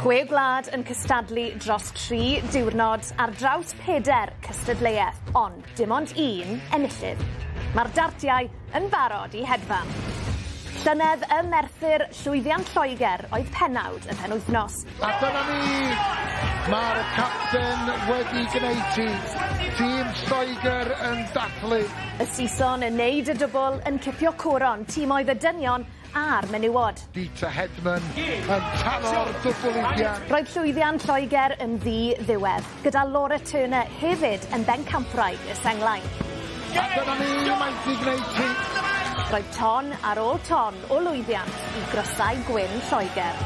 Chwe gwlad yn cystadlu dros 3 diwrnod ar draws 4 cystadleuaeth, ond dim ond 1 enillydd. Mae'r Dartiau yn barod I hedfan. Llynedd y Merthyr llwyddiant Lloegr oedd pennawd y penwythnos. A dyna ni, mae'r capten wedi gwneud hi. Tîm Lloegr yn dathlu. Y Sison yn neud y dwbl yn cipio coron tîmoedd y dynion a'r menywod. Dita Hedman yn talo'r dwbl-idian. Roedd llwyddiant Lloegr yn ddi-ddiwedd, gyda Laura Turner hefyd yn bencampwraig y senglau. A dyna ni, mae'n di gwneud hi. Roedd ton ar ôl ton o lwyddiant I grysau gwyn Lloegr.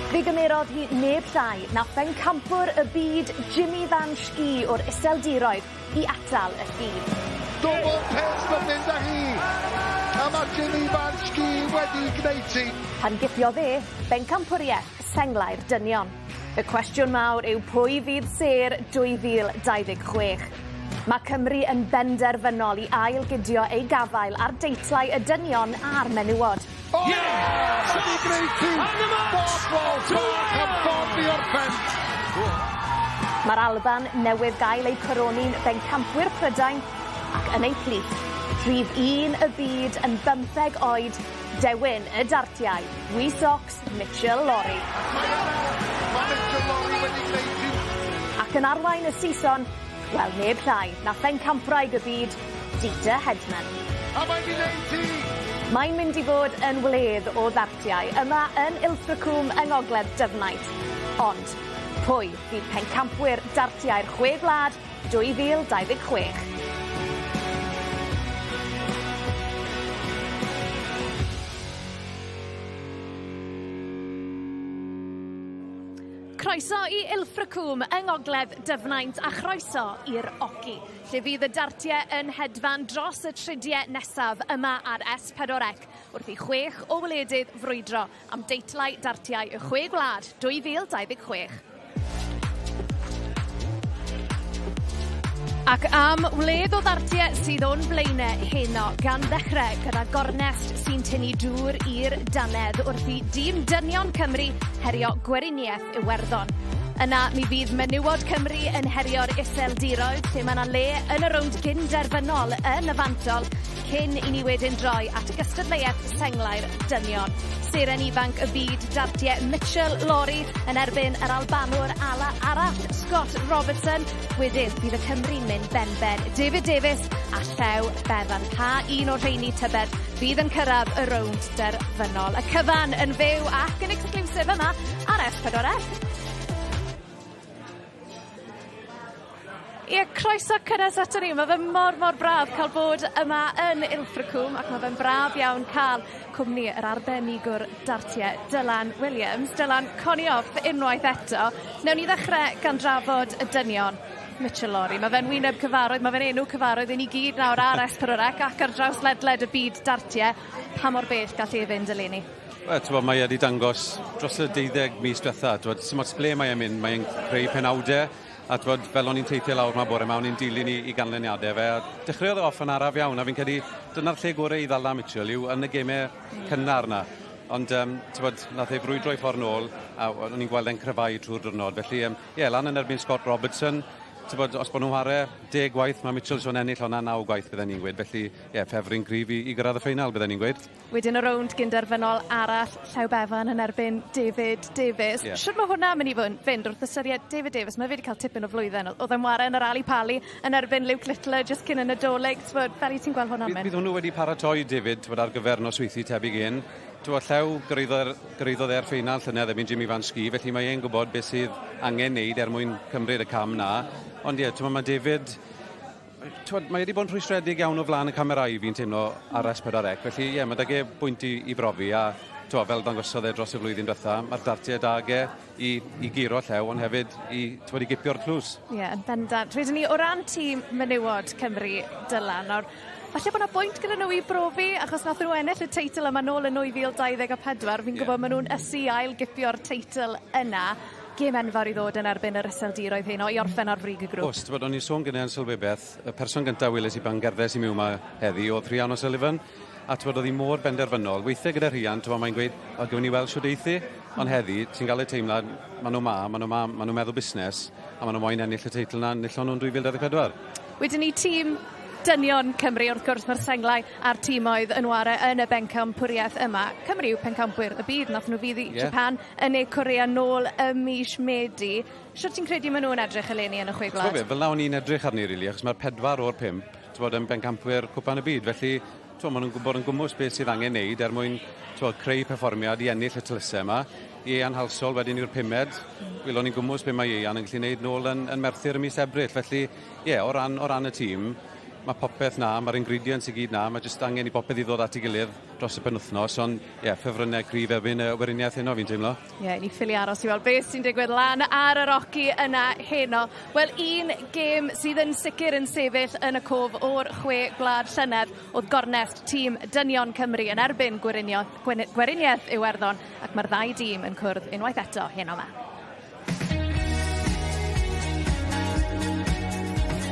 Fe gymerodd hi neb llai na bencampwr y byd Jimmy Van Schie o'r iseldiroedd I atal y ffydd. Dwbl pes yn mynd â hi. A mae Jimmy Van Schie wedi gwneud hi. Pan gipio fe, bencampwriaeth senglau'r dynion. Y cwestiwn mawr yw pwy fydd ser 2026. Mae Cymru yn benderfynol I ailgydio ei gafael ar deitlau y dynion a'r menywod. O! Sy'n I gwneud hi! Bob am ffordd I orffen! Mae'r Alban newydd gael ei coroni'n bencampwyr Prydain ac yn ei plith. Rhif 1 y byd yn 15 oed, dewin y Dartiau, Wi-Sox Mitchell Lorry. Mae Mitchell Lorry wedi gwneud hi. Ac yn arwain y Sison, wel neb llai na bencampwraig y byd, Dita Hedman. A mae'n gwneud hi! Mae'n mynd I fod yn wledd o Ddartiau yma yn Ilfracwm yng Ngogledd Dyfnaint. Ond, pwy fydd pencampwyr Dartiau'r Chwe gwlad 2026? Croeso I Ilfracwm yng Ngogledd Dyfnaint a chroeso i'r Oci, lle fydd y Dartiau yn hedfan dros y tridiau nesaf yma ar S4C wrth I 6 o wledydd frwydro am deitlau Dartiau y Chwe gwlad 2026. Ac am wledd o Ddartiau sydd o'n blaenau heno gan ddechrau gyda gornest sy'n tynnu dŵr i'r danedd wrth I dîm dynion Cymru herio Gweriniaeth Iwerddon. Yna mi fydd menywod Cymru yn herio'r iseldiroedd lle mae yna le yn y rownd gynderfynol yn y fantol cyn I ni wedyn droi at y gystadleuaeth senglau'r dynion. Seren ifanc y byd Dartiau Mitchell Lorry yn erbyn yr Albanwr arall Scott Robertson. Wedyn bydd y Cymru'n mynd ben-ben David Davies a Llew Bevan. Pa un o'r rheini tybed fydd yn cyrraedd y rownd derfynol. Y cyfan yn fyw ac yn exclusif yma ar S4C. Ie, croeso cynnes ato ni. Mae fe mor braf cael bod yma yn Ilfracwm ac mae fe'n braf iawn cael cwmni yr arbenigwr Dartiau, Dylan Williams. Dylan, coni off unwaith eto. Newn ni ddechrau gan drafod y dynion. Mitchell Lorry, mae fe'n wyneb cyfarwydd, mae fe'n enw cyfarwydd I ni gyd nawr ar S4C ac ar draws ledled y byd Dartiau. Pa mor bell gall ei fynd eleni? Mae wedi dangos dros y 12 mis diwetha. Sim ots ble mae e'n mynd, mae'n creu penawdau. A fel o'n i'n teithio lawr ma bore, mae'n dilyn I ganlyniadau fe. Dechreuodd off yn araf iawn, a fi'n credu dyna'r lle gorau I ddala Mitchell yw yn y gemau cynnar na. Ond nath ei frwydro I ffordd nôl, a o'n i'n gweld e'n cryfau trwy'r diwrnod. Felly, lan yn erbyn Scott Robertson. Os bod nhw'n chwarae 10 gwaith, mae Mitchell sôn ennill hwnna 9 gwaith bydden ni'n gweud. Felly, ffefryn gryf I gyrraedd y ffeinal bydden ni'n gweud. Wedyn y rownd gynderfynol arall, Llew Bevan yn erbyn David Davies. Siwr mae hwnna mynd I fynd wrth ystyried David Davies? Mae fe wedi cael tipyn o flwyddyn. Oedd e'n ware yn yr Ali Pali yn erbyn Luke Littler just cyn yn y Dolig. Fel I ti'n gweld hwnna'n mynd? Bydd hwnnw wedi paratoi David ar gyfer nosweithi tebyg un. Llew gyrraeddodd e'r ffeinal llynedd erbyn Jimmy Van Schie, felly mae e'n gwybod beth sydd angen wneud mwyn cymryd y cam na. Ond mae David, mae wedi bod yn rhwystredig iawn o flaen y camerau fi'n teimlo ar S4C. Felly mae dage bwynt I brofi a fel dangosodd dros y flwyddyn diwetha, mae'r Dartiau dage I giro Llew, ond hefyd I gipio'r tlws. Yn bendant. Rydyn ni o ran tîm menywod Cymru Dylan. Falle bod yna bwynt gyda nhw I brofi, achos nath nhw ennill y teitl yma nôl yn 2024. Fi'n gwybod maen nhw'n ysu ail gipio'r teitl yna. Gêm enfawr I ddod yn erbyn yr iseldiroedd hyn I orffen ar frig y grŵp. Oes, o'n i'n sôn gyda'n sylwebeth, y person gyntaf weles I pan gerddais I miwn yma heddi oedd Rhian O'Sullivan. a oedd hi mor benderfynol. Weithiau gyda rhiant, mae'n gweud, o, gwn ni weld siwr eithi, ond heddi, ti'n cael y teimlad, maen nhw'n meddwl busnes, a maen nhw moyn ennill y teitl na, nillon nhw'n 2024. Wedyn ni tîm dynion Cymru, wrth gwrs, mae'r senglau a'r tîmoedd yn ware yn y bencampwriaeth yma. Cymru yw pencampwyr y byd, nath nhw fydd i Japan yn eu Corea nôl y mis Medi. Siwr ti'n credu maen nhw'n edrych eleni yn y Chwe Gwlad? Fel nawn ni'n edrych arni, rili, achos mae'r 4 o'r 5 yn bencampwyr cwpan y byd. Felly, maen nhw'n gwybod yn gwmws beth sydd angen neud creu perfformiad i ennill y tylysau yma. Ian Halsol wedyn i'r 5ed. Gwylwn ni'n gwmws beth mae Ian yn gallu neud nôl yn Merthyr y mis Ebrill. Felly, o ran y tîm, mae popeth na, mae'r ingredients i gyd na, mae jyst angen i popeth i ddod at ei gilydd dros y penwthnos, ond ffefrynnau cryf erbyn y weriniaeth heno fi'n teimlo. Ni ffili aros i weld beth sy'n digwydd lan ar y roci yna heno. Wel, un gêm sydd yn sicr yn sefyll yn y cof o'r Chwe Gwlad llynedd oedd gornest tîm dynion Cymru yn erbyn gweriniaeth Iwerddon, ac mae'r 2 dîm yn cwrdd unwaith eto heno yma.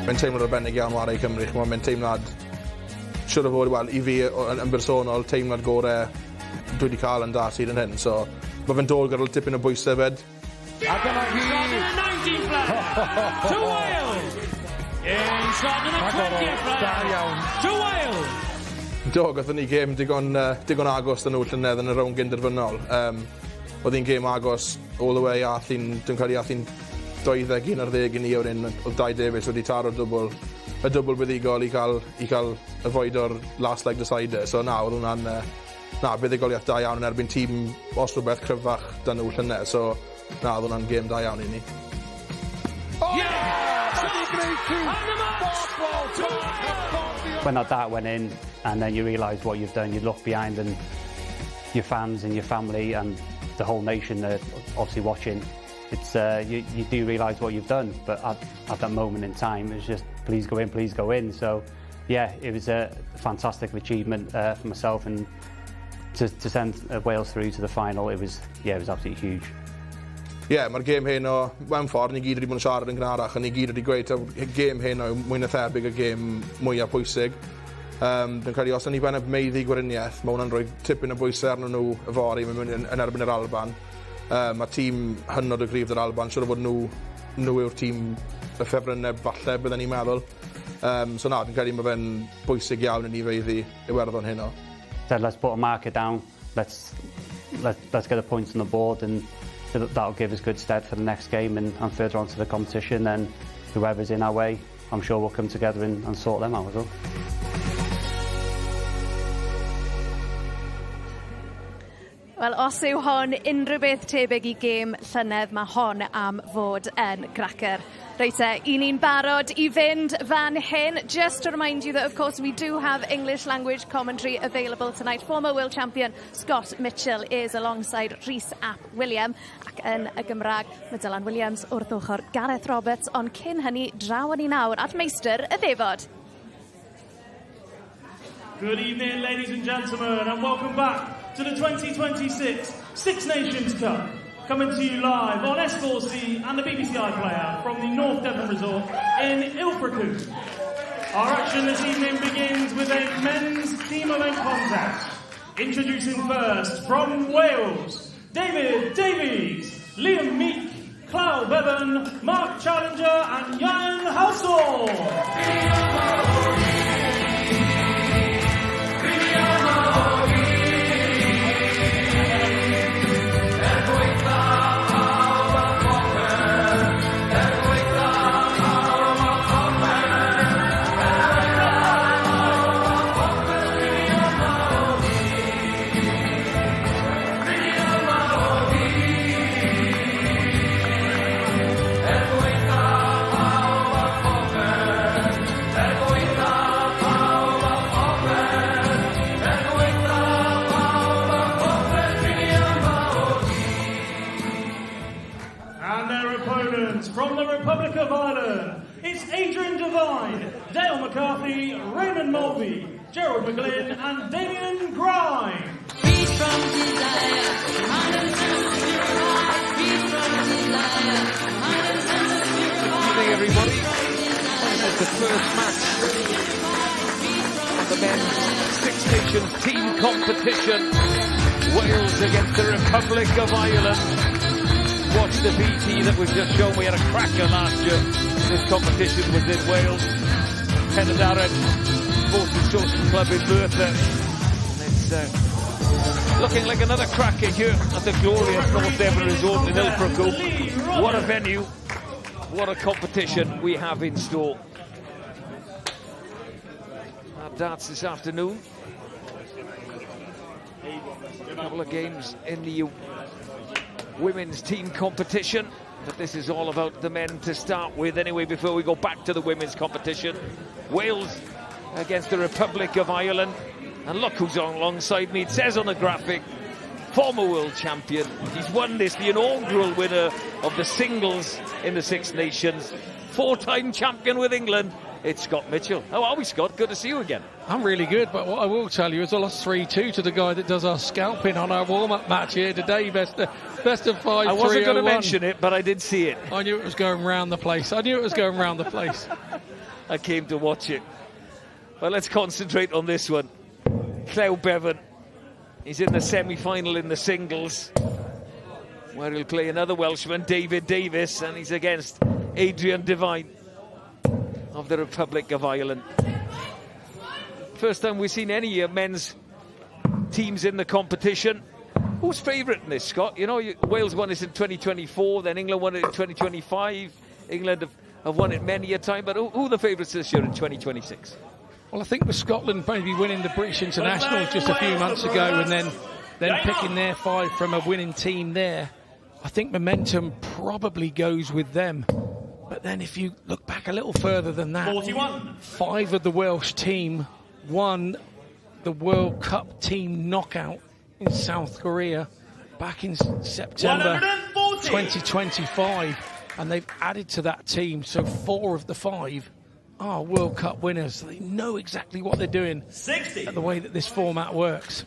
Mae'n teimlad arbennig iawn ware i Cymru. Mae'n teimlad, siwr o fod, i fi yn bersonol, teimlad gorau dwi wedi cael yn da sydd yn hyn. So, mae fe'n dod gyda'r tipyn o bwysau fed. A dyma hi! To Wales! Inside in the 20th flag! To Wales! Do, gathon ni gêm digon agos dyn nhw llynedd yn y rown gynderfynol. Oedd hi'n gêm agos all the way dwi'n cael ei athi'n 21 ar 10 i ni o'r un o 2 Davies wedi taro'r y dwbl buddigol i cael avoid o'r last leg decider. So oedd hwnna'n buddigoliaeth da iawn yn erbyn tîm os rhywbeth cryfach dyn nhw llynedd. So oedd hwnna'n gêm da iawn i ni. When that went in and then you realise what you've done, you look behind and your fans and your family and the whole nation are obviously watching. It's you do realise what you've done, but at that moment in time, it's just please go in. So, it was a fantastic achievement for myself, and to send Wales through to the final, it was absolutely huge. Mae'r gêm hyn o, mewn ffordd, ni gyd wedi bod yn siarad yn gynharach, a ni gyd wedi gweud y gêm hyn o mwy na thebyg y gêm mwyaf pwysig. Dwi'n credu, os yna ni ben y meiddi gweriniaeth, mae hwnna'n rhoi tipyn o bwysau arnyn nhw y fori yn erbyn yr Alban. Mae tîm hynod o gryf yr Alban, siwr o fod nhw yw'r tîm y ffefrynnau falle byddwn ni'n meddwl. So dwi'n credu mae fe'n bwysig iawn i ni feiddi Iwerddon heno. So let's put a marker down, let's get the points on the board, and that'll give us good stead for the next game and further on to the competition, and whoever's in our way, I'm sure we'll come together and sort them out as well. Wel, os yw hon unrhyw beth tebyg i gêm llynedd, mae hon am fod yn gracer. Reit, ni'n barod i fynd fan hyn. Just to remind you that, of course, we do have English language commentary available tonight. Former world champion Scott Mitchell is alongside Rhys ap William. Ac yn y Gymraeg, mae Dylan Williams wrth ochr Gareth Roberts, ond cyn hynny, draw yn i nawr at meistr y ddefod. Good evening, ladies and gentlemen, and welcome back to the 2026 Six Nations Cup. Coming to you live on S4C and the BBC iPlayer from the North Devon Resort in Ilfracombe. Our action this evening begins with a men's team event contest. Introducing first from Wales, David Davies, Liam Meek, Cloud Bevan, Mark Challenger and Ian Halsall. From the Republic of Ireland, it's Adrian Devine, Dale McCarthy, Raymond Mulvey, Gerald McGlynn and Damien Grime. Freed from desire, mind and senses purified. Freed from desire, mind and senses purified. Good evening, everybody. It's the first match of the men's Six Nations Nations team competition. Wales against the Republic of Ireland. Watch the BT that we've just shown. We had a cracker last year. This competition was in Wales. Ddartiau Sports and Social Club in Merthyr. And it's looking like another cracker here at the glorious North Devon Resort in Ilfracombe. What a venue. What a competition we have in store. Our darts this afternoon. A couple of games in the women's team competition, but this is all about the men to start with anyway before we go back to the women's competition. Wales against the Republic of Ireland, and look who's on alongside me. It says on the graphic, former world champion. He's won this, the inaugural winner of the singles in the Six Nations, four-time champion with England. It's Scott Mitchell. How are we, Scott? Good to see you again. I'm really good, but what I will tell you is I lost 3-2 to the guy that does our scalping on our warm-up match here today. Best of 5, I wasn't going to mention it, but I did see it. I knew it was going round the place. I came to watch it. But let's concentrate on this one. Chwe Bevan. He's in the semi-final in the singles, where he'll play another Welshman, David Davis, and he's against Adrian Devine of the Republic of Ireland. First time we've seen any men's teams in the competition. Who's favourite in this, Scott? You know, Wales won this in 2024, then England won it in 2025. England have won it many a time, but who are the favourites this year in 2026? Well, I think with Scotland maybe winning the British Internationals just a few months ago and then picking their 5 from a winning team there, I think momentum probably goes with them. But then if you look back a little further than that, 5 of the Welsh team won the World Cup team knockout in South Korea back in September 2025. And they've added to that team, so 4 of the 5 are World Cup winners. They know exactly what they're doing. 60. The way that this format works.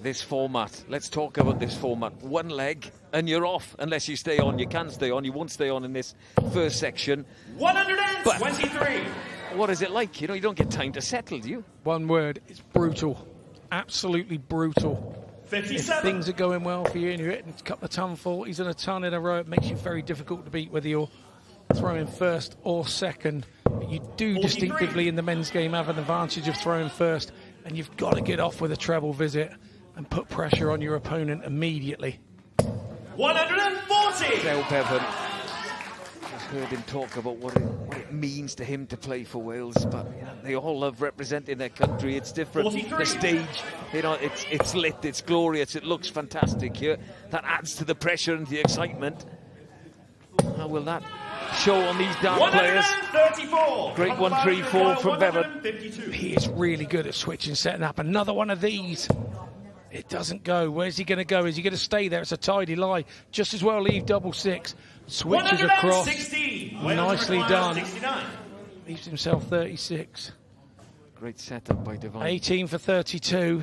This format, let's talk about this format. One leg and you're off unless you stay on. You can stay on, you won't stay on in this first section. 123. But what is it like? You know, you don't get time to settle, do you? One word, it's brutal. Absolutely brutal. 57. If things are going well for you and you're hitting a couple of ton 40s and a ton in a row, it makes you very difficult to beat, whether you're throwing first or second. But you do 43. Distinctively in the men's game have an advantage of throwing first, and you've got to get off with a treble visit and put pressure on your opponent immediately. 140. Chwe Bevan. Just heard him talk about what it means to him to play for Wales, but you know, they all love representing their country. It's different. 43. The stage, you know, it's lit, it's glorious, it looks fantastic here. That adds to the pressure and the excitement. How will that show on these dart players? 134. Great 1-3-4 from Bevan. He is really good at switching, setting up. Another one of these. It doesn't go. Where's he going to go? Is he going to stay there? It's a tidy lie. Just as well leave double 6. Switches across. Nicely done. 69. Leaves himself 36. Great setup by Devine. 18 for 32.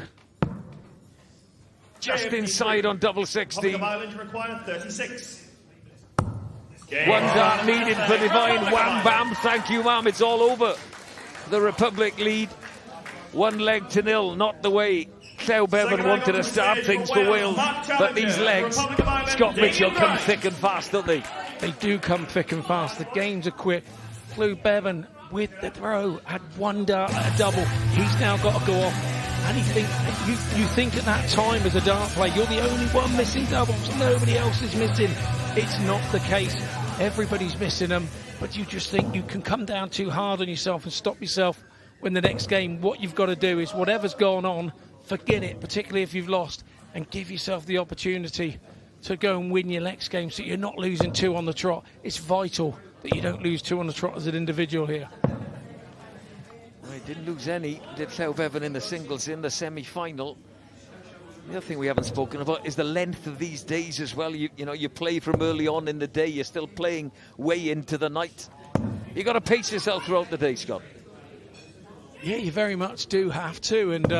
Just inside on double 60. Ireland require 36. One dart needed for Devine. Wham bam. Thank you, ma'am. It's all over. The Republic lead. 1 leg to 0. Not the way Chwe Bevan wanted to start things for Wales, but these legs, Scott Mitchell, come thick and fast, don't they? They do come thick and fast. The games are quick. Chwe Bevan with the throw had 1 dart at a double. He's now got to go off. And you think at that time as a dart player, you're the only one missing doubles. Nobody else is missing. It's not the case. Everybody's missing them, but you just think you can come down too hard on yourself and stop yourself when the next game. What you've got to do is whatever's gone on, forget it, particularly if you've lost, and give yourself the opportunity to go and win your next game so you're not losing 2 on the trot. It's vital that you don't lose 2 on the trot as an individual here. Well, he didn't lose any, did Chwe Bevan in the singles in the semi-final. The other thing we haven't spoken about is the length of these days as well. You know, you play from early on in the day, you're still playing way into the night. You've got to pace yourself throughout the day, Scott. Yeah, you very much do have to, and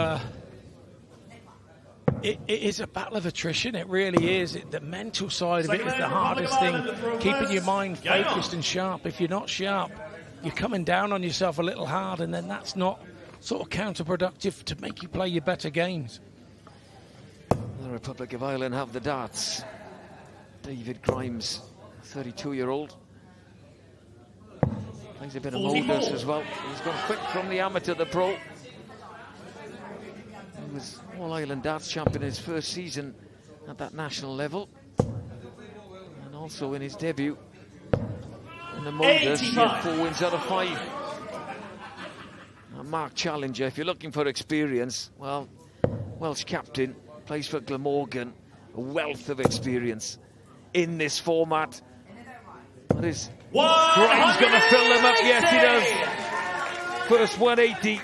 it is a battle of attrition. It really is. The mental side of it is the hardest thing. Keeping your mind focused and sharp. If you're not sharp, you're coming down on yourself a little hard, and then that's not sort of counterproductive to make you play your better games. The Republic of Ireland have the darts. David Grimes, 32-year-old. Plays a bit of moulders as well. He's gone quick from the amateur to the pro. He was All-Ireland darts champion in his first season at that national level. And also in his debut in the moulders, he had 4 wins out of 5. Now, Mark Challenger, if you're looking for experience, well, Welsh captain, plays for Glamorgan, a wealth of experience in this format. What is Grimes going to fill them up? Yes, he does. First 180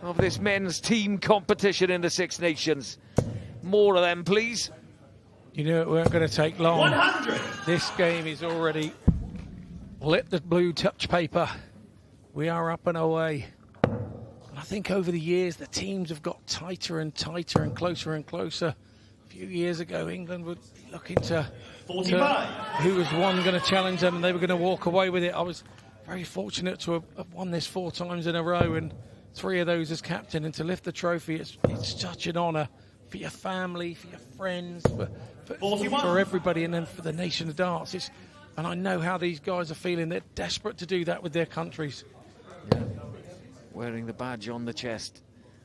of this men's team competition in the Six Nations. More of them, please. You knew it weren't going to take long. 100. This game is already lit the blue touch paper. We are up and away. And I think over the years, the teams have got tighter and tighter and closer. A few years ago, England would be looking to who was one going to challenge them, and they were going to walk away with it. I was very fortunate to have won this 4 times in a row, and 3 of those as captain, and to lift the trophy, it's such an honour for your family, for your friends, for everybody, and then for the nation of darts. And I know how these guys are feeling. They're desperate to do that with their countries. Yeah. Wearing the badge on the chest,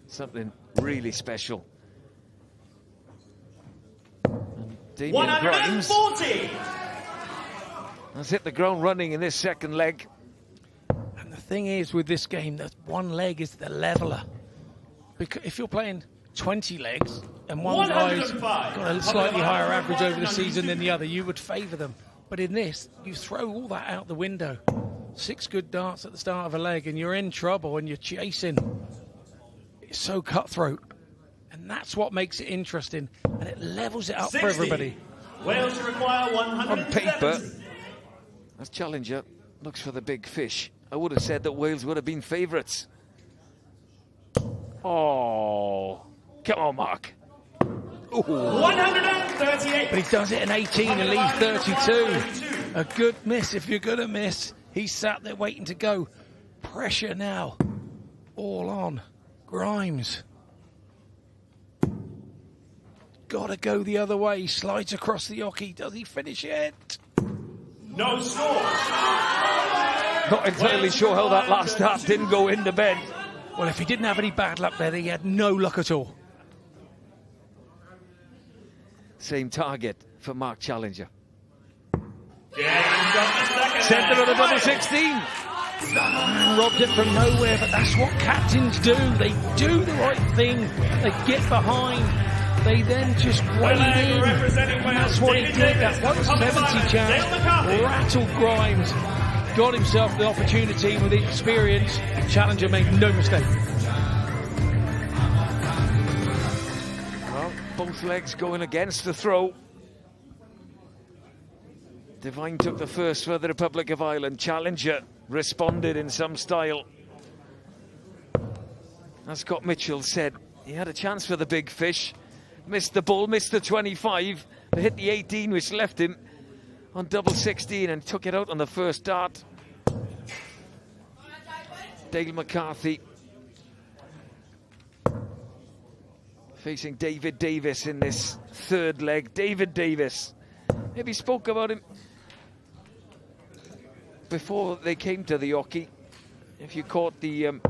something really special. And Damien Grimes has hit the ground running in this second leg. And the thing is with this game, that one leg is the leveller. Because if you're playing 20 legs and one guy's got a slightly higher average over the season than the other, you would favour them. But in this, you throw all that out the window. 6 good darts at the start of a leg and you're in trouble and you're chasing. It's so cutthroat. And that's what makes it interesting. And it levels it up 60. for everybody. Wales require 100. On paper, as Challenger looks for the big fish, I would have said that Wales would have been favourites. Oh, come on, Mark. Ooh. 138. But he does it in 18 and leaves 32. A good miss if you're going to miss. He's sat there waiting to go. Pressure now. All on. Grimes. Got to go the other way. Slides across the hockey. Does he finish it? No score. Not entirely sure how that last dart didn't go in the bend. Well, if he didn't have any bad luck there, he had no luck at all. Same target for Mark Challenger. Yeah, Centre of the double 16. Robbed it from nowhere, but that's what captains do. They do the right thing. They get behind. They then just wade in. And that's what he did. That 170 chance rattled Grimes. Got himself the opportunity with the experience. Challenger made no mistake. Well, both legs going against the throw. Devine took the first for the Republic of Ireland. Challenger responded in some style. As Scott Mitchell said, he had a chance for the big fish. Missed the ball, missed the 25, but hit the 18, which left him on double 16 and took it out on the first dart. Dale McCarthy facing David Davis in this third leg. David Davis, maybe spoke about him before they came to the hockey. If you caught the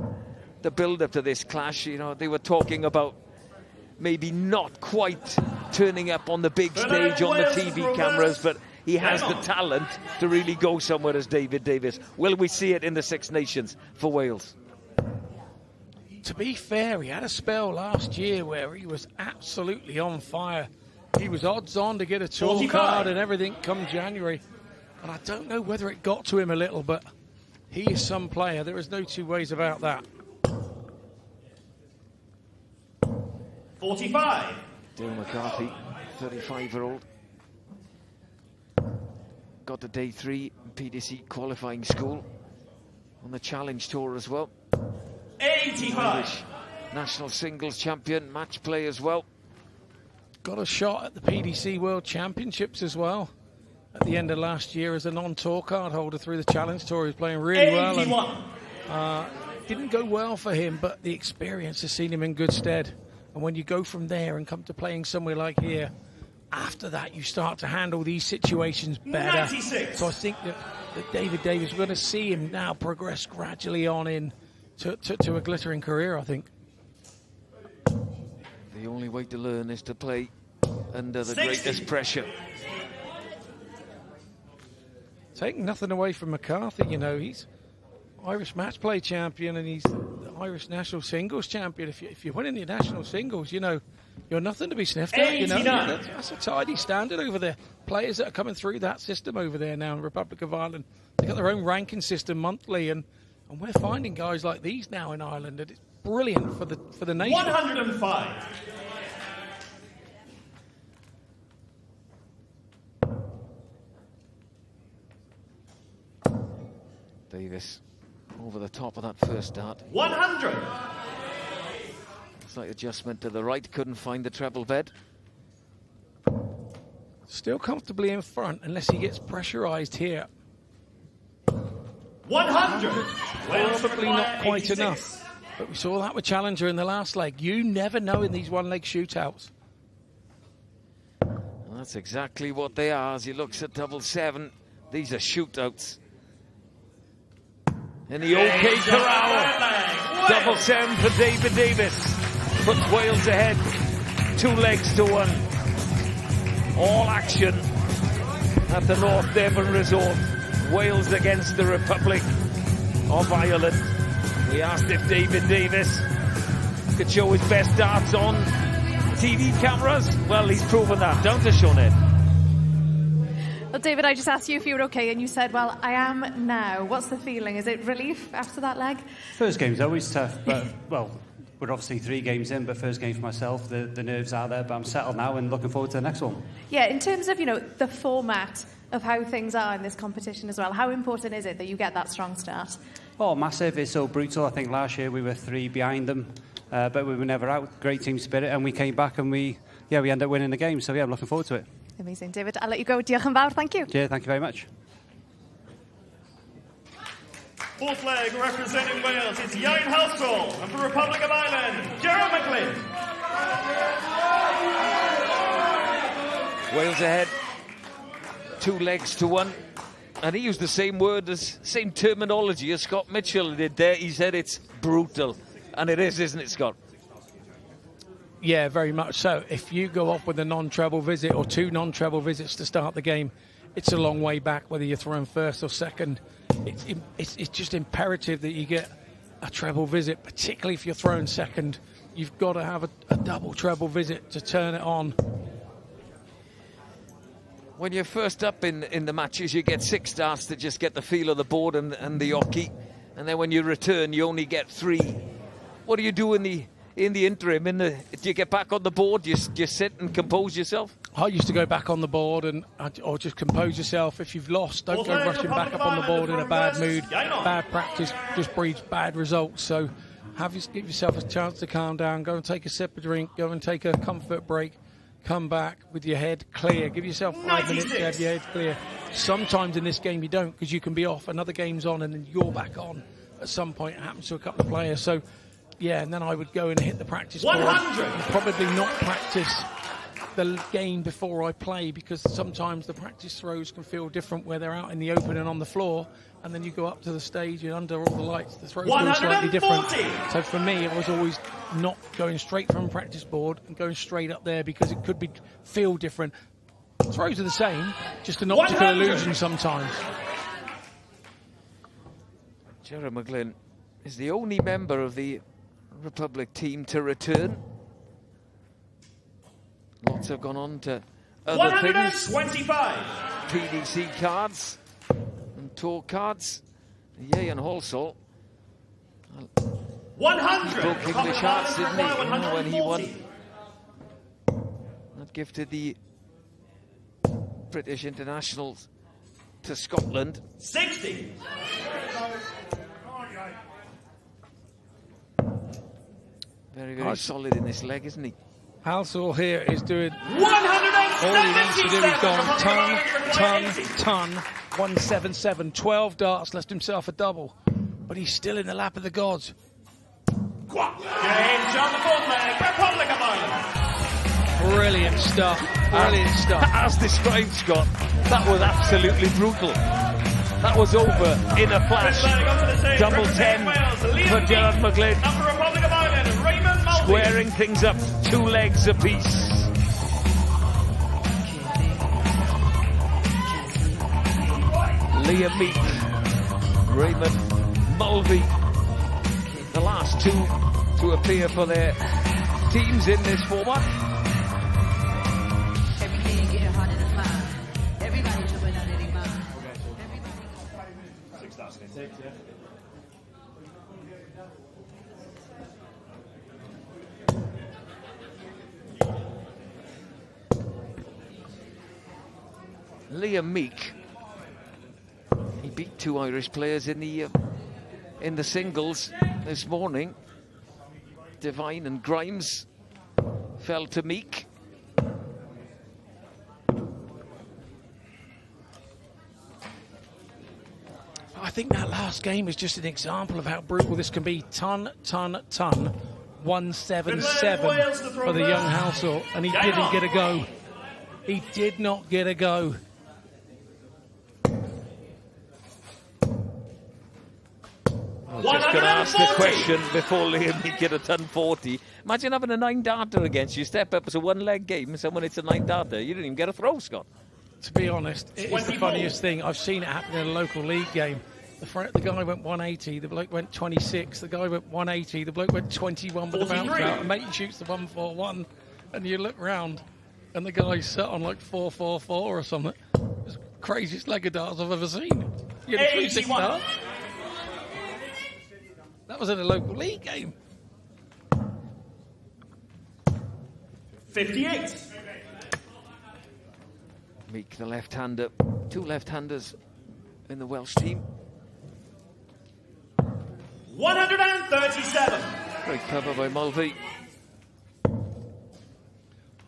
build-up to this clash, you know, they were talking about maybe not quite turning up on the big stage on the TV cameras, but he has the talent to really go somewhere as David Davis. Will we see it in the Six Nations for Wales? To be fair, he had a spell last year where he was absolutely on fire. He was odds on to get a tour 45. card and everything come January. And I don't know whether it got to him a little, but he is some player. There is no two ways about that. 45. Dale McCarthy, 35-year-old. Got to day 3 PDC qualifying school on the Challenge Tour as well. 85. Irish national singles champion, match play as well. Got a shot at the PDC World Championships as well at the end of last year as a non-tour card holder through the Challenge Tour. He's playing really 81. well. And, didn't go well for him, but the experience has seen him in good stead. And when you go from there and come to playing somewhere like here, after that you start to handle these situations better. 96. So I think that David Davis, we're going to see him now progress gradually on in to a glittering career, I think. The only way to learn is to play under the greatest pressure. Taking nothing away from McCarthy, you know, he's Irish match play champion and he's the Irish national singles champion. If you're winning your national singles, you know, you're nothing to be sniffed at. You know, that's a tidy standard over there. Players that are coming through that system over there now in the Republic of Ireland, they've got their own ranking system monthly, and we're finding guys like these now in Ireland, and it's brilliant for the nation. 105. Davis over the top of that first dart. 100. Slight adjustment to the right, couldn't find the treble bed. Still comfortably in front unless he gets pressurised here. 100. Probably not quite enough. But we saw that with Challenger in the last leg. You never know in these one-leg shootouts. And that's exactly what they are as he looks at double seven. These are shootouts. In the OK Corral, double seven for David Davis. Puts Wales ahead, 2 legs to 1. All action at the North Devon Resort. Wales against the Republic of Ireland. We asked if David Davis could show his best darts on TV cameras. Well, he's proven that. Down to Sinead. Well, David, I just asked you if you were okay, and you said, well, I am now. What's the feeling? Is it relief after that leg? First game's always tough, but, well, we're obviously 3 games in, but first game for myself, the nerves are there, but I'm settled now and looking forward to the next one. Yeah, in terms of, you know, the format of how things are in this competition as well, how important is it that you get that strong start? Oh, massive. It's so brutal. I think last year we were 3 behind them, but we were never out. Great team spirit, and we came back and we ended up winning the game. So, yeah, I'm looking forward to it. Amazing. David, I'll let you go. Diolch yn fawr. Thank you. Yeah, thank you very much. Fourth leg representing Wales is Ieuan Halsall, and for Republic of Ireland, Gerald McGlynn. Wales ahead, 2 legs to 1. And he used the same same terminology as Scott Mitchell did there. He said it's brutal. And it is, isn't it, Scott? Yeah, very much so. If you go off with a non-treble visit or 2 non-treble visits to start the game, it's a long way back, whether you're throwing first or second. It's just imperative that you get a treble visit, particularly if you're throwing second. You've got to have a double treble visit to turn it on. When you're first up in the matches, you get 6 darts to just get the feel of the board and the hockey. And then when you return, you only get 3. What do you do in the interim? Do you get back on the board? Do you sit and compose yourself? I used to go back on the board or just compose yourself. If you've lost, don't go rushing back up on the board in a bad mood. Bad practice just breeds bad results. So give yourself a chance to calm down. Go and take a sip of drink. Go and take a comfort break. Come back with your head clear. Give yourself 5 minutes to have your head clear. Sometimes in this game you don't, because you can be off. Another game's on and then you're back on. At some point it happens to a couple of players. So, yeah, and then I would go and hit the practice board. 100! And probably not practice the game before I play, because sometimes the practice throws can feel different where they're out in the open and on the floor, and then you go up to the stage and under all the lights the throws feel slightly different. So for me it was always not going straight from practice board and going straight up there, because it could feel different. Throws are the same, just an optical 100. illusion sometimes. Gerald McGlynn is the only member of the Republic team to return. Lots have gone on to other things. 125. PDC cards and tour cards. Ieuan Halsall. 100. Broke English hearts, didn't he? When he won. That gifted the British internationals to Scotland. 60. Very, very solid in this leg, isn't he? Halsall here is doing 177. all he needs to do. He's gone ton, 177. 12 darts, left himself a double. but he's still in the lap of the gods. James on the fourth leg, Republic of Ireland. Brilliant stuff. Brilliant stuff. As described, Scott, that was absolutely brutal. That was over in a flash. Double 10 for Gerard McGlynn. Republic of Ireland, Raymond Mulvey. Squaring things up, 2 legs apiece. Liam Meek, Raymond Mulvey, the last 2 to appear for their teams in this format. Liam Meek, he beat 2 Irish players in the singles this morning. Devine and Grimes fell to Meek. I think that last game is just an example of how brutal this can be. Ton. 177 for the young Halsall, and he didn't get a go. He did not get a go. I was just going to ask the question before Liam Meek get a ton 40. Imagine having a 9-darter against you. Step up, it's a 1-leg game, and someone hits a 9-darter. You didn't even get a throw, Scott. To be honest, it is the funniest thing. I've seen it happen in a local league game. The guy went 180, the bloke went 26, the guy went 180, the bloke went 21 with the bounce out, and mate shoots the 141, and you look round, and the guy's set on like 444 or something. It's the craziest leg of darts I've ever seen. You had a 3-6 dart. That was in a local league game. 58. Meek, the left-hander. 2 left-handers in the Welsh team. 137. Great cover by Mulvey. I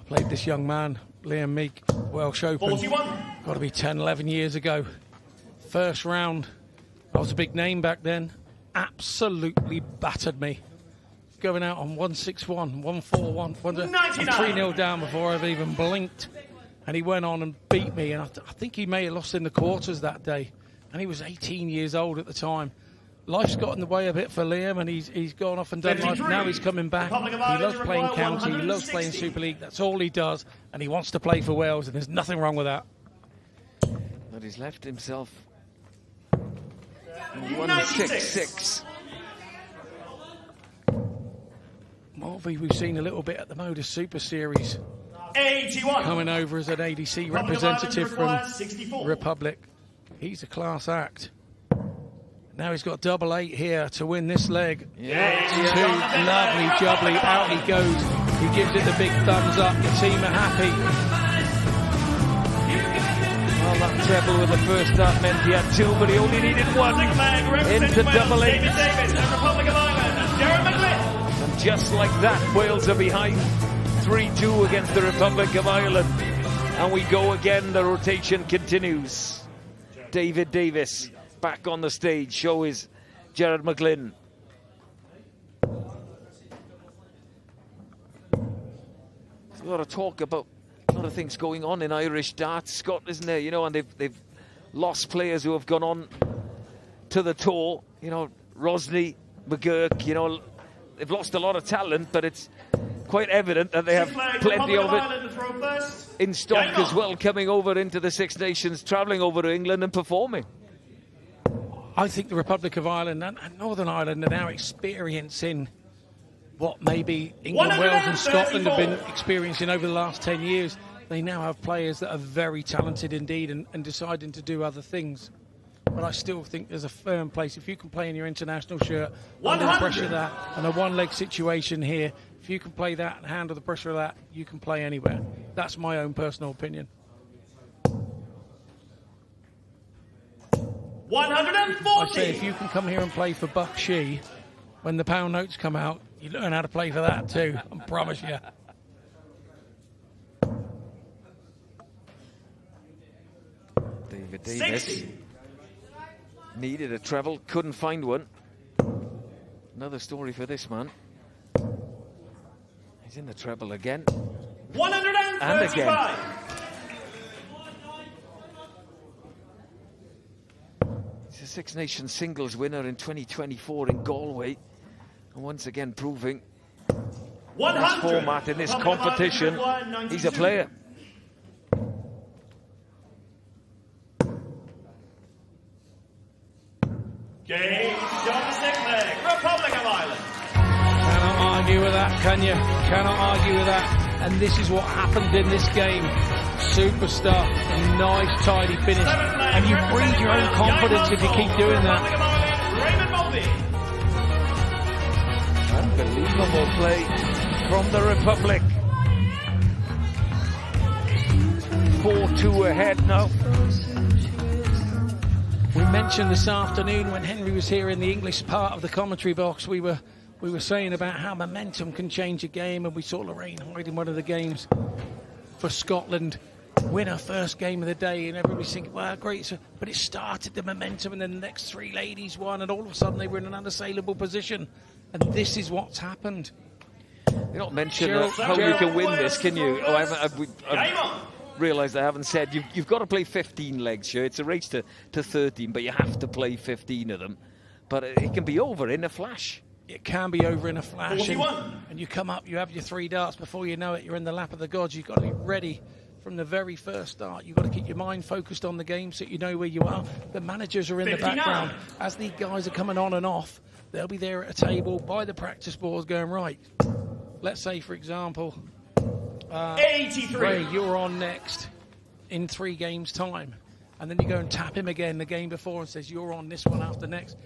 played this young man, Liam Meek, Welsh Open. 41. Got to be 10, 11 years ago. First round. I was a big name back then. Absolutely battered me. Going out on 161, 141, 3-0 down before I've even blinked. And he went on and beat me. And I think he may have lost in the quarters that day. And he was 18 years old at the time. Life's got in the way a bit for Liam, and he's gone off and done life. Now he's coming back. He loves playing county. He loves playing Super League. That's all he does. And he wants to play for Wales, and there's nothing wrong with that. But he's left himself 166. Mulvey, we've seen a little bit at the Modus Super Series. 81. Coming over as an ADC representative from Republic. He's a class act. Now he's got 8 here to win this leg. Yeah. 2, lovely, jubbly, out he goes. He gives it the big thumbs up. The team are happy. Well, that treble with the first start meant he had 2, but he only needed 1 into 8. David Davis and Republic of Ireland and Gerard McGlynn. And just like that, Wales are behind 3-2 against the Republic of Ireland. And we go again, the rotation continues. David Davis back on the stage, show is Gerard McGlynn. There's a lot of talk about a lot of things going on in Irish darts, Scott, isn't there? You know, and they've lost players who have gone on to the tour. You know, Rosny, McGurk, you know, they've lost a lot of talent, but it's quite evident that they have plenty of it in stock as well, coming over into the Six Nations, travelling over to England and performing. I think the Republic of Ireland and Northern Ireland are now experiencing what maybe England, Wales and Scotland have been experiencing over the last 10 years. They now have players that are very talented indeed and deciding to do other things. But I still think there's a firm place. If you can play in your international shirt, under the pressure of that, and a 1-leg situation here, if you can play that and handle the pressure of that, you can play anywhere. That's my own personal opinion. 140. I say if you can come here and play for Buck Shee, when the pound notes come out, you learn how to play for that too. I promise you. David Davis needed a treble, couldn't find one. Another story for this man. He's in the treble again. 135. And again. He's a Six Nations singles winner in 2024 in Galway. And once again proving this format, in this competition, he's a player. Game Domestic leg, Republic of Ireland. Cannot argue with that, can you? Cannot argue with that. And this is what happened in this game. Superstar, a nice tidy finish. And you breed your own confidence if you keep doing that. Unbelievable play from the Republic. 4-2 ahead now. We mentioned this afternoon when Henry was here in the English part of the commentary box, we were saying about how momentum can change a game, and we saw Lorraine Hyde in one of the games for Scotland win her first game of the day, and everybody's thinking, well, great, but it started the momentum, and then the next three ladies won, and all of a sudden they were in an unassailable position, and this is what's happened. You're not mentioning how you can win this, can you? Oh, I've realised I haven't said you've got to play 15 legs here. It's a race to 13, but you have to play 15 of them. But it can be over in a flash. It can be over in a flash, and you come up, you have your 3 darts, before you know it, you're in the lap of the gods. You've got to be ready from the very first start. You've got to keep your mind focused on the game so you know where you are. The managers are in 59. The background. As these guys are coming on and off, they'll be there at a table by the practice boards going, right, let's say, for example, 83. Ray, you're on next in 3 games' time. And then you go and tap him again the game before and says, you're on this one after next.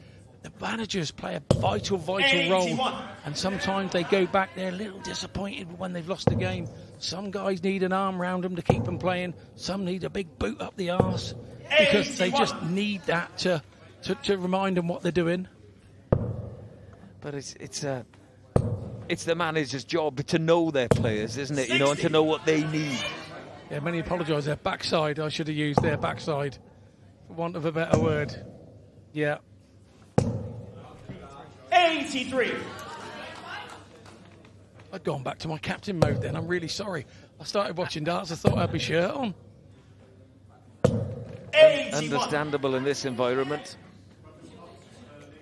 The managers play a vital 81. role. And sometimes they go back, they're a little disappointed when they've lost the game. Some guys need an arm round them to keep them playing. Some need a big boot up the arse because they just need that to remind them what they're doing. But it's the manager's job to know their players, isn't it? You know, and to know what they need. Yeah, many apologise. Their backside, I should have used their backside, for want of a better word. Yeah. 83. I'd gone back to my captain mode then. I'm really sorry. I started watching darts. I thought I had my shirt on. 81. Understandable in this environment.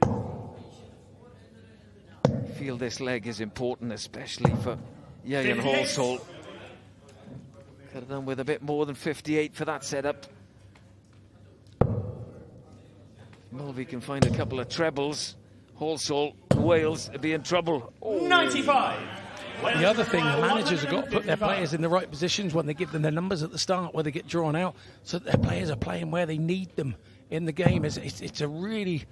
I feel this leg is important, especially for Yayan Halsall. Could have done with a bit more than 58 for that setup. Mulvey can find a couple of trebles. Halsall, Wales, would be in trouble. Oh. 95. The other thing, the managers have got to put their players in the right positions when they give them their numbers at the start, where they get drawn out, so that their players are playing where they need them in the game. It's a really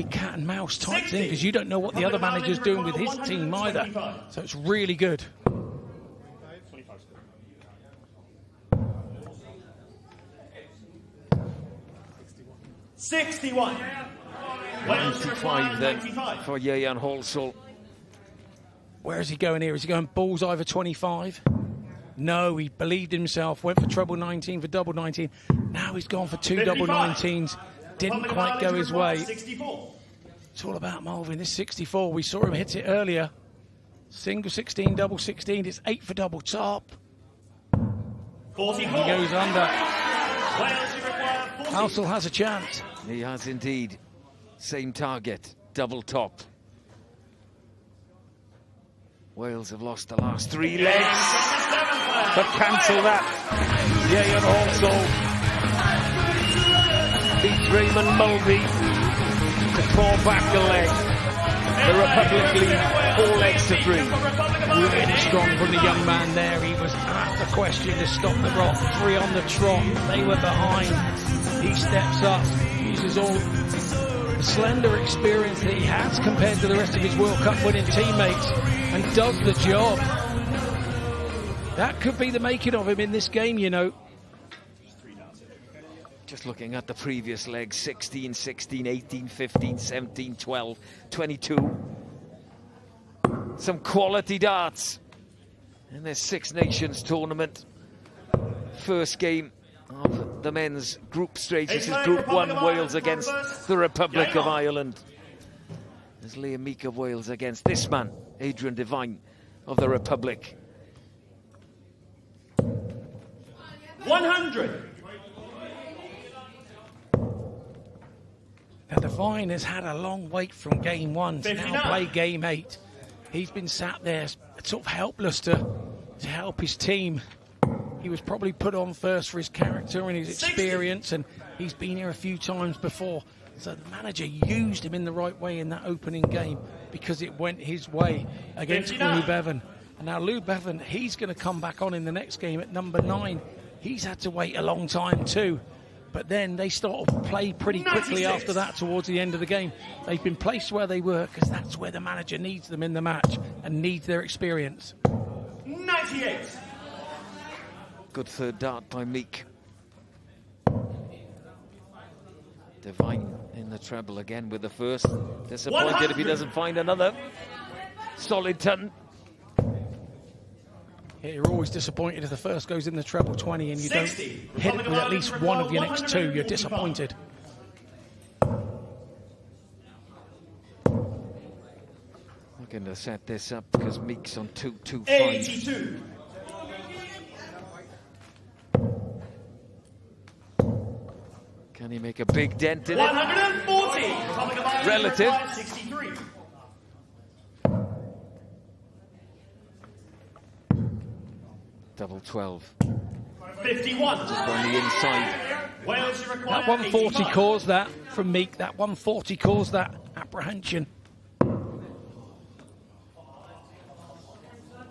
cat and mouse type thing, because you don't know what the other manager's doing with his team either. So it's really good. 61. 95 then for Yayan Halsall. Where is he going here? Is he going bullseye for 25? No, he believed in himself, went for treble 19 for double 19. Now he's gone for 2 double 19s. Didn't quite go his way. 64. It's all about Malvin. This 64, we saw him hit it earlier. Single 16, double 16. It's 8 for double top. 44. He goes under. Halsall has a chance. He has indeed. Same target, double top. Wales have lost the last 3 legs, but cancel that. Yayan Halsall beats Raymond Mulvey to claw back the leg. The Republic lead 4 legs to 3. Really strong from the young man there. He was asked a question to stop the rock. 3 on the trot. They were behind. He steps up, uses all the slender experience that he has compared to the rest of his World Cup winning teammates, and does the job. That could be the making of him in this game, you know. Just looking at the previous legs, 16, 16, 18, 15, 17, 12, 22. Some quality darts in this Six Nations tournament. First game of the men's group stage. This is Group 1, Wales against the Republic of Ireland. There's Liam Meek of Wales against this man, Adrian Devine of the Republic. 100. Now, Devine has had a long wait from game 1 to now play game 8. He's been sat there sort of helpless to help his team. He was probably put on first for his character and his experience, and he's been here a few times before. So the manager used him in the right way in that opening game because it went his way against Lou Bevan. And now Lou Bevan, he's going to come back on in the next game at number 9. He's had to wait a long time too. But then they start to play pretty quickly after that towards the end of the game. They've been placed where they were because that's where the manager needs them in the match and needs their experience. 98. Good third dart by Meek. Devine in the treble again with the first. Disappointed 100. if he doesn't find another solid ton. Yeah, you're always disappointed if the first goes in the treble 20 and you 60. don't hit it with at least one of your next 2. You're disappointed. Looking to set this up because Meek's on 2-2-5. 82. Can he make a big dent in it? 140. Republic of Ireland Relative. 63. Double 12. 51. Just on the inside. Wales require That 140 85. caused that from Meek. That 140 caused that apprehension.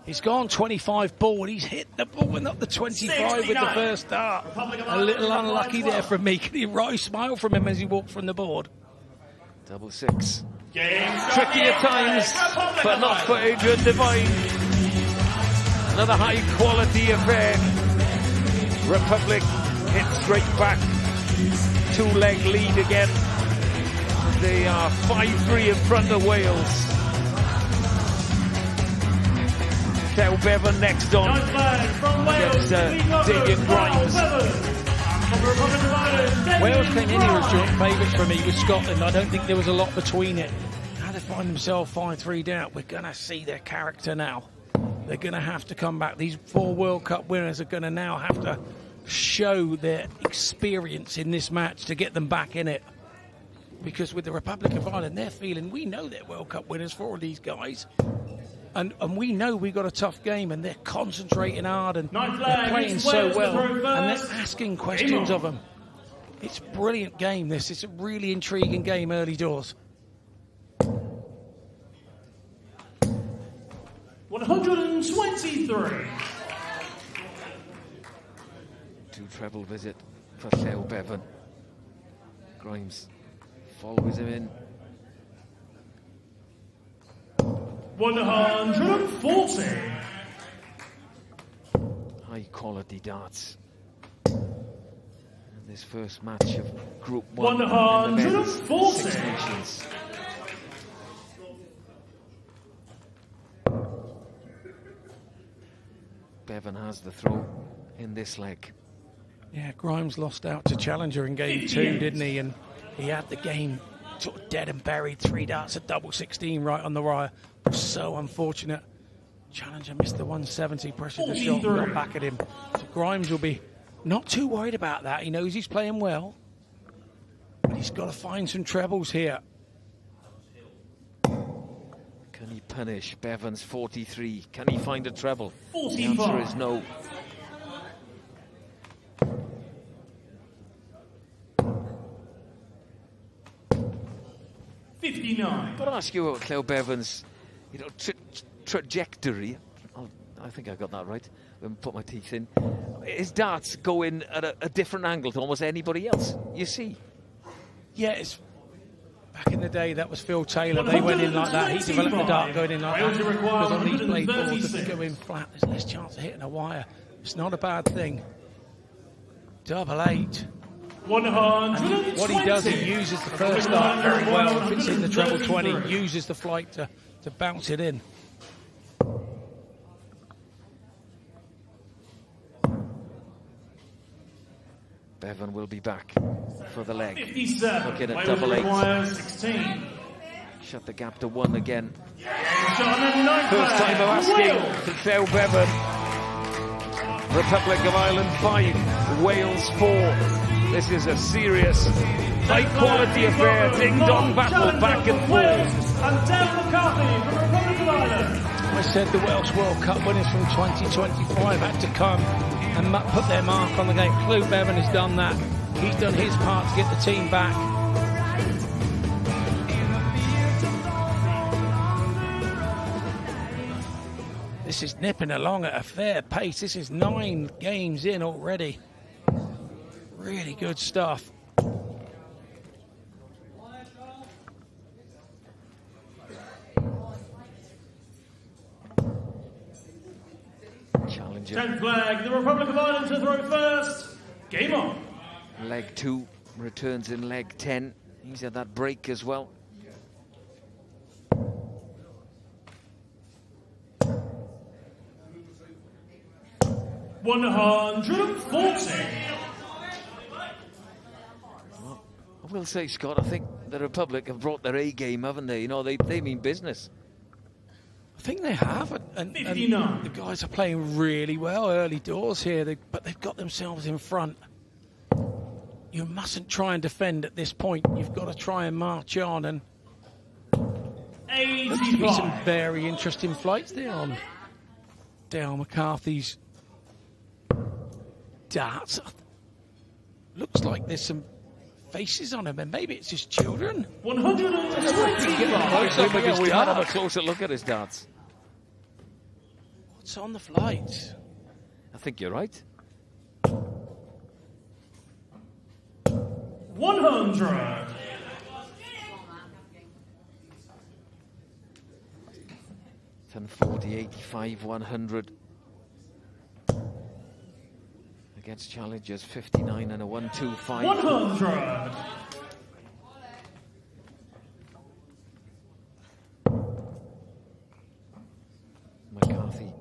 He's gone 25 ball. He's hit the ball and up the 25 with the 69. first dart. A little unlucky there from Meek. He right smile from him as he walked from the board. Double 6. Game Tricky at times, but not for Adrian Devine. Another high quality affair. Republic hit straight back. 2-leg lead again. They are 5-3 in front of Wales. Chwe Bevan next on against David Grimes. Wales came in here as joint favourites for me with Scotland. I don't think there was a lot between it. Now they find themselves 5-3 down. We're going to see their character now. They're going to have to come back. These 4 World Cup winners are going to now have to show their experience in this match to get them back in it. Because with the Republic of Ireland, they're feeling, we know they're World Cup winners for all these guys. And we know we've got a tough game, and they're concentrating hard, and they're playing so well, and they're asking questions of them. It's a brilliant game, this. It's a really intriguing game early doors. 123. 2 treble visit for Chwe Bevan. Grimes follows him in. 140. High quality darts. And this first match of Group 1 in the men's 140. 6 Nations. Bevan has the throw in this leg. Yeah, Grimes lost out to Challenger in game 2, didn't he? And he had the game sort of dead and buried. 3 darts at double 16 right on the wire. So unfortunate. Challenger missed the 170, pressured the shot, and got back at him. So Grimes will be not too worried about that. He knows he's playing well, but he's got to find some trebles here. Can he punish Bevan's 43? Can he find a treble? 45. The answer is no. $59. Got to ask you about Chwe Bevan's, trajectory. I think I got that right. When I put my teeth in, his darts go in at a different angle to almost anybody else. You see? Yes. Back in the day, that was Phil Taylor. They went in like that. He developed the dart going in like that. Because on these blade boards, if they go in flat, there's less chance of hitting a wire. It's not a bad thing. Double 8. 120. And what he does, he uses the first dart very well. If it's in the treble 20, uses the flight to bounce it in. Bevan will be back for the leg. 57. Looking at Wales double 8. requires 16. Shut the gap to 1 again. Shot and ninth First flag. time of asking Wales. to Chwe Bevan. Republic of Ireland 5, Wales 4. This is a serious, high-quality affair. Ding-dong battle back and forth. And Dan McCarthy from the Republic of Ireland. I said the Welsh World Cup winners from 2025 had to come and put their mark on the game. Chwe Bevan has done that. He's done his part to get the team back. This is nipping along at a fair pace. This is 9 games in already. Really good stuff. Challenger. 10th flag, the Republic of Ireland to throw first. Game on. Leg 2 returns in leg 10. He's had that break as well. $140. I will say, Scott, I think the Republic have brought their A game, haven't they? You know, they mean business. I think they have, and 59. the guys are playing really well early doors here, but they've got themselves in front. You mustn't try and defend at this point. You've got to try and march on, and looks to be some 85. very interesting flights there on Dale McCarthy's darts. Looks like there's some faces on him, and maybe it's just children. 125. We have a closer look at his darts. What's on the flights? I think you're right. 100. $1040, 85, 100. Against challengers, 59 and a 125. 100. McCarthy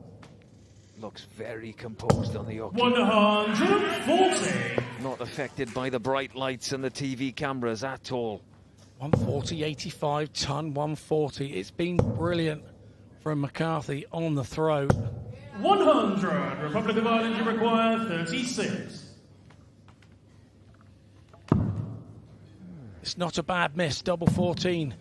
looks very composed on the hockey. 140. Not affected by the bright lights and the TV cameras at all. 140, 85 ton, 140. It's been brilliant from McCarthy on the throw. 100. Republic of Ireland, you require 36. It's not a bad miss, double 14.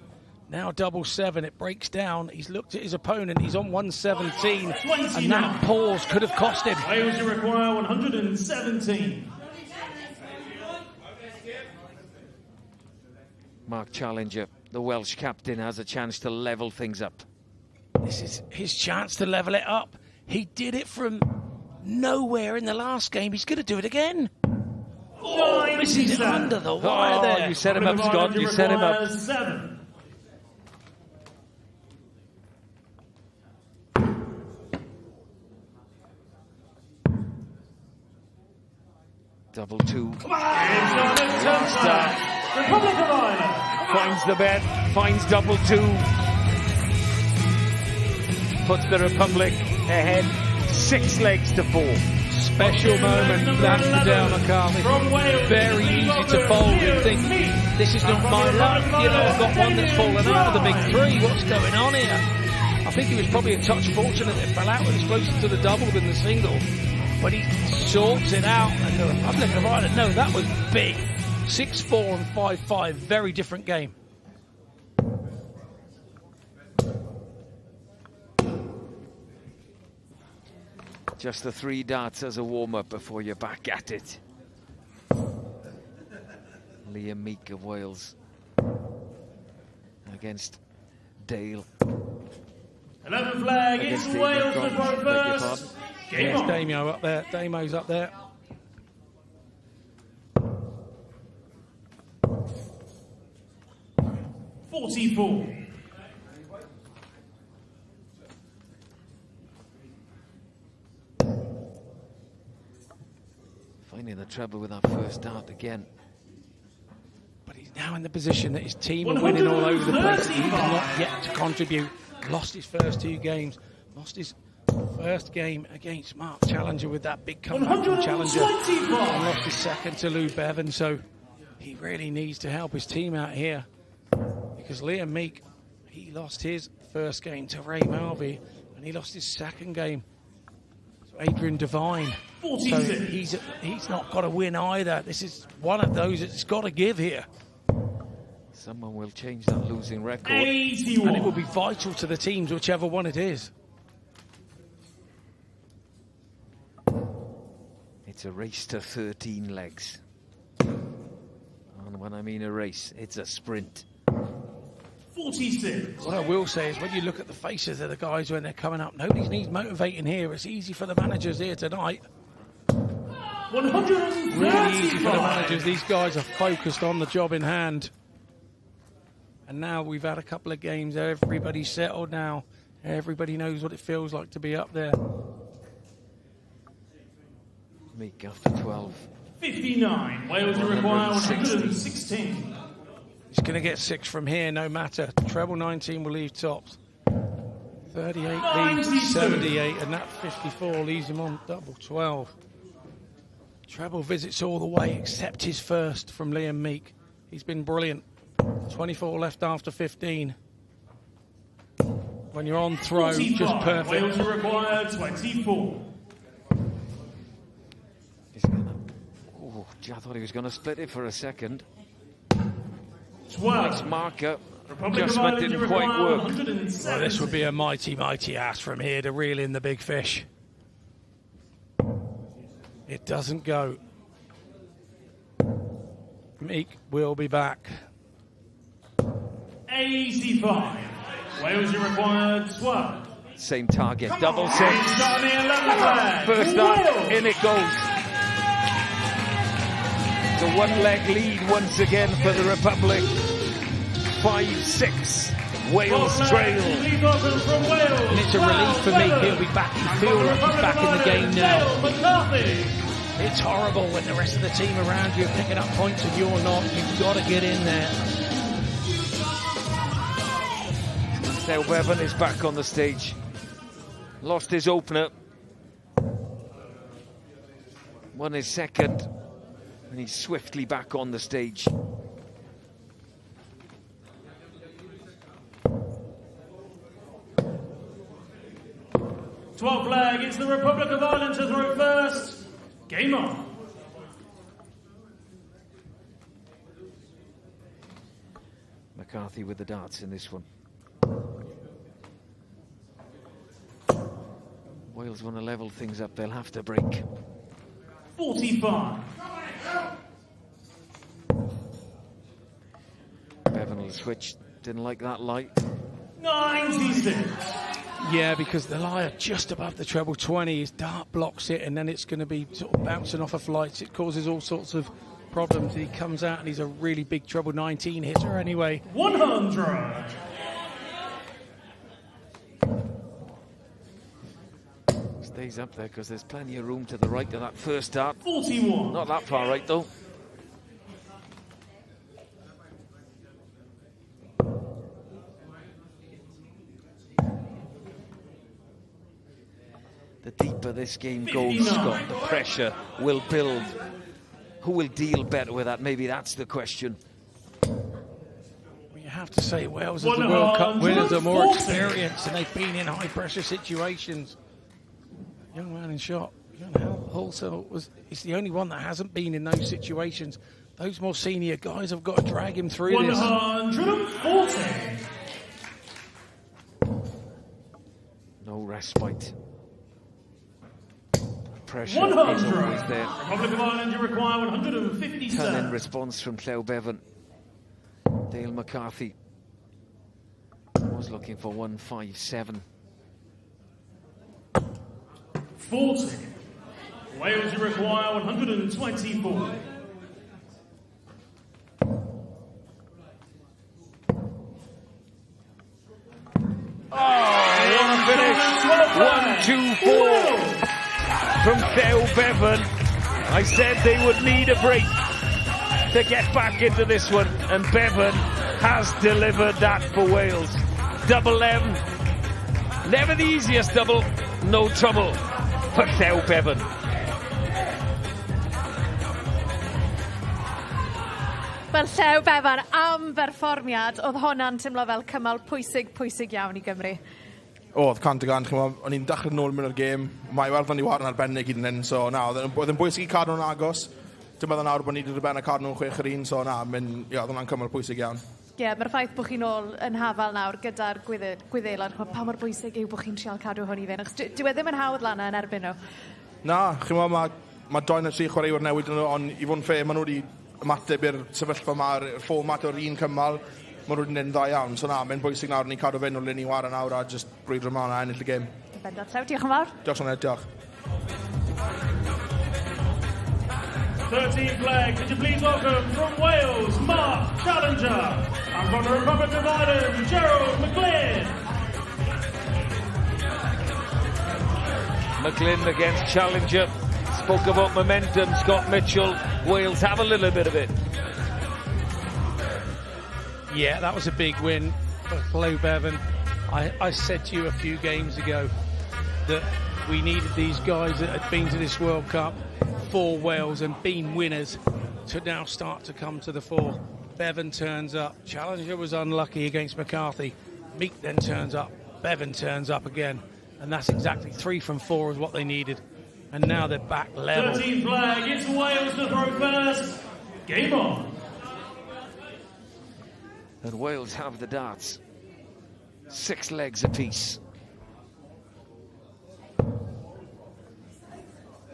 Now double 7, it breaks down. He's looked at his opponent, he's on 117. And that pause could have cost him. Wales, you require 117. Mark Challenger, the Welsh captain, has a chance to level things up. This is his chance to level it up. He did it from nowhere in the last game. He's going to do it again. Oh, misses it under the wire there. You set him up, Scott. You set him up. 7. Double 2. It's on the 10th flag. Republic of Ireland. Finds the bet. Finds double 2. Puts the Republic ahead 6 legs to 4. Special moment, that's for Dale McCarthy. Very easy to fold and think, this is not my luck. You know, I've got one that's fallen out of the big 3. What's going on here? I think he was probably a touch fortunate it fell out. It was closer to the double than the single. But he sorts it out, and the Republic of Ireland, no, that was big. 6-4 and 5-5, very different game. Just the 3 darts as a warm-up before you're back at it. Liam Meek of Wales against Dale. 11th flag, it's Against Wales David to throw Gordon, beg your first. pardon. Game Yes, on. Damo up there. Damo's up there. $44. Finding the treble with that first dart again. But he's now in the position that his team are winning all over the place. He's not yet to contribute. Lost his first 2 games. Lost his first game against Mark Challenger with that big comeback from Challenger. And lost his second to Lou Bevan. So he really needs to help his team out here. Because Liam Meek he lost his first game to Ray Malby, and he lost his second game to Adrian Devine. 46. So he's not got to win either. This is one of those that's got to give here. Someone will change that losing record. 81. And it will be vital to the teams, whichever one it is. It's a race to 13 legs. And when I mean a race, it's a sprint. 46. What I will say is when you look at the faces of the guys when they're coming up, nobody needs motivating here. It's easy for the managers here tonight. 135. Really easy for the managers. These guys are focused on the job in hand. And now we've had a couple of games. Everybody's settled now. Everybody knows what it feels like to be up there. Meek after 12. 59. Wales will require 116. He's going to get 6 from here, no matter. Treble 19 will leave tops. 38 leaves 78, and that 54 leaves him on double 12. Treble visits all the way, except his first from Liam Meek. He's been brilliant. 24 left after 15. When you're on throw, 45. just perfect. Wales will require 24. He's gonna... Oh, gee, I thought he was going to split it for a second. 12. Nice marker. Republic of Adjustment Ireland didn't require quite work. 170. Well, this would be a mighty, mighty ass from here to reel in the big fish. It doesn't go. Meek will be back. 85. Wales will require 12. Same target, double 6. Starting 11 flag. First up, Wales. in it goes. The one-leg lead once again for the Republic. 5-6. Wales trail. Lead open from Wales. And it's a relief for Meek. He'll be back. You feel like he's back in the game now. McCarthy. It's horrible when the rest of the team around you are picking up points and you're not. You've got to get in there. Now Bevan is back on the stage. Lost his opener. Won his second. And he's swiftly back on the stage. Twelfth flag, it's the Republic of Ireland to throw first. Game on. McCarthy with the darts in this one. Wales want to level things up, they'll have to break. 45. Bevan will switch, didn't like that light. 96. Yeah, because the lie are just above the treble 20. His dart blocks it, and then it's going to be sort of bouncing off of flights. It causes all sorts of problems. He comes out and he's a really big treble 19 hitter anyway. 100. Stays up there because there's plenty of room to the right of that first dart. 41. Not that far right though. The deeper this game goes, 59. Scott, the pressure will build. Who will deal better with that? Maybe that's the question. You have to say Wales as the World Cup winners are more 140. experienced and they've been in high pressure situations. Young man in shot. Also, he's the only one that hasn't been in those situations. Those more senior guys have got to drag him through this. 140. No respite. Pressure 100. is always there. Republic of Ireland, you require 157. Turn in response from Cleo Bevan. Dale McCarthy was looking for 157. 40. Wales, you require 124. What a finish! 1-2-4 from Cleo Bevan. I said they would need a break to get back into this one, and Bevan has delivered that for Wales. Double M, never the easiest double, no trouble for Cleo Bevan. Wel, Llew Bevan, am berfformiad, oedd hwnna'n teimlo fel cymal pwysig iawn i Gymru. Oedd, cant y gant, o'n i'n dechrau nôl mewn o'r gêm, mae Iwerddon i warn arbennig hyd yn hyn, so na, oedd yn bwysig i cadw nhw'n agos. Dwi'n meddwl nawr bod ni wedi rhywbeth cadw nhw'n 6-1, so na, oedd hwnna'n cymal pwysig iawn. Ie, mae'r ffaith bod chi'n ôl yn hafal nawr gyda'r gwyddelod, pa mor bwysig yw bod chi'n trial cadw hwn i fynd, achos dyw e ddim yn hawdd lan yn erbyn nhw. Na, mae 2 neu 3 chwaraewyr newid yn nhw, ond i fod yn ffe, maen nhw wedi ymateb i'r sefyllfa ma'r fformat o'r un cymal, maen nhw wedi gwneud yn dda iawn, so na, mae'n bwysig nawr ni'n cadw fynd o'r lun i war nawr a just brwydro ymlaen a ennill y gêm. Bendant, Llew, diolch yn fawr. Diolch yn fawr, diolch. 13 flag, could you please welcome from Wales, Mark Challenger, and from the Republic of Ireland, Gerald McLean. McLean against Challenger. Spoke about momentum, Scott Mitchell. Wales have a little bit of it. Yeah, that was a big win for Llew Bevan. I said to you a few games ago that we needed these guys that had been to this World Cup for Wales and been winners to now start to come to the fore. Bevan turns up. Challenger was unlucky against McCarthy. Meek then turns up. Bevan turns up again. And that's exactly 3 from 4 is what they needed. And now they're back level. 13 flag, it's Wales to throw first. Game on. And Wales have the darts. 6 legs apiece.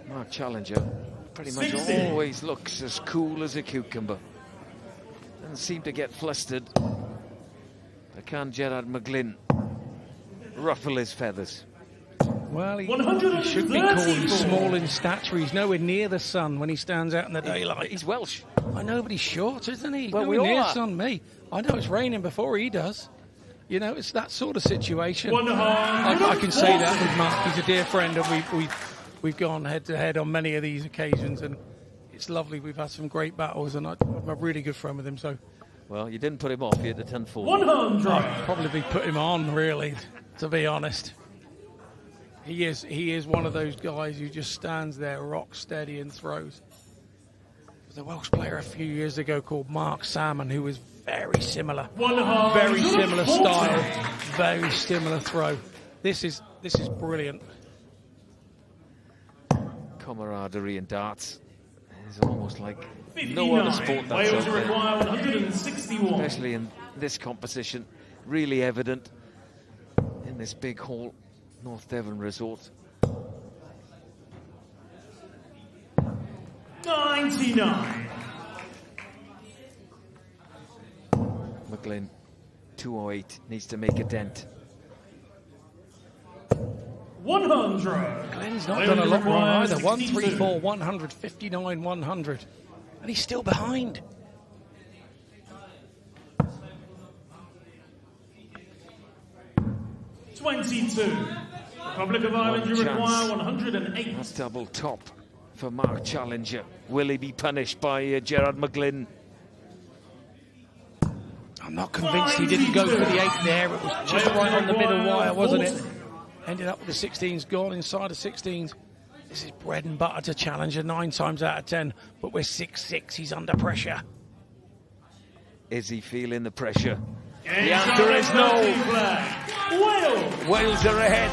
Mark Challenger pretty much 60. always looks as cool as a cucumber. Doesn't seem to get flustered. But can Gerard McGlynn ruffle his feathers? Well, he should be called small in stature. He's nowhere near the sun when he stands out in the daylight. He's Welsh. I know, but he's short, isn't he? Well, nowhere we all near are. sun, me. I know it's raining before he does. You know, it's that sort of situation. I can say that with Mark. He's a dear friend, and we've gone head to head on many of these occasions, and it's lovely. We've had some great battles, and I'm a really good friend with him. So, well, you didn't put him off. You had the 10-4. 100. I'd probably put him on, really, to be honest. He is one of those guys who just stands there rock steady and throws. There's a Welsh player a few years ago called Mark Salmon who was very similar. Very similar style, very similar throw. This is brilliant. Camaraderie in darts is almost like 59. no other sport that's Wales out there. require 161. Especially in this competition, really evident in this big hall, North Devon Resort. 99. McGlynn, 208, needs to make a dent. 100. Glenn's not done a lot wrong either. 134, 100, 59, 100. And he's still behind. Republic of Ireland, you require 108. A double top for Mark Challenger. Will he be punished by Gerard McGlynn? I'm not convinced he didn't go for the 8 there. It was just right on the middle wire, wasn't it? Ended up with the 16s, gone inside the 16s. This is bread and butter to Challenger 9 times out of 10. But we're 6-6, he's under pressure. Is he feeling the pressure? The answer is no. Wales are ahead.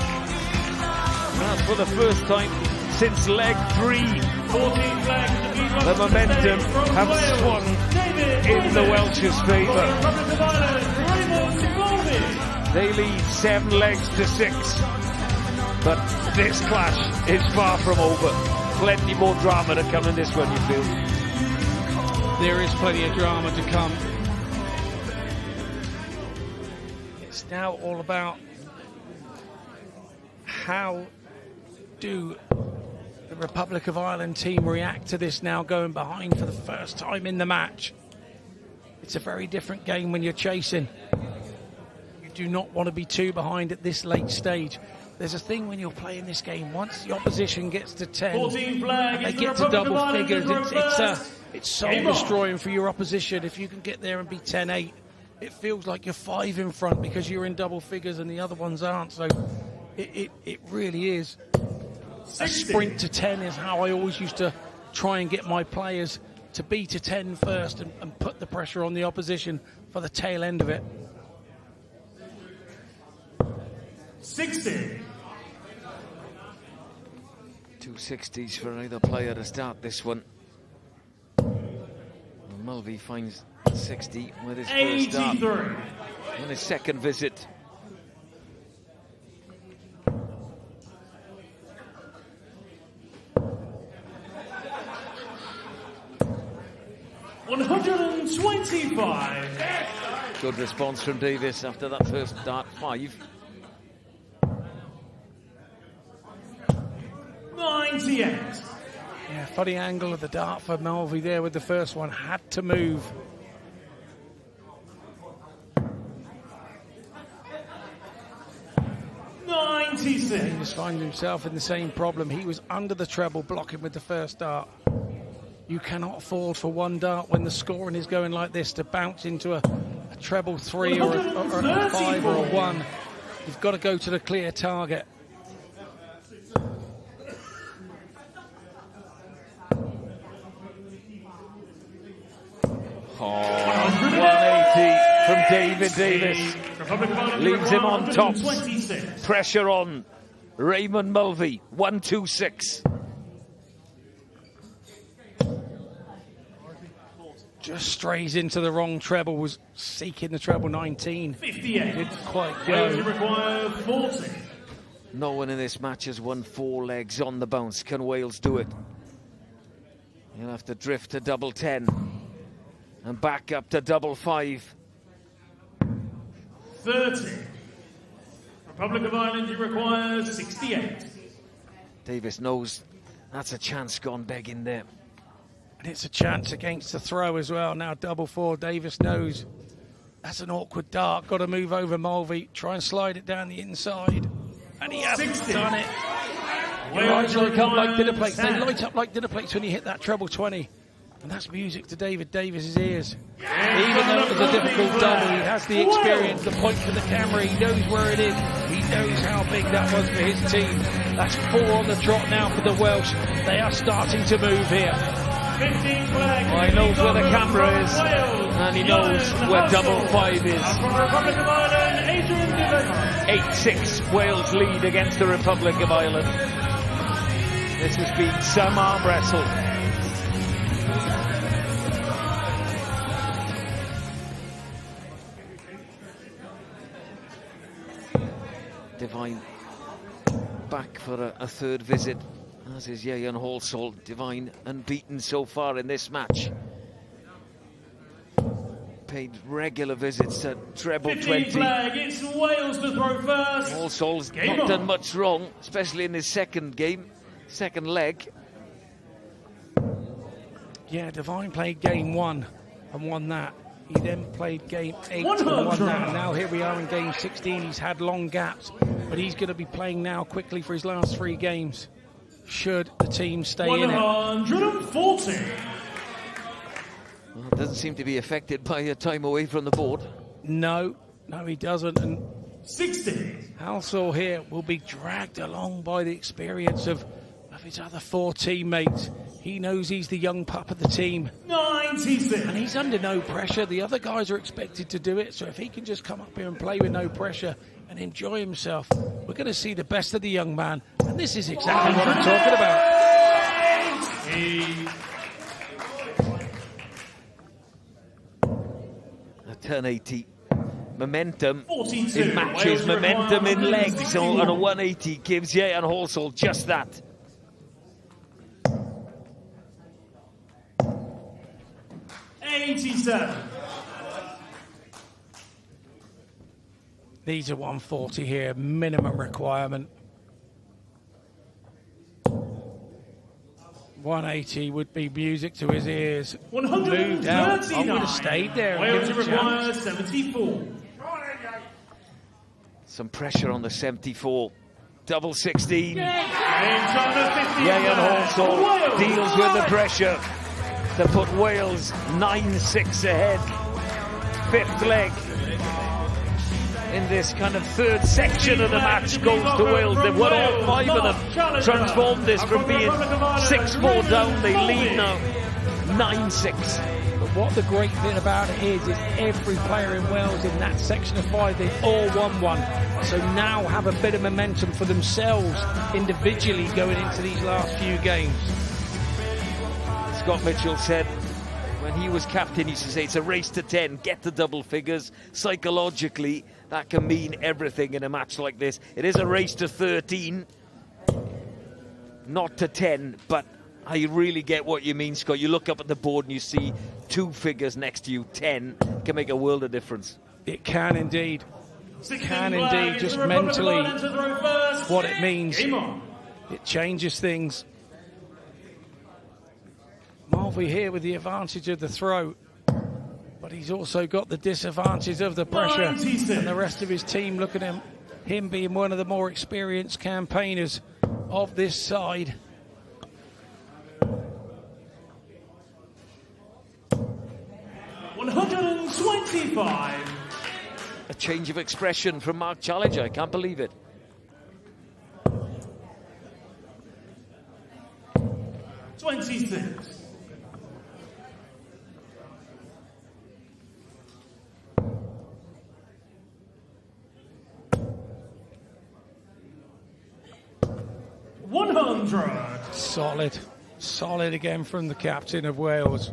And for the first time since leg 3, the momentum have swung in the Welsh's favour. They lead 7 legs to 6. But this clash is far from over. Plenty more drama to come in this one, you feel? There is plenty of drama to come. It's now all about how do the Republic of Ireland team react to this now going behind for the first time in the match. It's a very different game when you're chasing. You do not want to be too behind at this late stage. There's a thing when you're playing this game, once the opposition gets to 10 and they get to double figures, it's soul destroying for your opposition. If you can get there and be 10-8, it feels like you're 5 in front because you're in double figures and the other ones aren't. So it really is. A sprint to 10 is how I always used to try and get my players to beat a 10 first and put the pressure on the opposition for the tail end of it. 60. 260s for either player to start this one. And Mulvey finds 60 with his first start 83. on his second visit. $125. Good response from Davis after that first dart 5. 98. Yeah, funny angle of the dart for Mulvey there with the first one. Had to move. Davis finds himself in the same problem. He was under the treble, blocking with the first dart. You cannot afford for one dart when the scoring is going like this to bounce into a treble 3 or a 5 or a 1. You've got to go to the clear target. Oh, 180 from David Davis. Leaves him on top. Pressure on Raymond Mulvey. 126. Just strays into the wrong treble, was seeking the treble 19. 58. Didn't quite Wales go. require 40. No one in this match has won 4 legs on the bounce. Can Wales do it? He'll have to drift to double 10 and back up to double 5. 30. Republic of Ireland requires 68. Davis knows that's a chance gone begging there. And it's a chance against the throw as well. Now double 4. Davis knows that's an awkward dart. Got to move over Mulvey. Try and slide it down the inside. And he hasn't 60. done it. Your eyes light up like dinner plates. They light up like dinner plates when you hit that treble 20. And that's music to David Davis's ears. Even though it was a difficult double, he has the experience, the point for the camera. He knows where it is. He knows how big that was for his team. That's 4 on the trot now for the Welsh. They are starting to move here. Well, he knows where the camera is, and he knows where double 5 is. 8-6 Wales lead against the Republic of Ireland. This has been some arm wrestle. Devine back for a third visit, as is Ieuan Halsall. Devine unbeaten so far in this match. Paid regular visits to treble 20. Flag, it's Wales to throw first. Halsall's not done much wrong, especially in his second leg. Yeah, Devine played game 1 and won that. He then played game 8 and won that. And now here we are in game 16. He's had long gaps, but he's going to be playing now quickly for his last 3 games. Should the team stay in it. 140. Well, doesn't seem to be affected by a time away from the board. No, he doesn't. And 60. Halsall here will be dragged along by the experience of his other 4 teammates. He knows he's the young pup of the team. 96. And he's under no pressure. The other guys are expected to do it. So if he can just come up here and play with no pressure and enjoy himself, we're going to see the best of the young man. And this is exactly what I'm talking about. A 1080. Momentum 42. in matches, momentum in legs on a 180 gives Ieuan Halsall just that. These are 140 here, minimum requirement. 180 would be music to his ears. 139. Moved out. I would have stayed there. Wales And given a requires chance. 74. Some pressure on the 74. Double 16. Ieuan Halsall deals with the pressure to put Wales 9-6 ahead. 5th leg in this kind of third section of the match goes to Wales. They've won all 5 of them. Transformed this from being 6-4 down. They lead now 9-6. But what the great thing about it is every player in Wales in that section of 5, they've all won one. So now have a bit of momentum for themselves individually going into these last few games. Scott Mitchell said when he was captain, he used to say it's a race to 10, get to double figures. Psychologically, that can mean everything in a match like this. It is a race to 13, not to 10, but I really get what you mean, Scott. You look up at the board and you see 2 figures next to you, 10, can make a world of difference. It can indeed. It can indeed, just mentally, what it means. It changes things. Mulvey here with the advantage of the throw, but he's also got the disadvantage of the pressure, and the rest of his team look at him being one of the more experienced campaigners of this side. $125. A change of expression from Mark Challenger, I can't believe it. $26. $100. Solid again from the captain of Wales.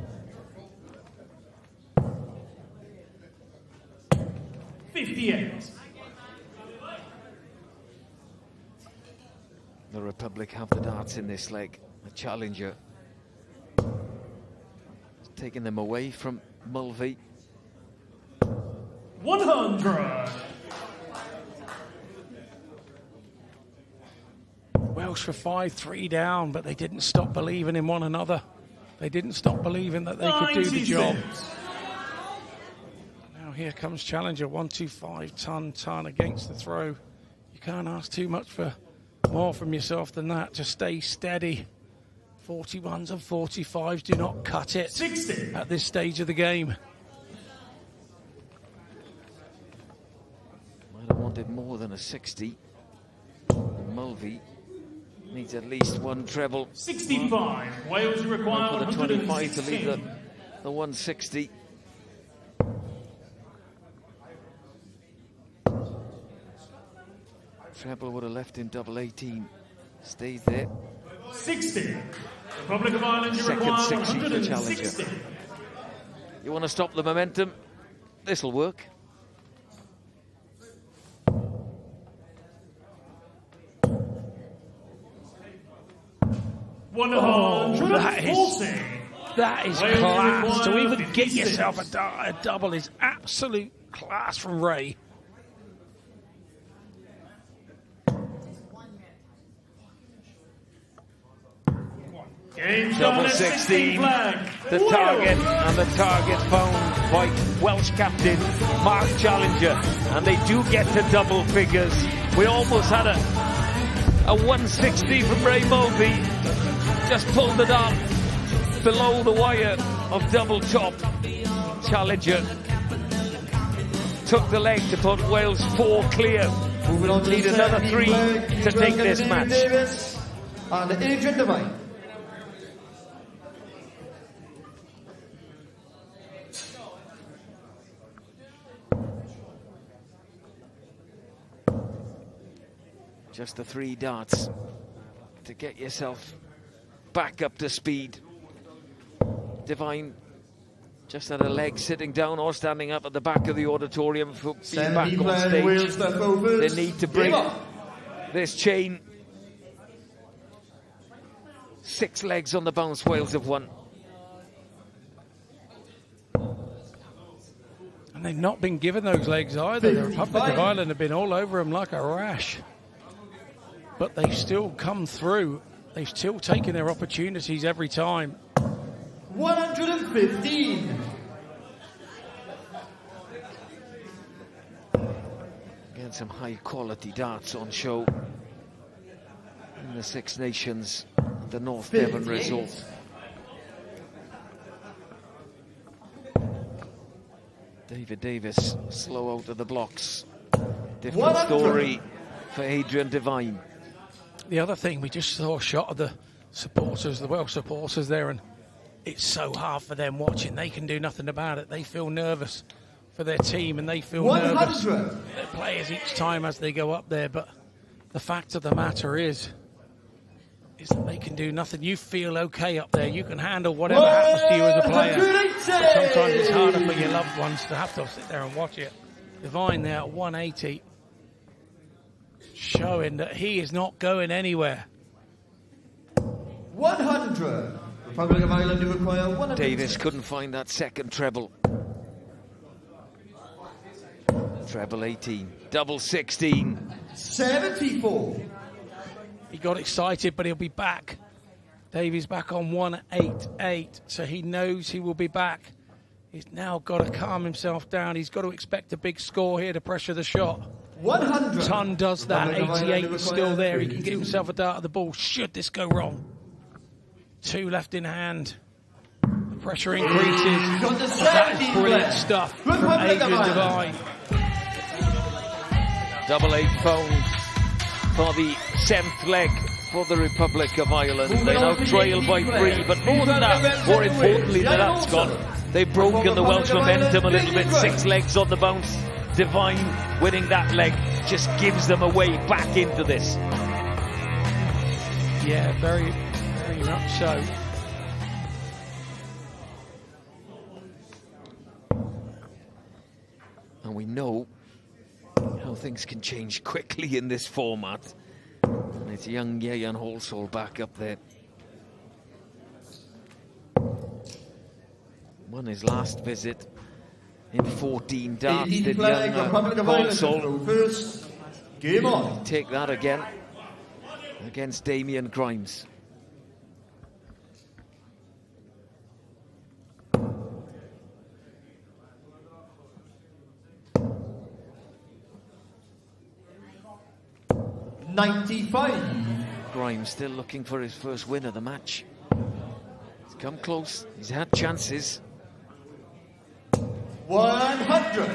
58. The Republic have the darts in this leg. The Challenger taking them away from Mulvey. 100. Welsh for 5-3 down, but they didn't stop believing in one another. They didn't stop believing that they could do the job. Now here comes Challenger, 125 ton against the throw. You can't ask too much for more from yourself than that. Just stay steady. 41s and 45s do not cut it 60. At this stage of the game. Might have wanted more than a 60. Mulvey needs at least one treble. 65. Wales require for the 25 to 116. leave the 160. Treble would have left in double 18. Stays there. 60. Republic of Ireland, you Second require 60 for 160. Challenger. You want to stop the momentum? This'll work. That is class. To even get yourself a double is absolute class from Ray. Double 16, the target, and the target found by Welsh captain Mark Challenger, and they do get to double figures. We almost had a 160 from Ray Mulvey, just pulled it up below the wire of double top. Challenger took the leg to put Wales 4 clear. Need another 3 to take this match. Davis and Adrian Devine. Just the 3 darts to get yourself back up to speed. Devine just had a leg sitting down or standing up at the back of the auditorium for being back on stage. They need to break this chain. 6 legs on the bounce, Wales have won. And they've not been given those legs either. The Republic of Ireland have been all over them like a rash. But they've still come through. They've still taken their opportunities every time. 115. Again, some high quality darts on show in the Six Nations, the North Devon resort. David Davis slow out of the blocks. Different story for Adrian Devine. The other thing, we just saw a shot of the supporters, the Welsh supporters there, and it's so hard for them watching. They can do nothing about it. They feel nervous for their team, and they feel 100. nervous for their players each time as they go up there. But the fact of the matter is that they can do nothing. You feel okay up there. You can handle whatever happens to you as a player. But sometimes it's harder for your loved ones to have to sit there and watch it. Divine there at 180, showing that he is not going anywhere. 100. Republic of Ireland, you require 100. Davis couldn't find that second treble. Treble 18, double 16. 74. He got excited, but he'll be back. Davies back on 188, so he knows he will be back. He's now got to calm himself down. He's got to expect a big score here to pressure the shot. 100. Ton does that. 88 is still there. He can get himself a dart at the ball. Should this go wrong? 2 left in hand. The pressure increases. That is brilliant stuff from Adrian Devine. Double 8 phone for the 7th leg for the Republic of Ireland. They now trail by 3, but more than that, more importantly than that's gone, they've broken the Welsh momentum a little bit. 6 legs on the bounce. Devine winning that leg just gives them a way back into this. Yeah, very, very much so. And we know how things can change quickly in this format. And it's young Ieuan Halsall back up there. Won his last visit in 14 darts. Did young Halsall. First, game on. Take that again against Damien Grimes. Grimes still looking for his first win of the match. He's come close. He's had chances. 100.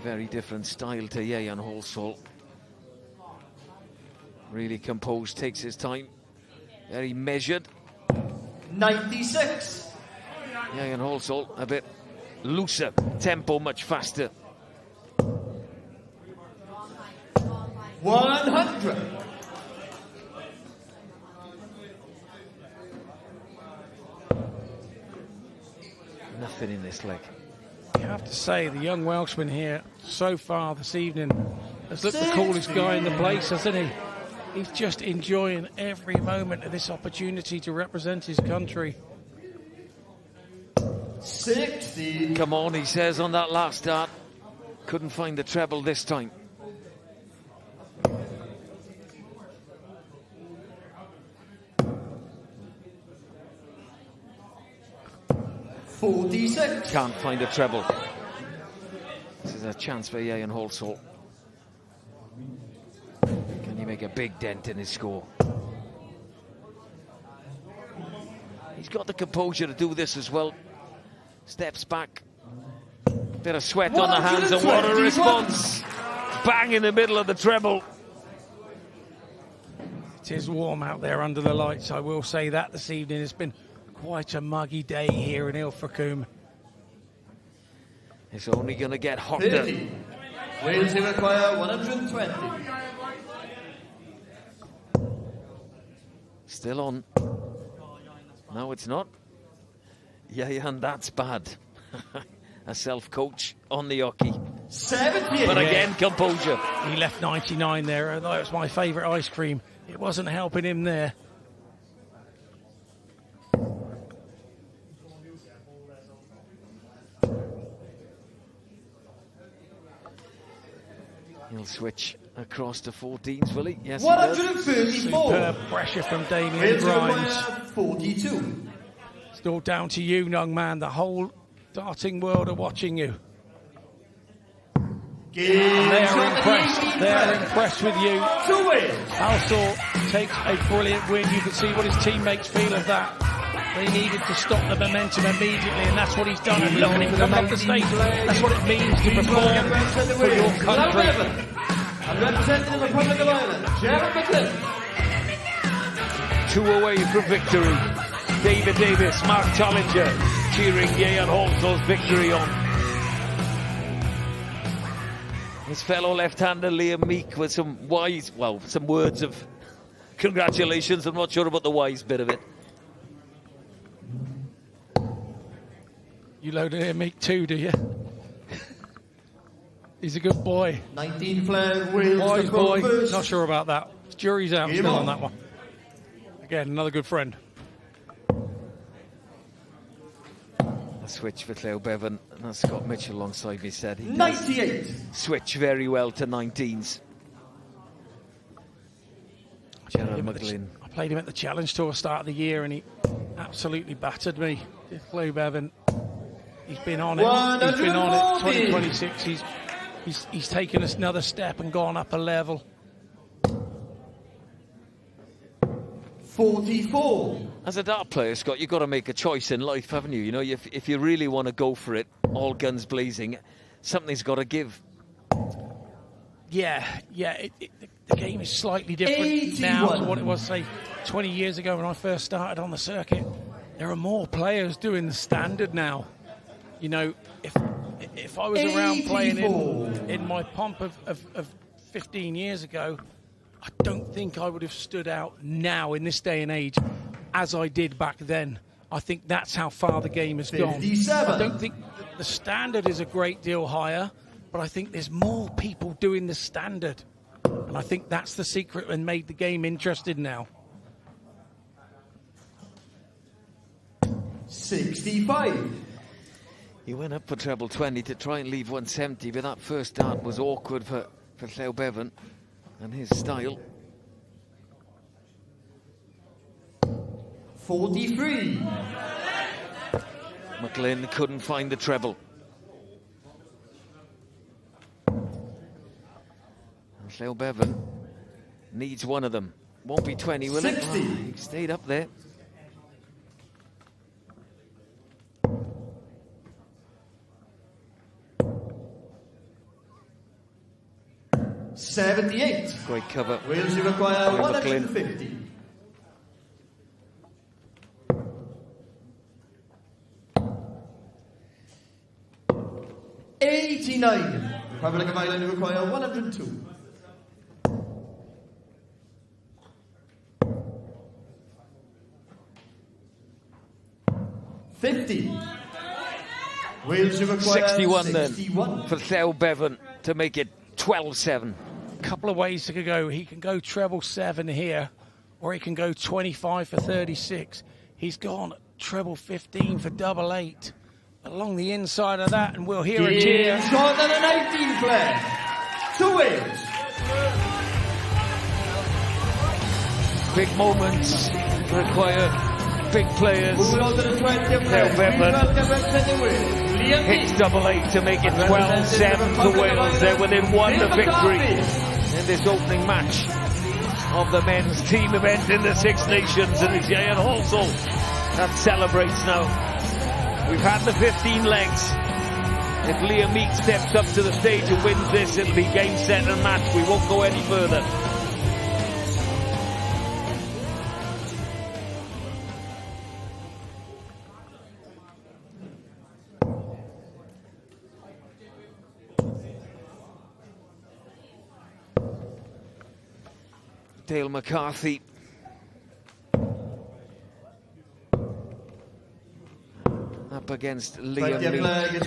Very different style to Ieuan Halsall. Really composed, takes his time. Very measured. 96. Ieuan Halsall a bit looser, tempo much faster. 100. Nothing in this leg. You have to say, the young Welshman here so far this evening has looked the coolest guy in the place, hasn't he? He's just enjoying every moment of this opportunity to represent his country. 60. Come on, he says on that last dart. Couldn't find the treble this time. $46. Can't find a treble. This is a chance for Ieuan Halsall. Can he make a big dent in his score? He's got the composure to do this as well. Steps back. Bit of sweat on the hands, and what a response. Bang in the middle of the treble. It is warm out there under the lights, I will say that this evening. It's been quite a muggy day here in Ilfracombe. It's only going to get hotter. 50. Wales require 120. Still on. No, it's not. Ieuan, that's bad. A self-coach on the hockey. 70. But again, composure. He left 99 there, although it's my favourite ice cream. It wasn't helping him there. He'll switch across to 14s, will he? Yes, 134. Superb pressure from Damien Grimes. 42. Still down to you, young man. The whole darting world are watching you. And they are impressed. They are impressed with you. Halsall takes a brilliant win. You can see what his teammates feel of that. They needed to stop the momentum immediately, and that's what he's done. And look at him come off the stage. That's what it means to perform for your country. And representing the Republic of Ireland, Jared McLean. 2 away from victory. David Davis, Mark Challenger, cheering Ian Halsall's victory on. His fellow left-hander Liam Meek with some some words of congratulations. I'm not sure about the wise bit of it. You loaded Liam Meek too, do you? He's a good boy. 19 flag, Wales. Wise boy. Not sure about that. Jury's out Game still on. on that one. Again, another good friend. A switch for Cleo Bevan, and that's Scott Mitchell alongside me said. He 98. Switch very well to 19s. Gerard McLean. I played him at the Challenge Tour start of the year, and he absolutely battered me. Cleo Bevan. He's been on it. He's been on it. 2026. He's taken us another step and gone up a level. 44. As a dart player, Scott, you've got to make a choice in life, haven't you? You know, if you really want to go for it, all guns blazing, something's got to give. Yeah. The game is slightly different 81. now to what it was, say, 20 years ago when I first started on the circuit. There are more players doing the standard now. You know, if I was around playing in my pomp of 15 years ago, I don't think I would have stood out now in this day and age as I did back then. I think that's how far the game has gone. 57. I don't think the standard is a great deal higher, but I think there's more people doing the standard. And I think that's the secret and made the game interesting now. 65. He went up for treble 20 to try and leave 170, but that first dart was awkward for Cleo Bevan and his style. 43. McLean couldn't find the treble. And Cleo Bevan needs one of them. Won't be 20, will 60. it? Oh, he stayed up there. 78. Great cover. Wales, you require By McLean. 150. $89. Republic of Ireland, you require 102. $50. Wales, you require 61 61. then for Cleo Bevan to make it 12-7. Couple of ways to go. He can go treble 7 here, or he can go 25 for 36. He's gone treble 15 for double 8. Along the inside of that, and we'll hear a cheer. Short than a 19 flag. 2 Wales. Big moments require big players. Moving on to the 20th Cleo Bevan hits double 8 to make it 12-7 for Wales. They're within 1 of victory in this opening match of the men's team event in the Six Nations, and it's Ian Halsall that celebrates now. We've had the 15 legs. If Liam Meek steps up to the stage and wins this, it'll be game, set and match. We won't go any further. Dale McCarthy. Up against Liam Meek.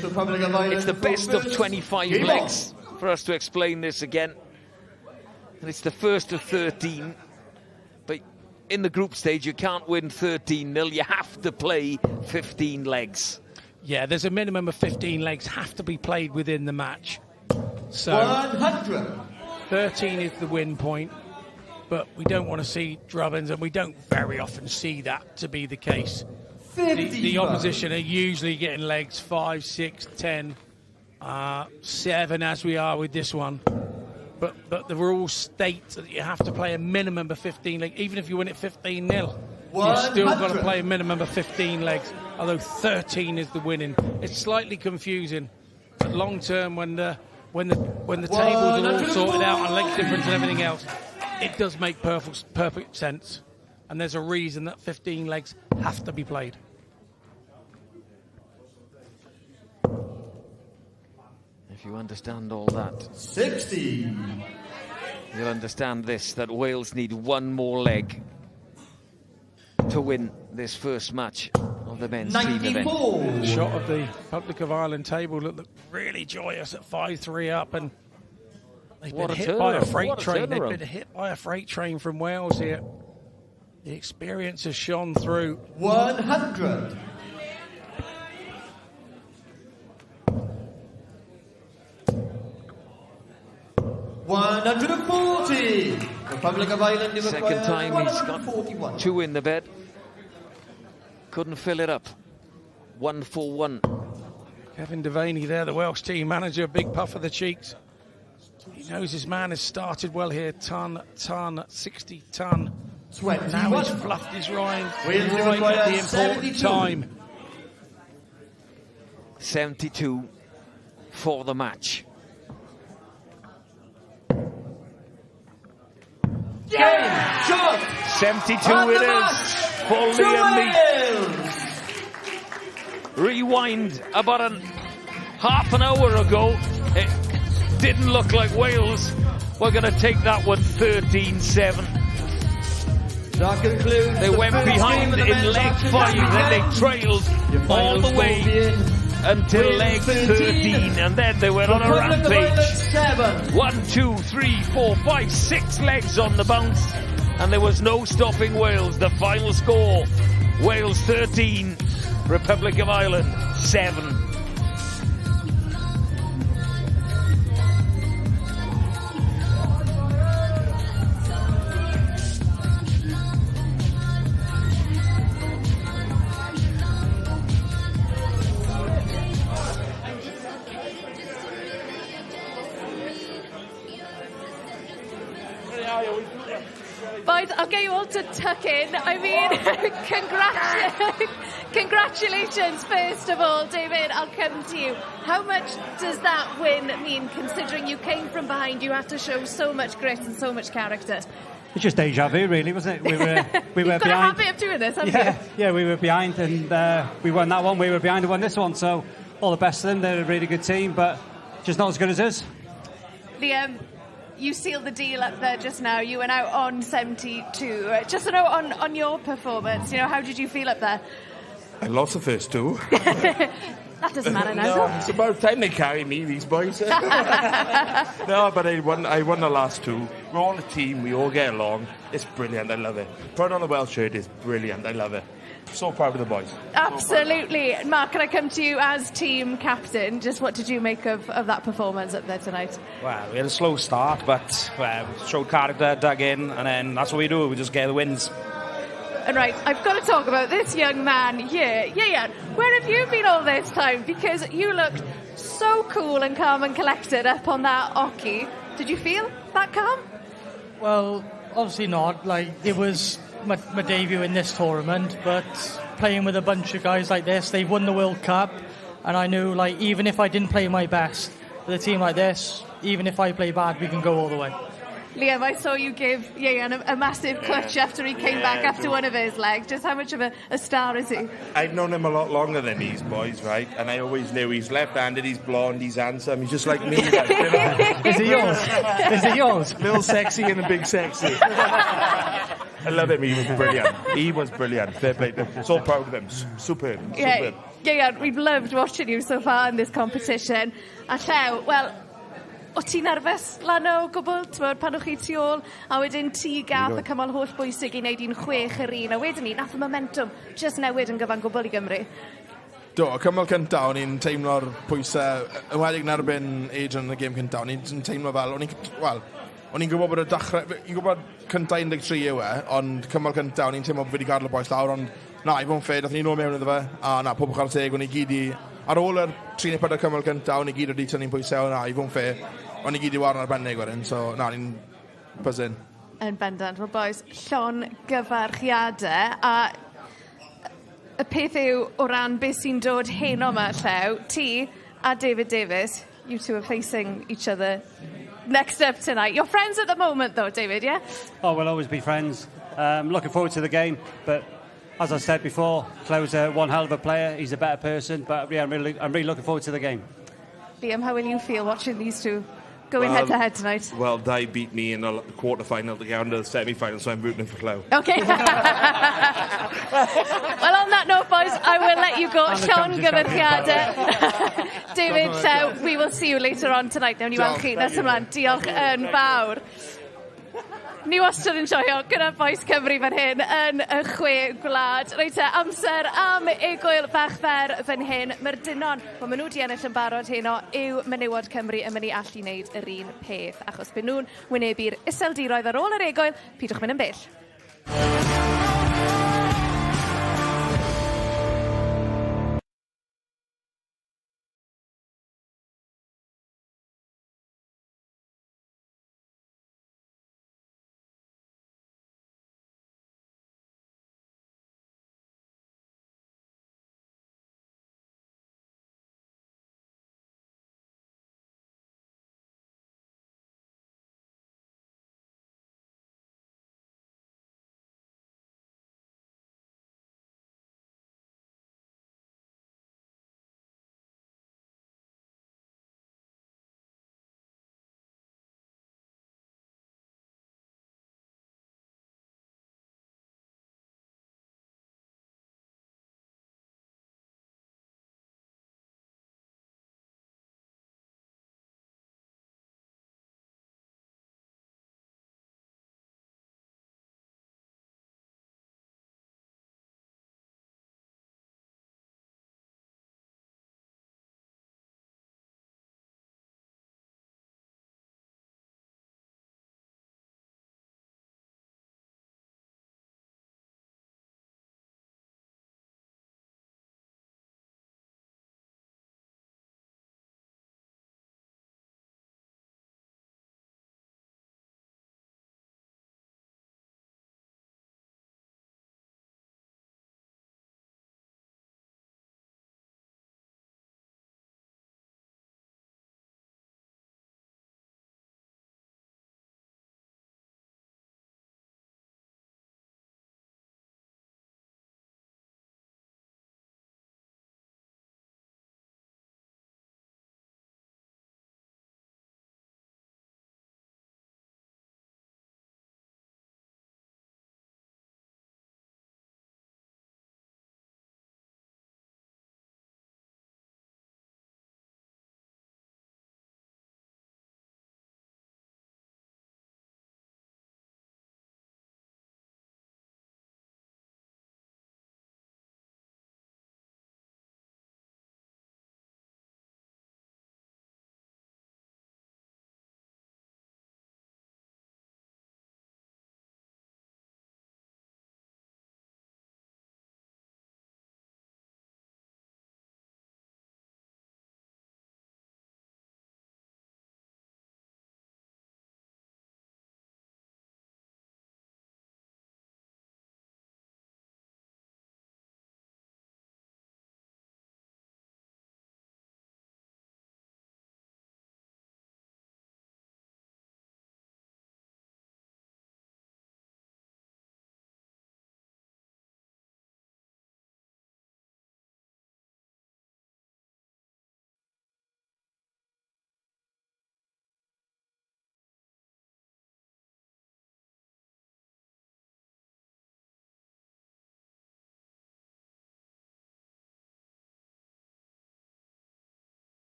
It's the best of 25 legs for us to explain this again. And it's the first of 13. But in the group stage, you can't win 13-0. You have to play 15 legs. Yeah, there's a minimum of 15 legs have to be played within the match. So 100. 13 is the win point, but we don't want to see drubbins, and we don't very often see that to be the case. The opposition are usually getting legs 5, 6, 10, 7 as we are with this one. But the rules state that you have to play a minimum of 15 legs, even if you win it 15-0. You've still got to play a minimum of 15 legs, although 13 is the winning. It's slightly confusing, but long term, when the tables are all sorted out and leg difference and everything else, it does make perfect sense. And there's a reason that 15 legs have to be played. If you understand all that, 60. You'll understand this, that Wales need one more leg to win this first match of the men's team event. The shot of the Republic of Ireland table looked really joyous at 5-3 up, and they've been hit by a freight train. They've been hit by a freight train from Wales here. The experience has shone through. 100. $140. Republic of Ireland. Second time he's got 2 in the bed. Couldn't fill it up. 141. Kevin Devaney there, the Welsh team manager, big puff of the cheeks. He knows his man has started well here. Ton, 60 ton. 21. Now he's fluffed his rhyme right at the important 72. time. 72 for the match. Game, shot. 72 it is for Liam Mead. Rewind about half an hour ago. It didn't look like Wales were going to take that one 13-7. They went behind in leg 5, then they trailed all the way until leg 13, and then they went on a rampage. 1, 2, 3, 4, 5, 6 legs on the bounce, and there was no stopping Wales. The final score, Wales 13, Republic of Ireland 7. Boys, I'll get you all to tuck in. I mean, congratulations, first of all, David. I'll come to you. How much does that win mean, considering you came from behind? You had to show so much grit and so much character. It's just deja vu, really, wasn't it? We were You've got behind. a habit of doing this, haven't you? Yeah, we were behind, and we won that one. We were behind and won this one. So all the best to them. They're a really good team, but just not as good as us. Liam, you sealed the deal up there just now. You went out on 72. Just to know on your performance, how did you feel up there? I lost the first 2. That doesn't matter now. No, it's about time they carry me, these boys. No, but I won the last 2. We're all a team. We all get along. It's brilliant. I love it. Proud on the Welsh shirt is brilliant. I love it. So proud of the boys. Absolutely. Mark, can I come to you as team captain? Just what did you make of that performance up there tonight? Well, we had a slow start, but we showed character, dug in, and then that's what we do. We just get the wins. And right, I've got to talk about this young man here. Yeah. Where have you been all this time? Because you looked so cool and calm and collected up on that oche. Did you feel that calm? Well, obviously not. It was my debut in this tournament, but playing with a bunch of guys like this, they've won the World Cup, and I knew, even if I didn't play my best, with a team like this, even if I play bad, we can go all the way. Liam, I saw you give Ieuan a massive clutch after he came back after one of his legs. Just how much of a star is he? I've known him a lot longer than these boys, right? And I always knew he's left-handed, he's blonde, he's handsome, he's just like me. Is he yours? Is he yours? Little sexy and a big sexy. I love him. He was brilliant. He was brilliant. Fair play to him. So proud of him. Superb. Yeah, we've loved watching you so far in this competition. A Llew, wel, o ti nerfus lan o gwbl, pan o'ch chi tu ôl, a wedyn ti gath y cymal holl bwysig i wneud 1-6 yr un, a wedyn ni, nath y momentum just newid yn gyfan gwbl i Gymru. Do, y cymal cyntaf, o'n i'n teimlo'r pwysau, yn wedig yn erbyn Adrian yn y gêm cyntaf, o'n i'n teimlo fel, o'n i'n gwybod bod y dechrau, i'n gwybod cyntaf 13 yw ond cymal cyntaf, o'n i'n teimlo bod wedi gadael y boes lawr, ond na, i fod yn ffed, o'n i'n ôl mewn iddo fe, a na, pob ochr teg, o'n i gyd i, ar ôl yr 34 cymal cyntaf, o'n i gyd wedi tynnu'n pwysau, na, i fod yn ffed, o'n i gyd i war yn arbennig wedyn, so na, o'n i'n buzzing. Yn bendant. Wel, boys, llongyfarchiadau. A y peth yw, o ran beth sy'n dod heno yma, Llew, ti a David Davis, you two are facing each other next up tonight. You're friends at the moment, though, David, yeah? Oh, we'll always be friends. Looking forward to the game, but as I said before, Clew's one hell of a player. He's a better person, but yeah, I'm really looking forward to the game. Liam, how will you feel watching these two going head-to-head tonight? Well, Dai beat me in the quarter-final to get into the semi-final, so I'm rooting for Chwe. Okay. Well, on that note, boys, I will let you go. Llongyfarchiadau. David, Llew, we will see you later on tonight. Newn ni weld chi nes ymlaen. Diolch yn fawr. Ni wastad yn joio gyda boes Cymru fan hyn yn y Chwe Gwlad. Reit te, amser am ei gwyl bach fer fan hyn. Mae'r dynon, mae nhw wedi ennill yn barod heno, yw menywod Cymru yn mynd i allu wneud yr un peth. Achos bydd nhw'n wynebu'r iseldiroedd ar ôl yr egwyl, pidwch mynd yn bell.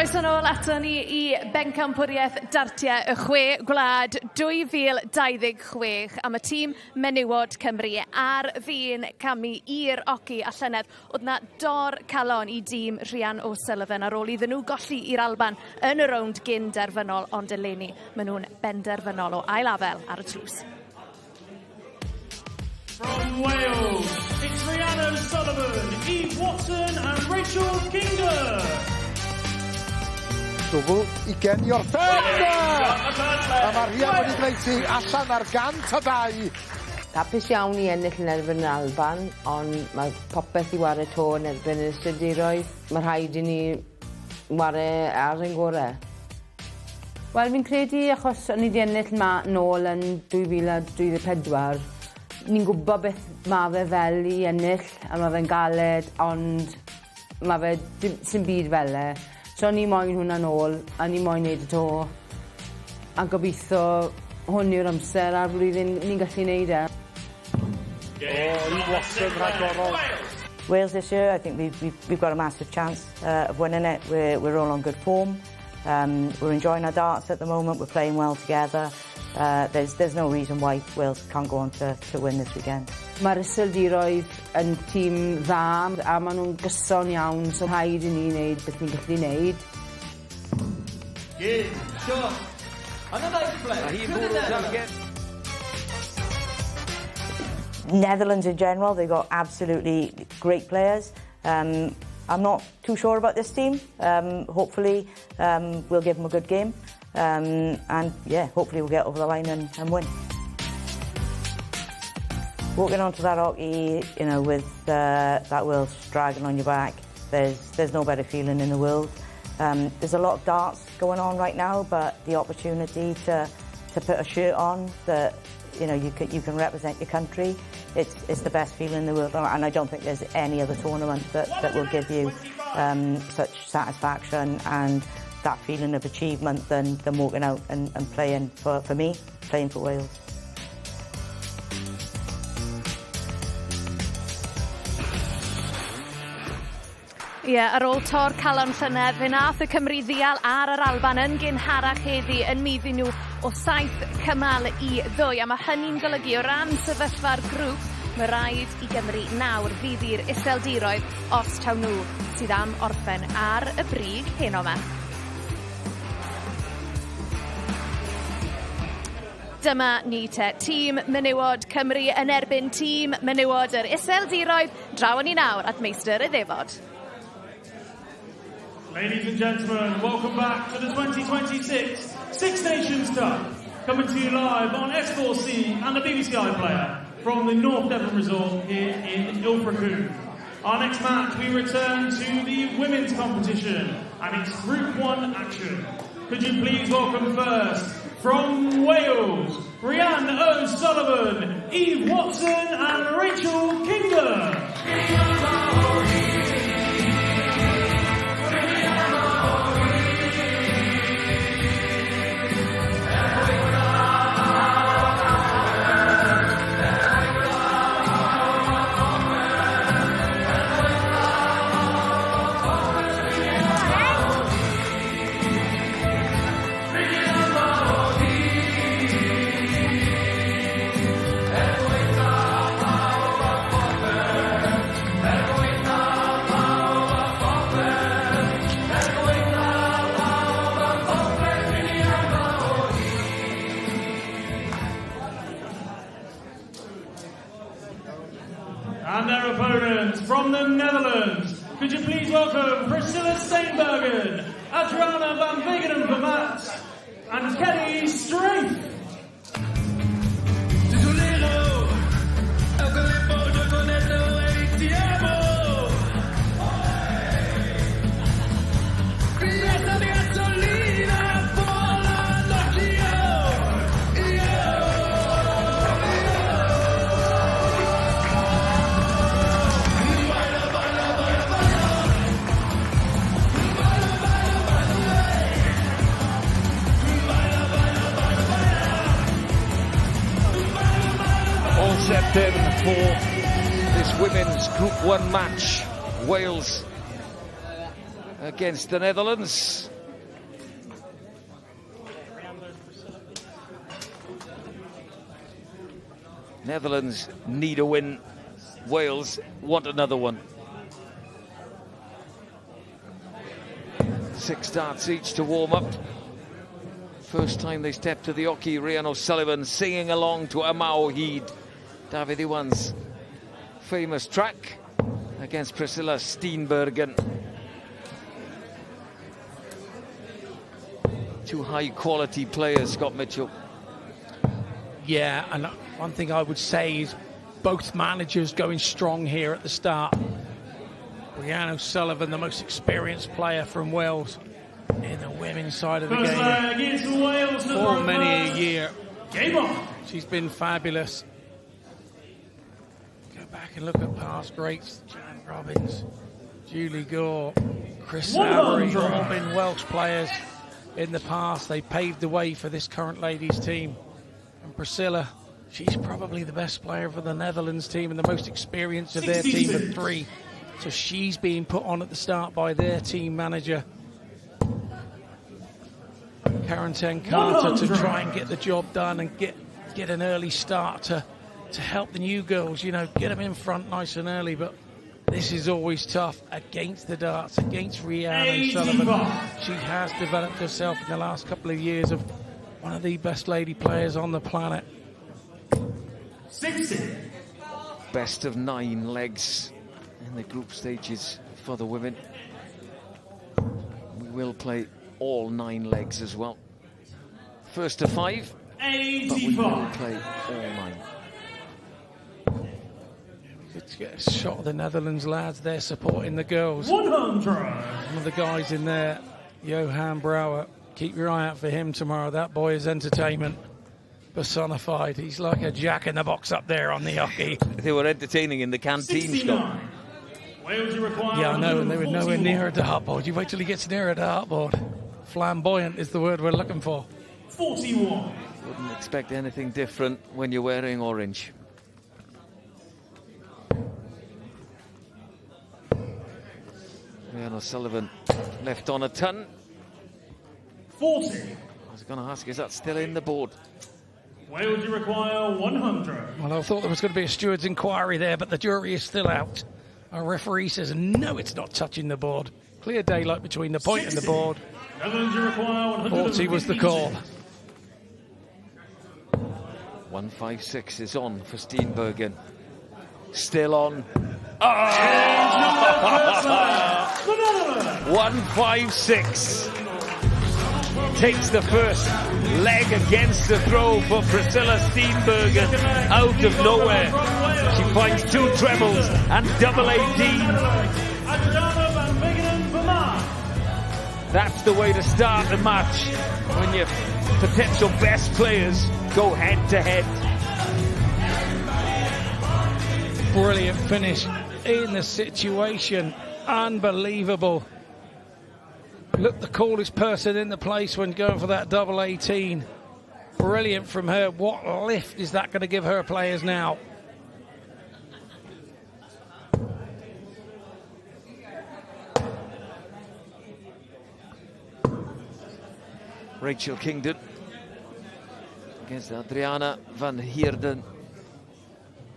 Croeso nôl ato ni I bencampwriaeth Dartiau y Chwe Gwlad 2026 am y tîm menywod Cymru ar ddyn camu i'r oci a llynedd. Oedd na dor calon I dîm Rhian O'Sullivan ar ôl iddyn nhw golli i'r Alban yn y rownd gyn derfynol ond eleni. Maen nhw'n benderfynol o ailafel ar y tlws. From Wales, it's Rhian O'Sullivan, Eve Watson and Rachel Kinger. Dwbl 20 I orffen! A mae Rhian wedi gwneud hi allan ar 102. Hapus iawn I ennill yn erbyn yr Alban, ond mae popeth I wario to yn erbyn y strydiroedd. Mae rhaid I ni wario ar ein gorau. Wel, fi'n credu achos o'n I wedi ennill nôl yn 2024, ni'n gwybod beth mae fe fel I ennill, a mae fe'n galed, ond mae fe sy'n byd fel e. So ni moyn hwnna nôl, a ni moyn neud y to. A gobeithio hwn yw'r amser a'r flwyddyn ni'n gallu neud e. Wales this year, I think we've got a massive chance of winning it. We're all on good form. We're enjoying our darts at the moment. We're playing well together. There's no reason why Wales can't go on to win this weekend. Mae'r iseldiroedd yn tîm dda a maen nhw'n gyson iawn, so rhaid I ni wneud beth ni'n gallu wneud. Good shot. And a nice play. Netherlands in general, they've got absolutely great players. I'm not too sure about this team. Hopefully, we'll give them a good game. And yeah, hopefully we'll get over the line and win. Walking onto that hockey, you know, with that world dragging on your back, there's no better feeling in the world. There's a lot of darts going on right now, but the opportunity to put a shirt on that, you know, you can represent your country, it's the best feeling in the world, and I don't think there's any other tournament that will give you such satisfaction and that feeling of achievement than walking out and playing for me, playing for Wales. Ie, ar ôl tor calon llynedd, fe nath y Cymru ddial ar yr Alban yn gynharach heddi yn middi nhw o 7 cymal I 2. A mae hynny'n golygu o ran sefyllfa'r grŵp, mae rhaid I Gymru nawr fydd i'r iseldiroedd os taw nhw sydd am orffen ar y brig heno yma. Dyma ni te, tîm menywod Cymru yn erbyn tîm menywod yr iseldiroedd. Draw ni nawr at meistr y ddefod. Ladies and gentlemen, welcome back to the 2026 Six Nations Cup. Coming to you live on S4C and the BBC iPlayer from the North Devon Resort here in Ilfracombe. Our next match, we return to the women's competition and it's Group 1 action. Could you please welcome first, from Wales, Rhian O'Sullivan, Eve Watson and Rachel Kinger. And their opponents from the Netherlands, could you please welcome Priscilla Steenbergen, Adriana van Wegenen Vermaat, and Kelly Straith. Set in for this women's Group 1 match. Wales against the Netherlands. Netherlands need a win. Wales want another one. 6 darts each to warm up. First time they step to the hockey, Rhian O'Sullivan singing along to Amau Hyd, David Iwan's famous track against Priscilla Steenbergen. 2 high-quality players, Scott Mitchell. Yeah, and one thing I would say is both managers going strong here at the start. Rhian O'Sullivan, the most experienced player from Wales in the women's side of the First game. leg against Wales For many a year. Game on. She's been fabulous. Go back and look at past greats. Jan Robbins, Julie Gore, Chris Avery, all been Welsh players in the past. They paved the way for this current ladies team. And Priscilla, she's probably the best player for the Netherlands team and the most experienced of their team of 3. So she's being put on at the start by their team manager, Karen Ten Carter, to try and get the job done and get an early start to help the new girls, you know, get them in front nice and early. But this is always tough against the darts, against Rhian O'Sullivan. She has developed herself in the last couple of years of one of the best lady players on the planet. 60. Best of 9 legs in the group stages for the women. We will play all 9 legs as well. First to 5, but we will play all 9. Let's get a shot of the Netherlands lads there supporting the girls. 100. One of the guys in there, Johan Brouwer. Keep your eye out for him tomorrow. That boy is entertainment personified. He's like a jack in the box up there on the hockey. They were entertaining in the canteen, Scott. Yeah, I know, and they were nowhere near a dartboard. You wait till he gets near a dartboard. Flamboyant is the word we're looking for. 41. Wouldn't expect anything different when you're wearing orange. Rhian O'Sullivan left on a ton. 40. I was going to ask, is that still in the board? Wales, you require 100. Well, I thought there was going to be a steward's inquiry there, but the jury is still out. Our referee says, no, it's not touching the board. Clear daylight between the point 60. And the board. Netherlands, you require 40 was the call. 156 is on for Steenbergen. Still on. 156. Takes the first leg against the throw for Priscilla Steenbergen out of nowhere. She finds 2 trebles and double 18. That's the way to start the match when your potential best players go head to head. Brilliant finish in the situation. Unbelievable. Look, the coolest person in the place when going for that double 18. Brilliant from her. What lift is that going to give her players now? Rachel Kingdon against Adriana van Heerden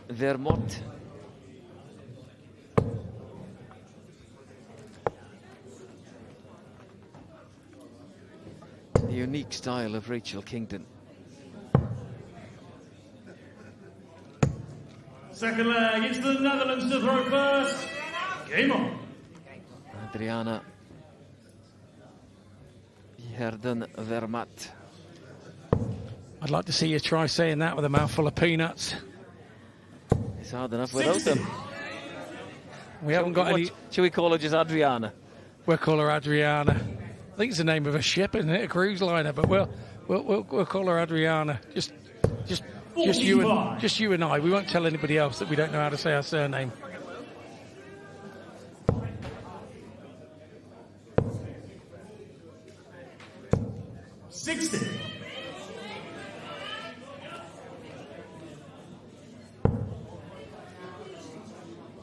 Vermont. The unique style of Rachel Kingdon. Second leg, it's the Netherlands to throw first. Game on. Adriana Herden Vermat. I'd like to see you try saying that with a mouthful of peanuts. It's hard enough without them. We haven't got any. Should we call her just Adriana? We'll call her Adriana. I think it's the name of a ship, isn't it? A cruise liner, but we'll call her Adriana. Just you and I. We won't tell anybody else that we don't know how to say our surname.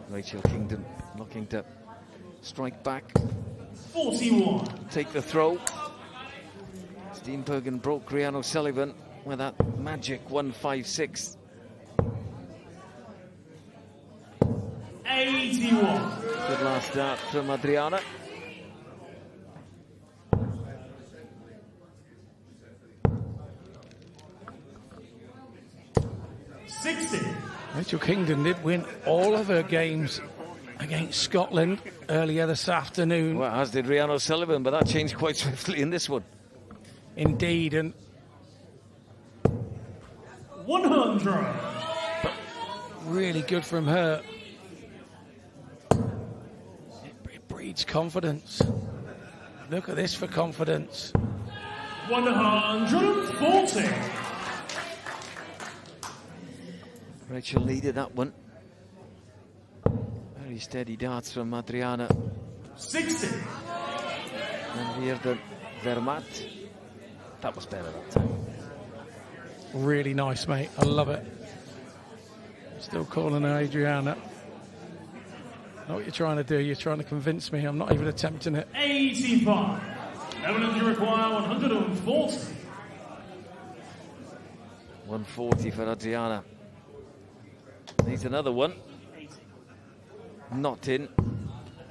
Rachel Kingdon looking to strike back. 41. Take the throw. Steenbergen broke Rhian O'Sullivan with that magic 156. 81. Good last start from Adriana. Rachel Kingdon did win all of her games against Scotland earlier this afternoon. Well, as did Rhiannon O'Sullivan, but that changed quite swiftly in this one. Indeed, and 100. Really good from her. It breeds confidence. Look at this for confidence. 140. Rachel needed that one. Very steady darts from Adriana. 60. And here the Vermat. That was better that time. Really nice, mate. I love it. Still calling her Adriana. I know what you're trying to do. You're trying to convince me. I'm not even attempting it. 85. Evidence you require 140. 140 for Adriana. Needs another one. Not in.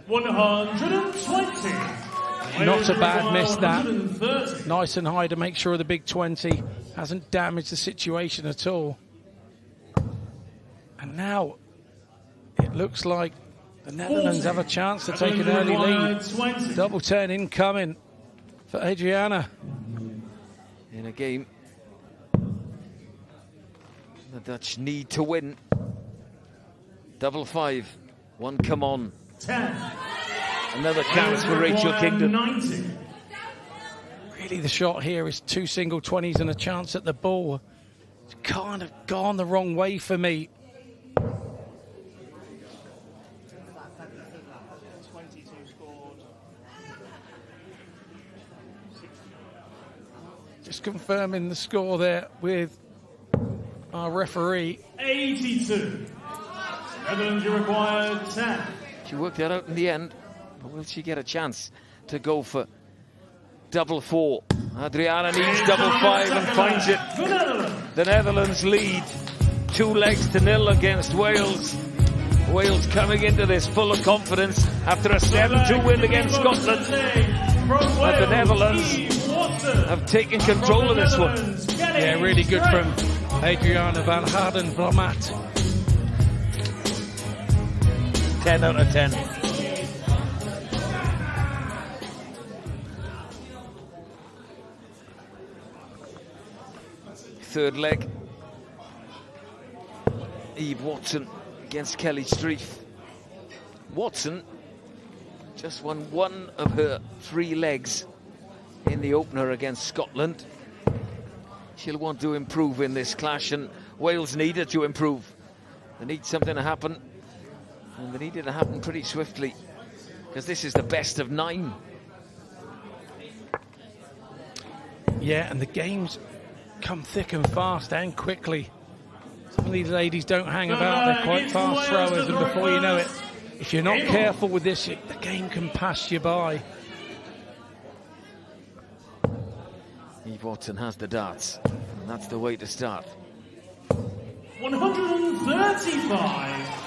120. Not a bad miss, that. Nice and high to make sure the big 20 hasn't damaged the situation at all. And now it looks like the Netherlands have a chance to take an early lead. Double 10 incoming for Adriana. In a game the Dutch need to win. Double 5. One come on. 10. Another chance for Rachel Kingdon. 90. Really, the shot here is 2 single 20s and a chance at the ball. It's kind of gone the wrong way for me. Just confirming the score there with our referee. 82. Netherlands, you required 10. She worked that out in the end, but will she get a chance to go for double 4? Adriana needs double 5 and finds it. The Netherlands lead 2-0 against Wales. Wales coming into this full of confidence after a 7-2 win against Scotland. But the Netherlands have taken control of this one. Yeah, really good from Adriana van Harden-Vlamat. 10 out of 10. Third leg. Eve Watson against Kelly Streif. Watson just won 1 of her 3 legs in the opener against Scotland. She'll want to improve in this clash, and Wales needed to improve. They need something to happen, and they need it to happen pretty swiftly, because this is the best of 9. Yeah, and the games come thick and fast and quickly. Some of these ladies don't hang about. They're quite fast throwers, and before you know it, if you're not careful with this, the game can pass you by. Eve Watson has the darts, and that's the way to start. 135.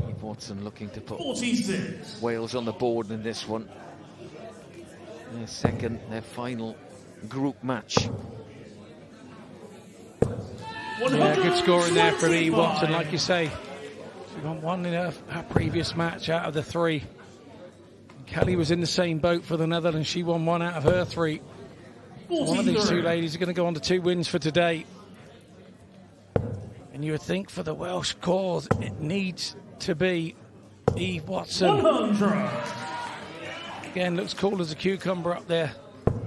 Eve Watson looking to put 46. Wales on the board in this one. Their second, their final group match. Yeah, good scoring there for Eve Watson, like you say. She won 1 in her previous match out of the 3. Kelly was in the same boat for the Netherlands. She won 1 out of her 3. So one of these 2 ladies are going to go on to 2 wins for today. And you would think for the Welsh cause, it needs to be Eve Watson. 100. Again, looks cool as a cucumber up there.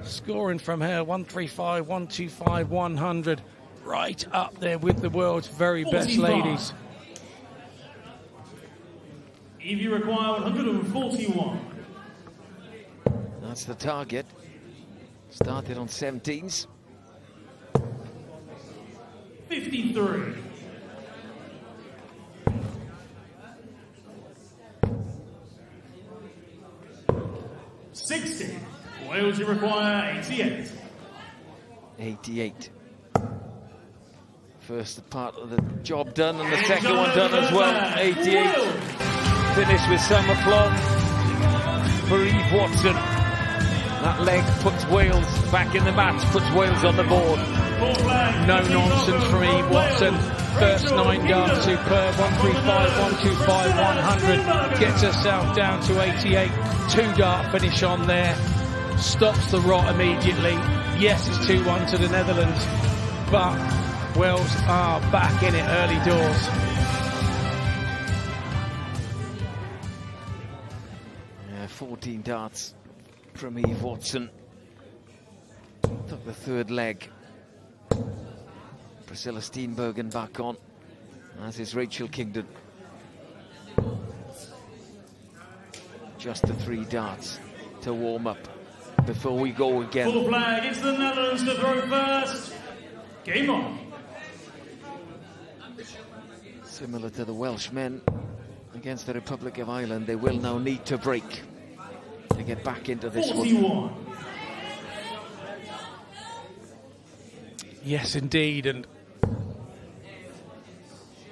Scoring from her, 135, 125, 100. Right up there with the world's very best ladies. Eve, you require 141. That's the target. Started on 17s. 53. Wales, you require 88. 88. First part of the job done and the second one done as well. 88. Finished with some aplomb for Eve Watson. That leg puts Wales back in the match, puts Wales on the board. No nonsense from Eve Watson. First 9 darts, superb. 135, 125, 100. Gets herself down to 88. 2-dart finish on there. Stops the rot immediately. Yes, it's 2-1 to the Netherlands, but Wales are back in it early doors. Yeah, 14 darts from Eve Watson. Took the third leg. Priscilla Steenbergen back on, as is Rachel Kingdon. Just the 3 darts to warm up before we go again. Full flag, it's the Netherlands to throw first. Game on. Similar to the Welsh men against the Republic of Ireland, they will now need to break to get back into this 41. one. Yes, indeed, and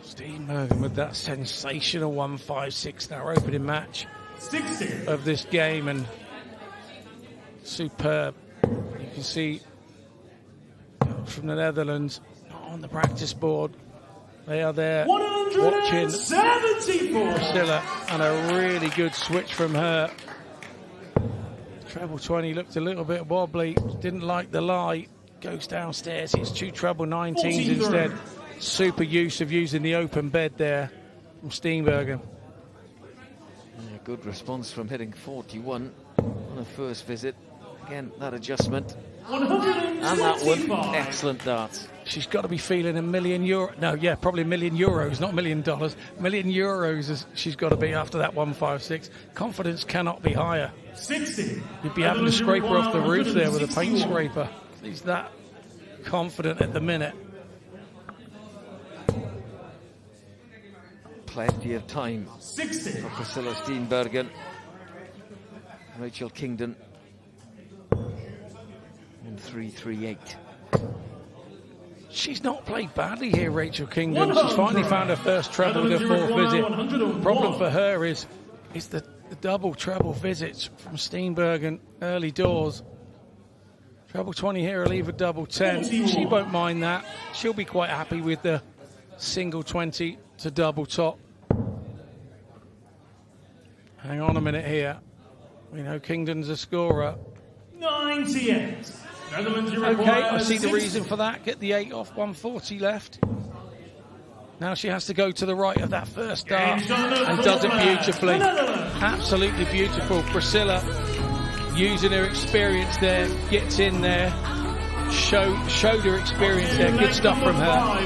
Steenbergen with that sensational 1-5-6 in our opening match 60 of this game, and superb. You can see from the Netherlands on the practice board. They are there watching Priscilla, and a really good switch from her. Treble 20 looked a little bit wobbly, didn't like the lie. Goes downstairs, hits 2 treble 19s instead. Super use of using the open bed there from Steenbergen. Yeah, good response from hitting 41 on her first visit. Again, that adjustment. And that one, excellent darts. She's got to be feeling $1 million. No, yeah, probably €1 million, not $1 million. €1 million as she's got to be after that 1-5-6. Confidence cannot be higher. 60. You'd be having to scrape her off the roof there with a paint scraper. He's that confident at the minute. Plenty of time 60 for Priscilla Steenbergen. Rachel Kingdon. 1-3-3-8. She's not played badly here, Rachel Kingdon. She's finally found her first treble with her 4th visit. The problem for her is the double treble visits from Steenbergen early doors. Treble 20 here, will leave a double 10. She won't mind that. She'll be quite happy with the single 20 to double top. Hang on a minute here. We know Kingdon's a scorer. 98. Netherlands, you Okay, require I see the 60. reason for that. Get the 8 off, 140 left. Now she has to go to the right of that first dart and does it beautifully. Absolutely beautiful. Priscilla, using her experience there, gets in there, showed her experience there. Good stuff from her.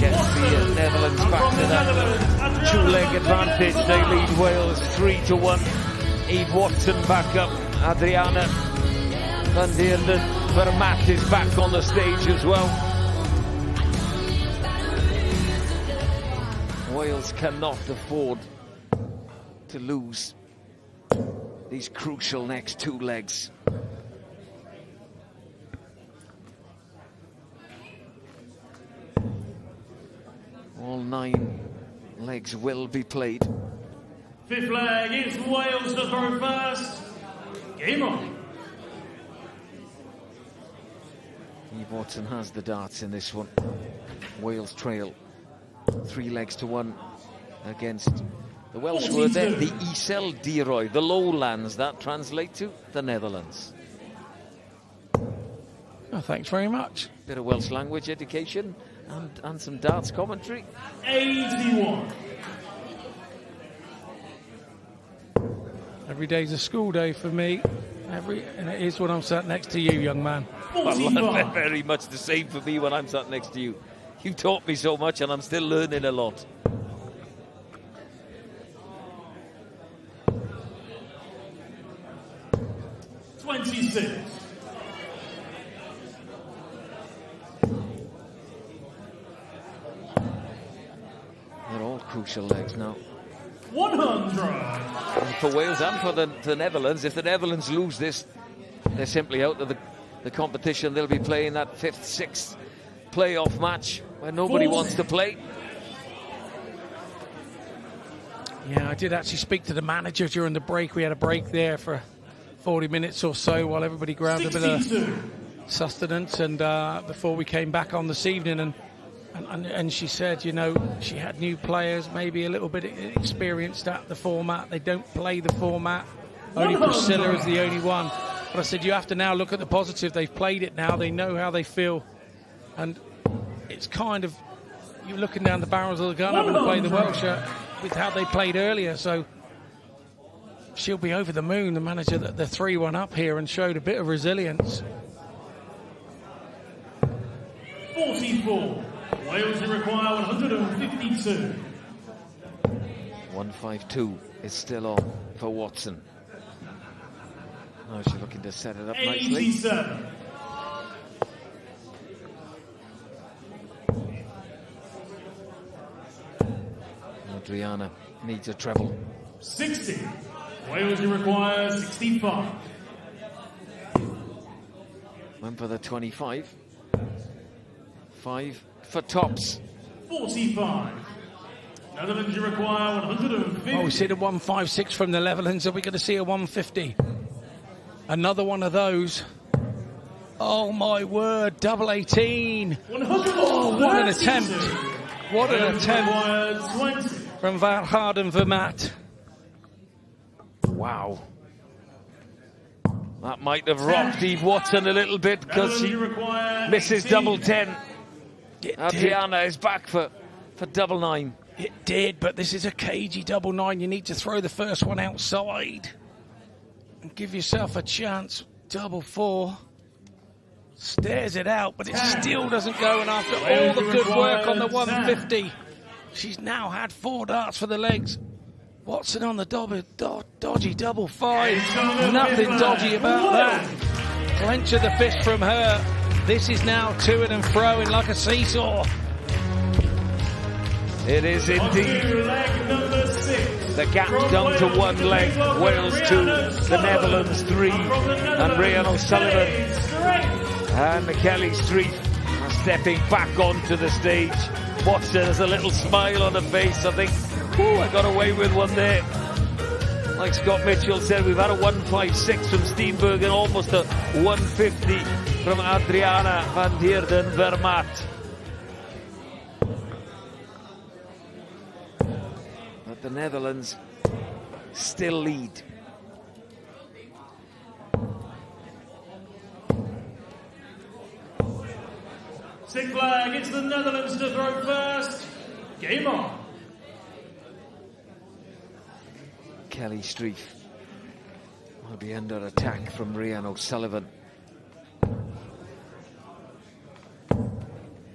Gets the Netherlands back to that 2-leg advantage. They lead Wales 3-1. Eve Watson back up. Adriana Van Deerden Vermaat is back on the stage as well. Wales cannot afford to lose these crucial next 2 legs. All 9 legs will be played. 5th leg is Wales to throw first. Game on. Eve Watson has the darts in this one. Wales trail 3 legs to 1 against the Welsh word there, the Isel Diroy, the lowlands. That translate to the Netherlands. Oh, thanks very much. Bit of Welsh language education and some darts commentary. 81. Every day's a school day for me. And it is when I'm sat next to you, young man. Well, very much the same for me when I'm sat next to you. You taught me so much and I'm still learning a lot. They're all crucial legs now. 100. For Wales and for the Netherlands. If the Netherlands lose this, they're simply out of the competition. They'll be playing that 5th, 6th playoff match where nobody wants to play. Yeah, I did actually speak to the manager during the break. We had a break there for 40 minutes or so while everybody grabbed a bit of sustenance, and before we came back on this evening, and she said, you know, she had new players, maybe a little bit experienced at the format. They don't play the format. Only Priscilla is the only one. But I said, you have to now look at the positive. They've played it now. They know how they feel. And it's kind of, you're looking down the barrels of the gun having to play the Welsh with how they played earlier. So she'll be over the moon, the manager, that they're 3-1 up here and showed a bit of resilience. 44. Wales require 152. 152 is still on for Watson. Oh, she's looking to set it up nicely. 87. Adriana needs a treble. 60. Wales require 65. Went for the 25. 5 for tops. 45. Netherlands require 150. Oh, we see the 156 from the Netherlands. Are we going to see a 150? Another one of those. Oh my word, double 18. Oh, what an attempt. What an attempt from Van Harden Vermaat. Wow. That might have rocked Eve Watson a little bit because she misses double 10. Adriana is back for double 9. It did, but this is a cagey double 9. You need to throw the first one outside and give yourself a chance. Double 4. Stares it out, but it still doesn't go. And after all the good work on the 150, she's now had 4 darts for the legs. Watson on the dodgy double 5. Nothing dodgy about that. Clench of the fist from her. This is now to-ing and fro-ing like a seesaw. It is indeed. The gap down to 1 leg. Wales 2, the Netherlands 3, and Rhian O'Sullivan and Kelly Street are stepping back onto the stage. Watson has a little smile on her face. I think, I got away with one there. Like Scott Mitchell said, we've had a 156 from Steenberg and almost a 150 from Adriana van Heerden Vermaat. But the Netherlands still lead. Sick flag, it's the Netherlands to throw first. Game on. Kelly Streif will be under attack from Rhian O'Sullivan.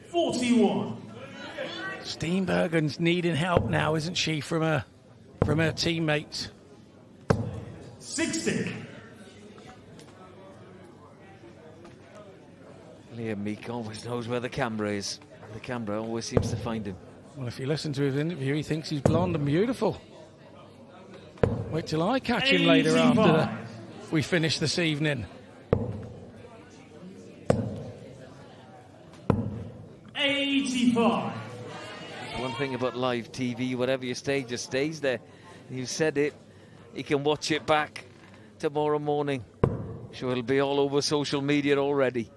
41. Steenbergen's needing help now, isn't she, from her teammates? 60. Liam Meek always knows where the camera is. The camera always seems to find him. Well, if you listen to his interview, he thinks he's blonde and beautiful. Wait till I catch him later after we finish this evening. 85. One thing about live TV, whatever your stage just stays there. You said it. You can watch it back tomorrow morning. Sure, it'll be all over social media already.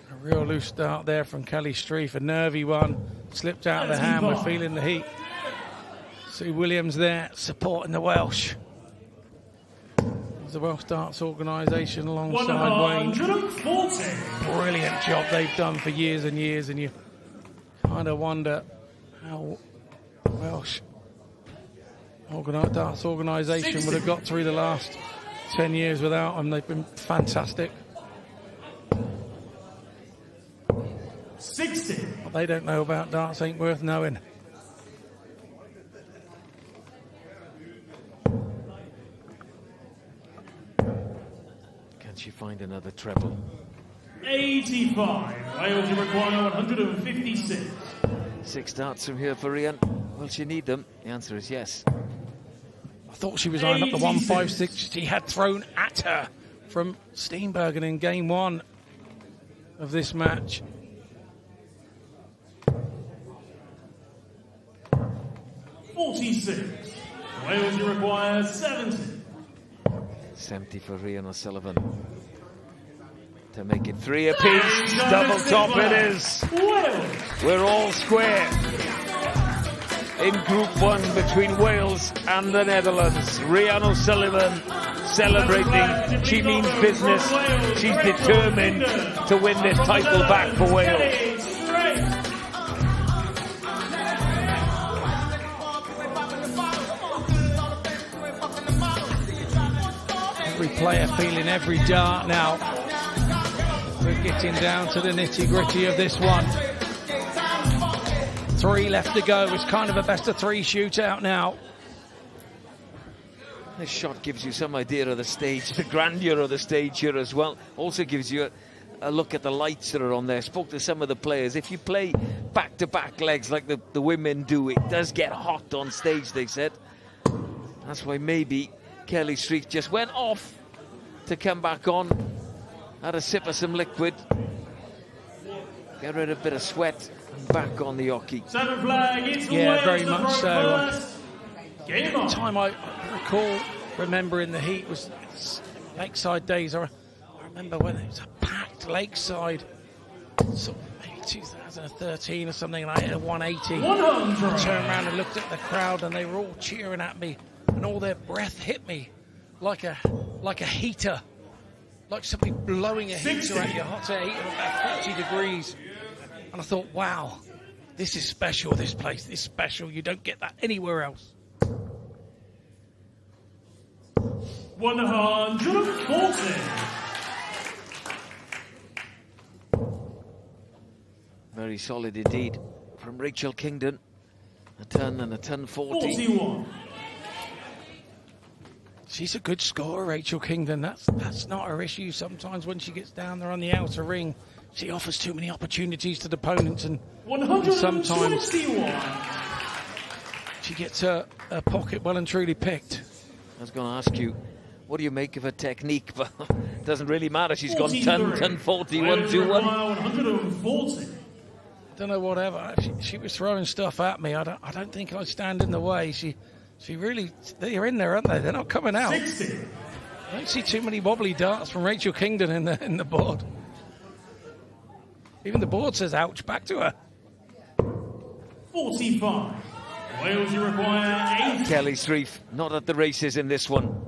A real loose start there from Kelly Streif. A nervy one. Slipped out of the hand. We're feeling the heat. Sue Williams there supporting the Welsh. The Welsh Darts Organisation alongside Wayne. Brilliant job they've done for years and years, and you kind of wonder how Welsh Darts Organisation would have got through the last 10 years without them. They've been fantastic. 60. What they don't know about darts ain't worth knowing. Can she find another treble? 85. Wales require 156. 6 darts from here for Rhian. Will she need them? The answer is yes. I thought she was eyeing up the 156 she had thrown at her from Steenbergen in game 1. of this match. 46. Wales, you require 70. 70 for Rhian O'Sullivan. To make it 3 apiece. Double top it is. We're all square. In Group 1 between Wales and the Netherlands. Rhian O'Sullivan celebrating. She means business. She's determined to win this title back for Wales. Every player feeling every dart now. We're getting down to the nitty-gritty of this one. 3 left to go. It's kind of a best-of-3 shootout now. This shot gives you some idea of the stage, the grandeur of the stage here as well. Also gives you a look at the lights that are on there. Spoke to some of the players. If you play back-to-back legs like the women do, it does get hot on stage, they said. That's why maybe Kelly Street just went off to come back on. Had a sip of some liquid. Get rid of a bit of sweat and back on the hockey. Yeah, very much so. The time I recall remembering the heat was Lakeside days. I remember when it was a packed Lakeside, sort of maybe 2013 or something, and I hit a 180. I turned around and looked at the crowd and they were all cheering at me and all their breath hit me like a heater. Like somebody blowing a heater at you, hot air heater about 40 degrees. And I thought, wow, this is special, this place, this is special. You don't get that anywhere else. 140. Very solid indeed from Rachel Kingdon. A ton and a ton 40. 41. She's a good scorer, Rachel Kingdon. That's not her issue. Sometimes when she gets down there on the outer ring, she offers too many opportunities to the opponents, and sometimes she gets her pocket well and truly picked. I was going to ask you, what do you make of her technique? But it doesn't really matter. She's gone 10, 40, 1, 2, 1. 140. Don't know, whatever. She was throwing stuff at me. I don't think I'd stand in the way. She really, they're in there, aren't they? They're not coming out. 60. I don't see too many wobbly darts from Rachel Kingdon in the board. Even the board says, ouch, back to her. 45. Wales, you require 8. Kelly Streif not at the races in this one.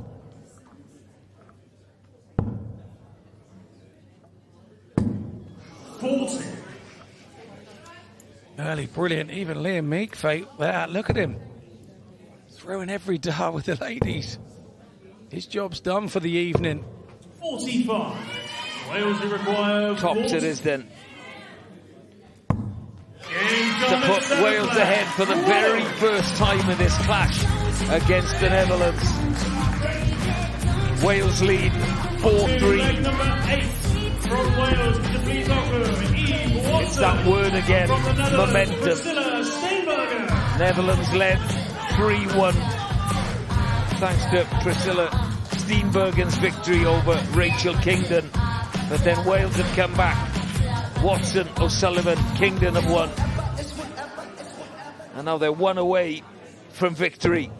Early, brilliant. Even Liam Meekfate there. Look at him. Throwing every dart with the ladies. His job's done for the evening. 45. Wales, you require Tops it is then. To put Wales ahead for the very first time in this clash against the Netherlands. Wales lead 4-3. From Wales, could you please welcome Eve Watson? It's that word again, momentum. Priscilla Steenbergen. Netherlands led 3-1 thanks to Priscilla Steenbergen's victory over Rachel Kingdon. But then Wales have come back. Watson, O'Sullivan, Kingdon have won. And now they're 1 away from victory.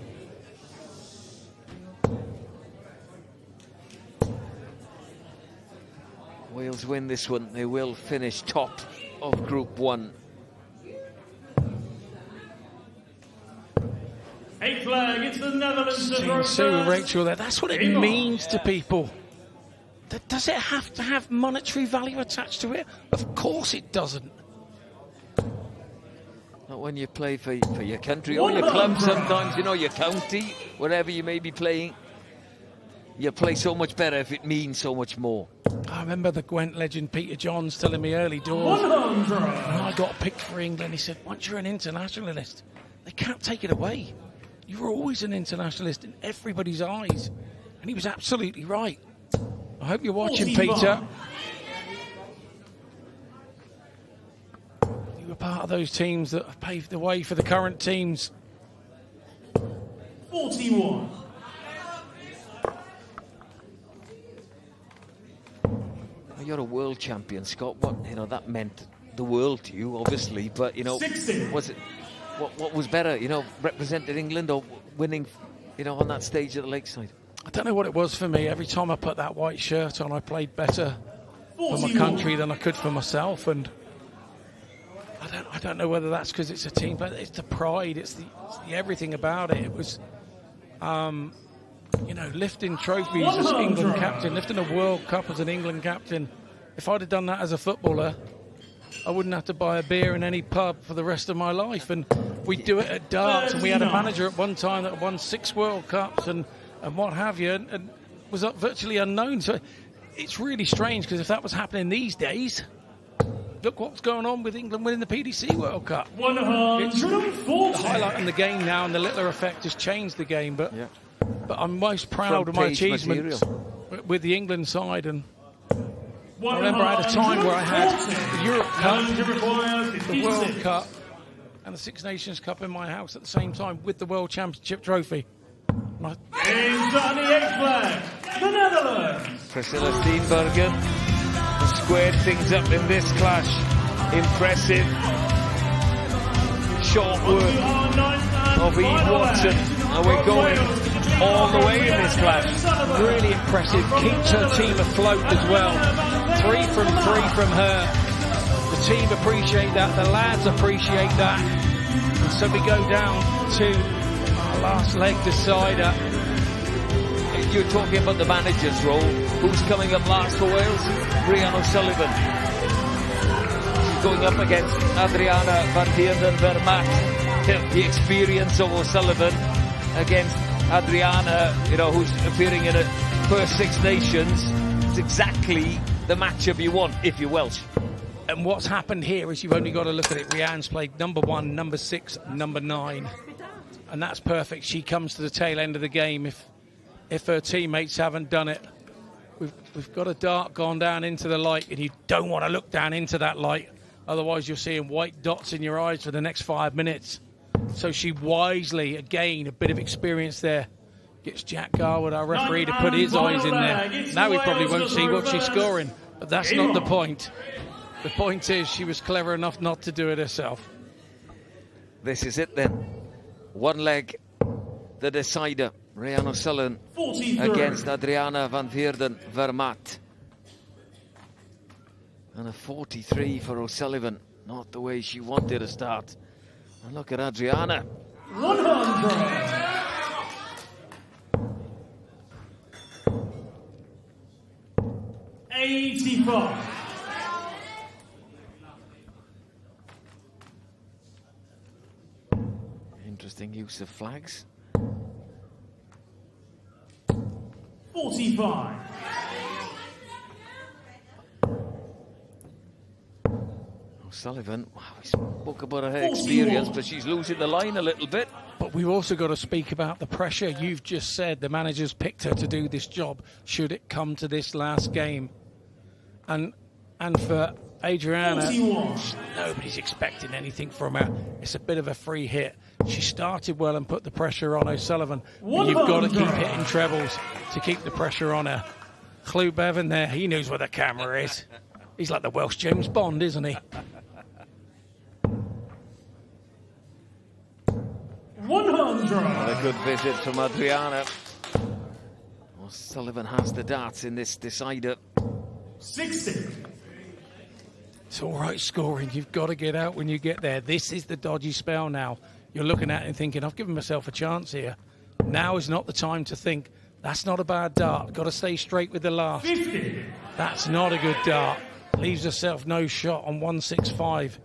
Wales win this one. They will finish top of Group 1. 8th flag, it's the Netherlands. Sue, Rachel there. That's what it means to people. Does it have to have monetary value attached to it? Of course it doesn't. Not when you play for your country or your club sometimes, you know, your county, wherever you may be playing. You play so much better if it means so much more. I remember the Gwent legend Peter Johns telling me early doors when I got picked for England, he said, once you're an internationalist, they can't take it away. You're always an internationalist in everybody's eyes. And he was absolutely right. I hope you're watching, Peter. You were part of those teams that have paved the way for the current teams. 41. you're a world champion, Scott. What, you know, that meant the world to you, obviously. But, you know, was it what was better, you know, representing England or winning, you know, on that stage at the Lakeside? I don't know what it was for me. Every time I put that white shirt on, I played better for my country than I could for myself. And I don't know whether that's because it's a team, but it's the pride, it's the everything about it. It was, you know, lifting trophies as England captain, lifting a World Cup as an England captain. If I'd have done that as a footballer, I wouldn't have to buy a beer in any pub for the rest of my life. And we'd do it at darts, and we had a manager at one time that won 6 World Cups and what have you, and was virtually unknown. So it's really strange, because if that was happening these days, look what's going on with England winning the PDC World Cup. 140. The highlight in the game now, and the Littler effect has changed the game. But I'm most proud of my achievements with the England side. And I remember I had a time where I had the Europe Cup, the World Cup, and the Six Nations Cup in my house at the same time with the World Championship trophy. In Johnny Ekblad, the Netherlands. Priscilla Steenbergen has squared things up in this clash. Impressive. Short work of Eve Watson. And we're going all the way in this clash. Really impressive. Keeps her team afloat as well. 3 from 3 from her. The team appreciate that. The lads appreciate that. And so we go down to our last leg decider. You're talking about the manager's role. Who's coming up last for Wales? Rhian O'Sullivan. She's going up against Adriana van Heerden Vermaat. The experience of O'Sullivan against Adriana, you know, who's appearing in her first Six Nations. It's exactly the matchup you want if you're Welsh. And what's happened here is you've only got to look at it. Rhian's played number 1, number 6, number 9. And that's perfect. She comes to the tail end of the game if her teammates haven't done it. We've got a dart gone down into the light, and you don't want to look down into that light. Otherwise, you're seeing white dots in your eyes for the next 5 minutes. So she wisely, again, a bit of experience there, gets Jack Garwood, our referee, to put his eyes in there. Now we probably won't see what she's scoring, but that's not the point. The point is she was clever enough not to do it herself. This is it then. One leg, the decider. Rhian O'Sullivan against Adriana van Heerden Vermaat. And a 43 for O'Sullivan. Not the way she wanted to start. And look at Adriana. 100. $85. Interesting use of flags. 45. O'Sullivan, wow, we spoke about her experience, but she's losing the line a little bit. But we've also got to speak about the pressure. You've just said the manager's picked her to do this job, should it come to this last game. And for Adriana, nobody's expecting anything from her. It's a bit of a free hit. She started well and put the pressure on O'Sullivan. But you've got to keep hitting trebles to keep the pressure on her. Chwe Bevan there, he knows where the camera is. He's like the Welsh James Bond, isn't he? 100. A good visit from Adriana. O'Sullivan has the darts in this decider. 60. It's all right scoring. You've got to get out when you get there. This is the dodgy spell now. You're looking at it and thinking, I've given myself a chance here. Now is not the time to think, that's not a bad dart. Got to stay straight with the last. 50. That's not a good dart. Leaves herself no shot on 165.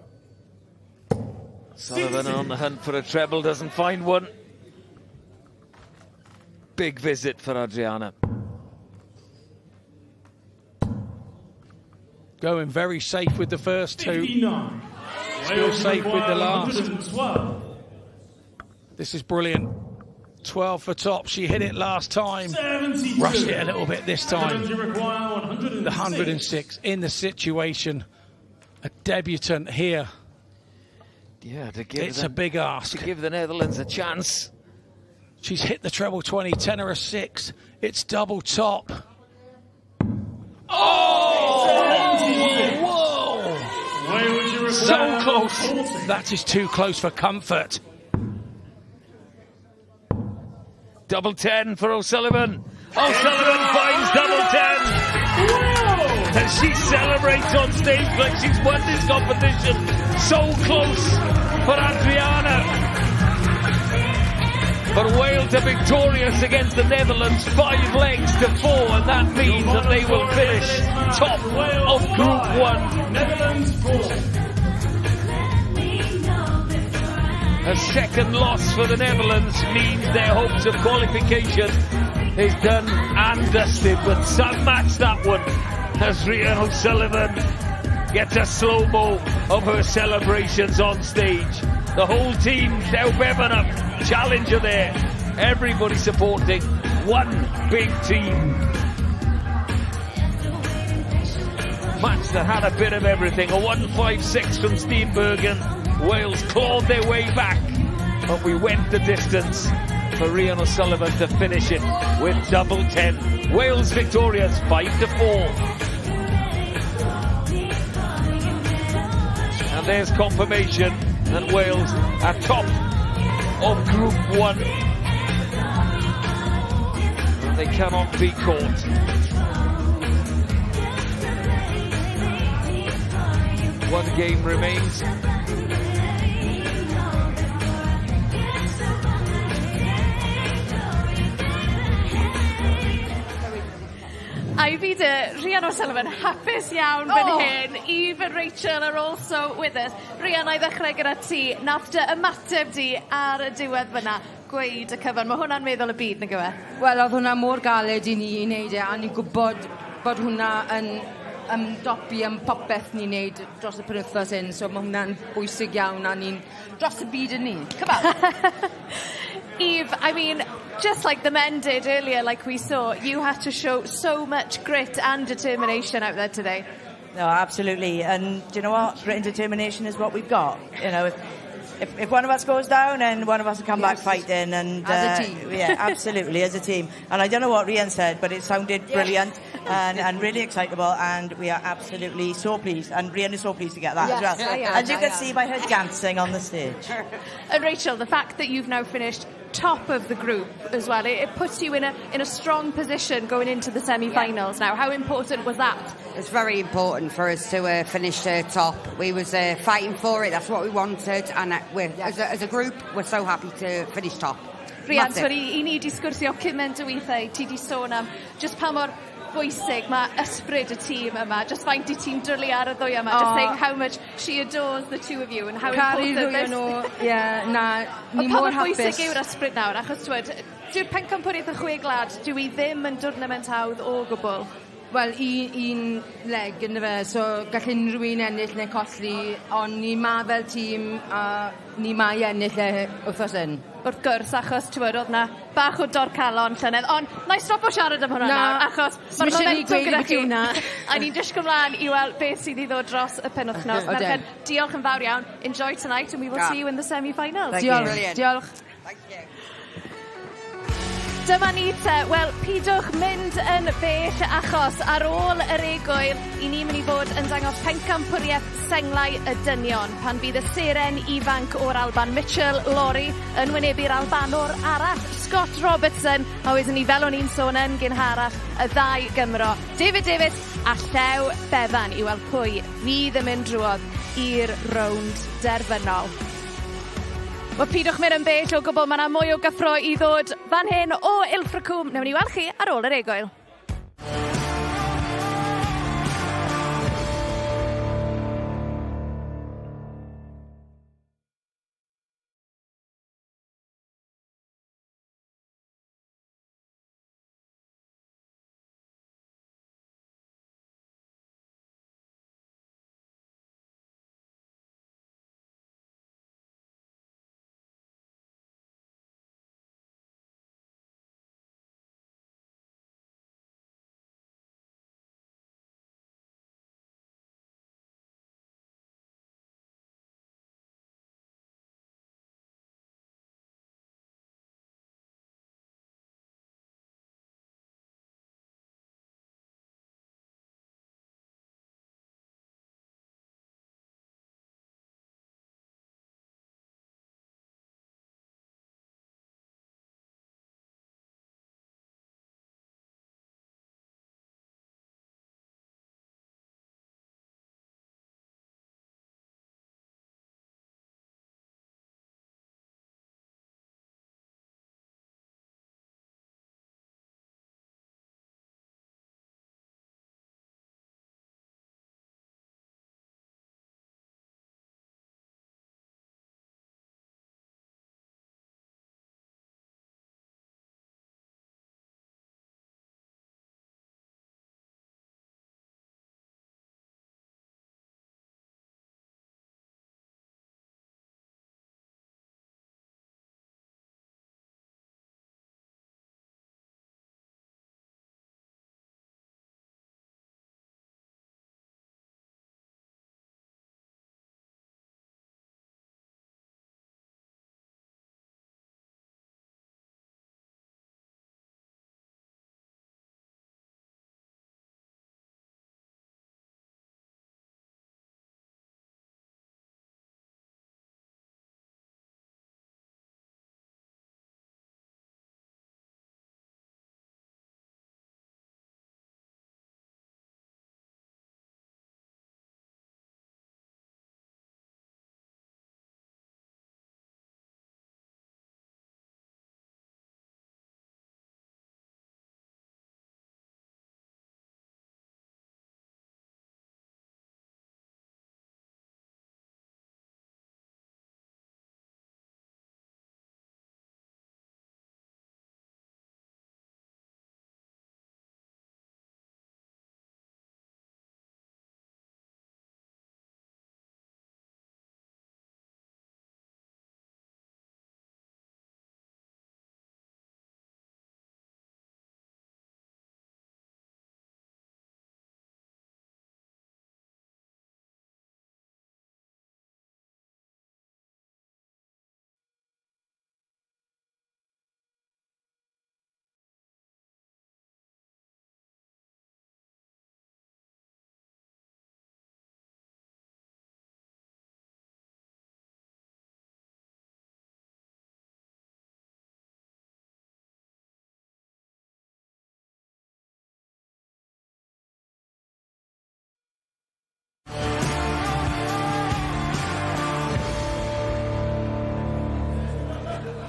Sullivan on the hunt for a treble, doesn't find one. Big visit for Adriana. Going very safe with the first 2. 59. Still safe with the last. 112. This is brilliant. 12 for top. She hit it last time. 72. Rushed it a little bit this time. You require 106. The 106 in the situation. A debutant here. Yeah, to give it's a big ask. To give the Netherlands a chance. She's hit the treble 20, tenor a 6. It's double top. Oh! So close. That is too close for comfort. Double 10 for O'Sullivan. O'Sullivan finds double 10. And she celebrates on stage like she's won this competition. So close for Adriana. But Wales are victorious against the Netherlands, 5 legs to 4, and that means that they will finish top of Group 1. Netherlands 4. A second loss for the Netherlands means their hopes of qualification is done and dusted, but some match that one as Rhian O'Sullivan gets a slow-mo of her celebrations on stage. The whole team now Bevan up, challenger there, everybody supporting one big team. Match that had a bit of everything, a 1-5-6 from Steenbergen. Wales clawed their way back, but we went the distance for Rhian O'Sullivan to finish it with double 10. Wales victorious 5-4. And there's confirmation that Wales are top of Group 1. And they cannot be caught. One game remains. I fi Rhian O'Sullivan, hapus iawn fan hyn. Eve and Rachel are also with us. Rhian, I ddechrau gyda ti. Nath dy ymateb di ar y diwedd fyna gweud y cyfan. Mae hwnna'n meddwl y byd, nag yw e? Wel, oedd hwnna mor galed i ni i wneud e, a ni'n gwybod bod hwnna yn ymdopi am popeth ni'n neud dros y penwythnos hyn, so mae hwnna'n bwysig iawn a ni'n dros y byd yn ni. Cyfan! Eve, I mean, just like the men did earlier, like we saw, you had to show so much grit and determination out there today. No, absolutely. And do you know what? Grit and determination is what we've got. You know, if one of us goes down, and one of us will come back fighting. And as a team. Yeah, absolutely, as a team. And I don't know what Rhian said, but it sounded brilliant and really excitable. And we are absolutely so pleased. And Rhian is so pleased to get that as well. As you can see by her dancing on the stage. And Rachel, the fact that you've now finished top of the group as well, it puts you in a strong position going into the semi-finals now. How important was that? It's very important for us to finish top. We was fighting for it, that's what we wanted, and as a group, we're so happy to finish top. Rhian, so i ni di sgwrsio cymaint o weithiau, ti di sôn am just pa mor bwysig mae ysbryd y tîm yma, just faint i ti'n dwlu ar y ddwy yma, just saying how much she adores the two of you and how important this... ni mor hapus. Pa mor bwysig yw'r ysbryd nawr, achos twyd, dyw'r pencampwriaeth y Chwe Gwlad, dyw i ddim yn dwrnament hawdd o gwbl. Wel, un leg yn fe, so gall unrhyw un ennill neu colli, ond ni ma fel tîm a ni ma i ennill wrthos hyn. Wrth gwrs, achos ti'n oedd na bach o dorcalon llynedd, ond na i stop o siarad am hwnna nawr, achos mae'r momentum gyda chi. A ni'n disgwyl mlaen i weld beth sydd i ddod dros y penwthnos. Merched, diolch yn fawr iawn. Enjoy tonight and we will see you in the semi-finals. Diolch. Dyma ni te, wel, pidwch mynd yn bell achos ar ôl yr egwyl, i ni mynd i fod yn dangos pencampwriaeth senglau y dynion pan bydd y seren ifanc o'r Alban Mitchell Lori yn wynebu'r Albanwr arall Scott Robertson, a wedyn ni fel o'n i'n sôn yn gynharach y ddau Gymro David Davies a Chwe Bevan i weld pwy fydd yn mynd drwodd i'r rownd derfynol. Wel, pidwch mynd yn bell o gwbl, mae yna mwy o gyffro i ddod fan hyn o Ilfracwm. Newn ni weld chi ar ôl yr egwyl.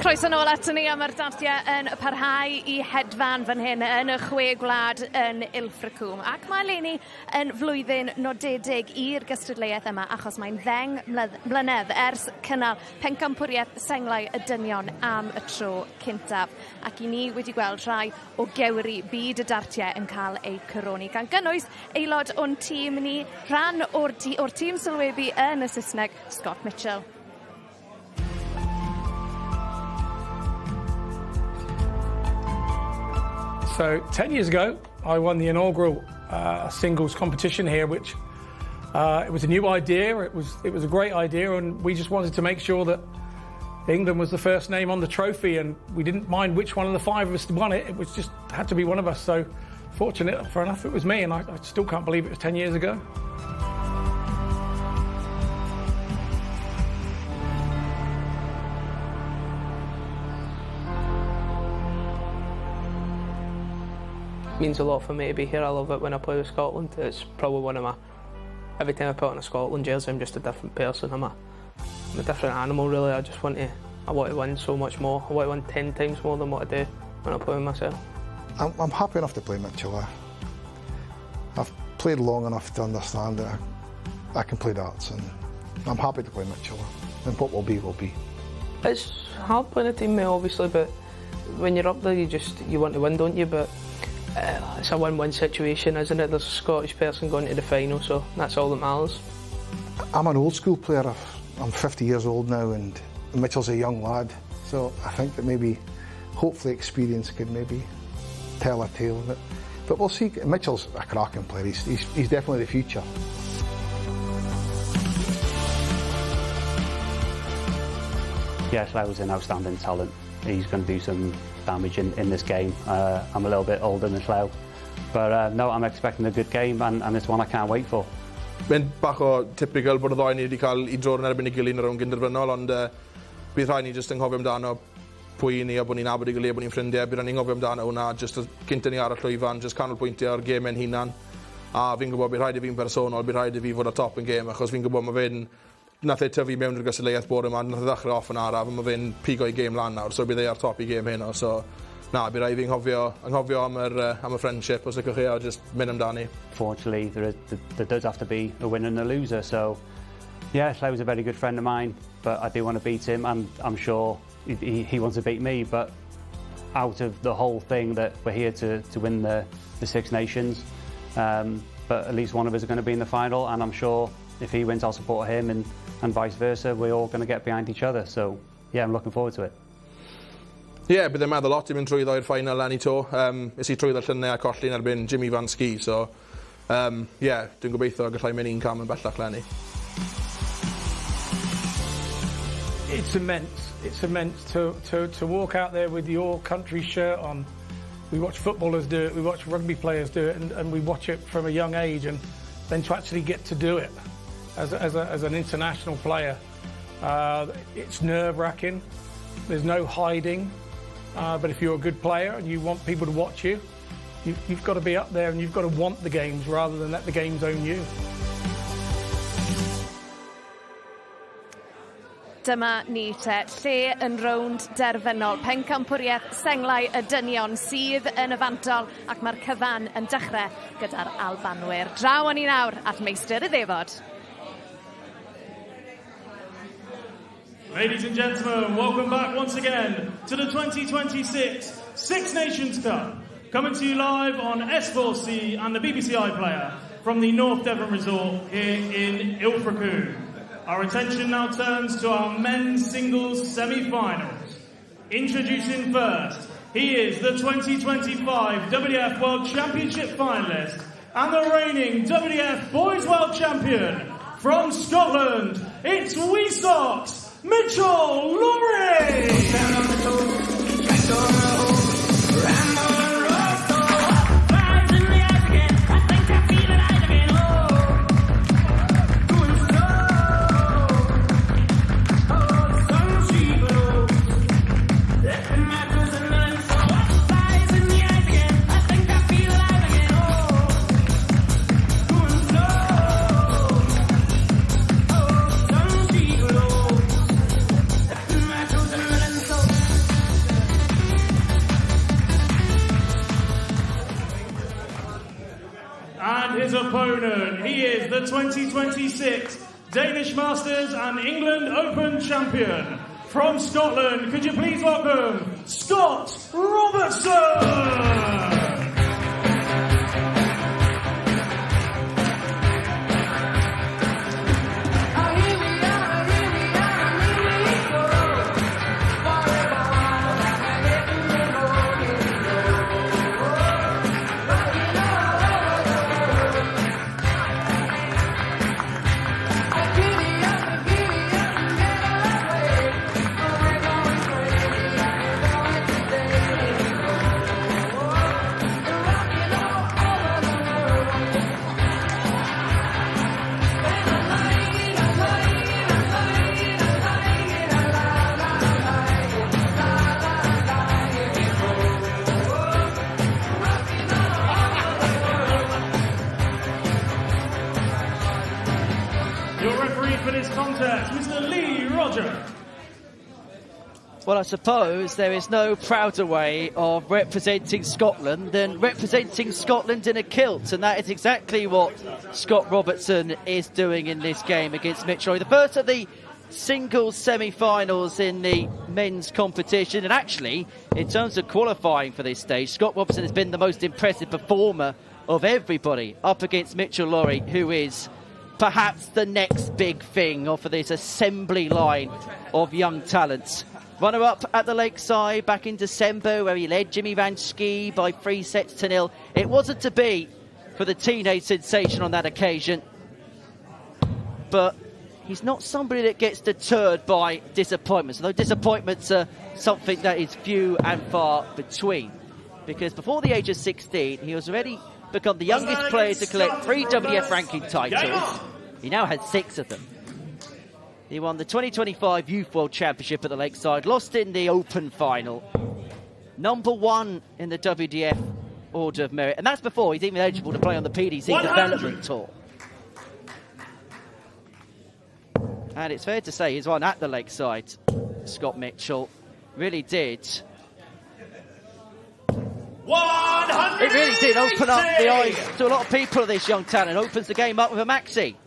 Croeso nôl ato ni, a mae'r Ddartiau yn parhau I hedfan fan hyn yn y Chwe Gwlad yn Ilfracwm. Ac mae eleni yn flwyddyn nodedig i'r gystadleuaeth yma achos mae'n 10 mlynedd ers cynnal pencampwriaeth senglau y dynion am y tro cyntaf. Ac I ni wedi gweld rhai o gewri byd y Ddartiau yn cael eu coroni. Gan gynnwys aelod o'n tîm ni, rhan o'r tîm sylwebu yn y Saesneg, Scott Mitchell. So 10 years ago, I won the inaugural singles competition here, which it was a new idea. It was a great idea, and we just wanted to make sure that England was the first name on the trophy, and we didn't mind which one of the 5 of us won it. It was just had to be one of us. So fortunate for enough, it was me, and I still can't believe it was 10 years ago. Means a lot for me to be here. I love it when I play with Scotland. It's probably one of my... Every time I put on a Scotland jersey, I'm just a different person. I'm a different animal, really. I want to win so much more. I want to win 10 times more than what I do when I play with myself. I'm happy enough to play Mitchell. I've played long enough to understand that I can play darts, and I'm happy to play Mitchell. And what will be, will be. It's hard playing a teammate, obviously, but when you're up there, you want to win, don't you? But it's a win-win situation, isn't it? There's a Scottish person going to the final, so that's all that matters. I'm an old school player. I'm 50 years old now, and Mitchell's a young lad, so I think that maybe, hopefully experience could maybe tell a tale of it. But we'll see. Mitchell's a cracking player. He's definitely the future. Yeah, Chwe's an outstanding talent. He's going to do some damage in this game. I'm a little bit older than Chwe, but no, I'm expecting a good game, and it's one I can't wait for. Mae'n bach o typical bod y ddoi ni wedi cael I dro yn erbyn I gilydd yn rhwng gynderfynol, ond bydd rhaid ni jyst yn nghofio amdano pwy ni a bod ni'n nabod I gilydd, bod ni'n ffrindiau. Bydd rhaid ni'n nghofio amdano hwnna, jyst cynta ni ar y llwyfan, jyst canolbwyntio ar gemau'n hunan. A fi'n gwybod bydd rhaid I fi'n personol, bydd rhaid I fi fod ar top yn gem, achos fi'n gwybod mae fe'n nath e tyfu mewn i'r gystadleuaeth bore yma, nath e ddechrau off yn araf, a mae fe'n pigo I gem lan nawr, so bydd e ar top I gem heno. So, na, bydd rhaid fi'n anghofio am y friendship, os ydych chi a just mynd amdani. Fortunately, there does have to be a winner and a loser, so yeah, Chwe's a very good friend of mine, but I do want to beat him, and I'm sure he wants to beat me, but out of the whole thing that we're here to win the Six Nations, but at least one of us are going to be in the final, and I'm sure if he wins, I'll support him, and vice versa. We're all going to get behind each other. So, yeah, I'm looking forward to it. Yeah, bydd e'n meddwl lot I mynd trwyddo i'r final lan I to. Is I trwyddo lluniau a colli yn erbyn Jimmy Van Ski. So, yeah, dwi'n gobeithio gallai mynd un cam yn bellach lenni. It's immense. It's immense to walk out there with your country shirt on. We watch footballers do it, we watch rugby players do it, and we watch it from a young age, and then to actually get to do it as an international player, it's nerve-wracking. There's no hiding, but if you're a good player and you want people to watch you, you've got to be up there, and you've got to want the games rather than let the games own you. Dyma ni te, lle yn rownd derfynol, pencampwriaeth senglau y dynion sydd yn y fantol, ac mae'r cyfan yn dechrau gyda'r Albanwyr. Draw ni nawr at meistr y ddefod. Ladies and gentlemen, welcome back once again to the 2026 Six Nations Cup. Coming to you live on S4C and the BBC iPlayer from the North Devon Resort here in Ilfracwm. Our attention now turns to our men's singles semi-finals. Introducing first, he is the 2025 WDF World Championship finalist and the reigning WDF Boys World Champion from Scotland. It's Weesox Mitchell Laurie! opponent. He is the 2026 Danish Masters and England Open champion. From Scotland, could you please welcome Scott Robertson? Mr. Lee Roger. Well, I suppose there is no prouder way of representing Scotland than representing Scotland in a kilt, and that is exactly what Scott Robertson is doing in this game against Mitchell. The first of the singles semi-finals in the men's competition, and actually, in terms of qualifying for this stage, Scott Robertson has been the most impressive performer of everybody up against Mitchell Lawrie, who is perhaps the next big thing off of this assembly line of young talents. Runner-up at the Lakeside back in December, where he led Jimmy Van Schie by 3-0. It wasn't to be for the teenage sensation on that occasion, but he's not somebody that gets deterred by disappointments, although disappointments are something that is few and far between, because before the age of 16 he was already become the youngest player to collect 3 WF ranking titles. He now has 6 of them. He won the 2025 Youth World Championship at the Lakeside, lost in the Open final, #1 in the WDF Order of Merit, and that's before he's even eligible to play on the PDC Development Tour. And it's fair to say he's won at the Lakeside, Scott Mitchell. Really did. It really did open up the eyes to a lot of people of this young talent. Opens the game up with a maxi.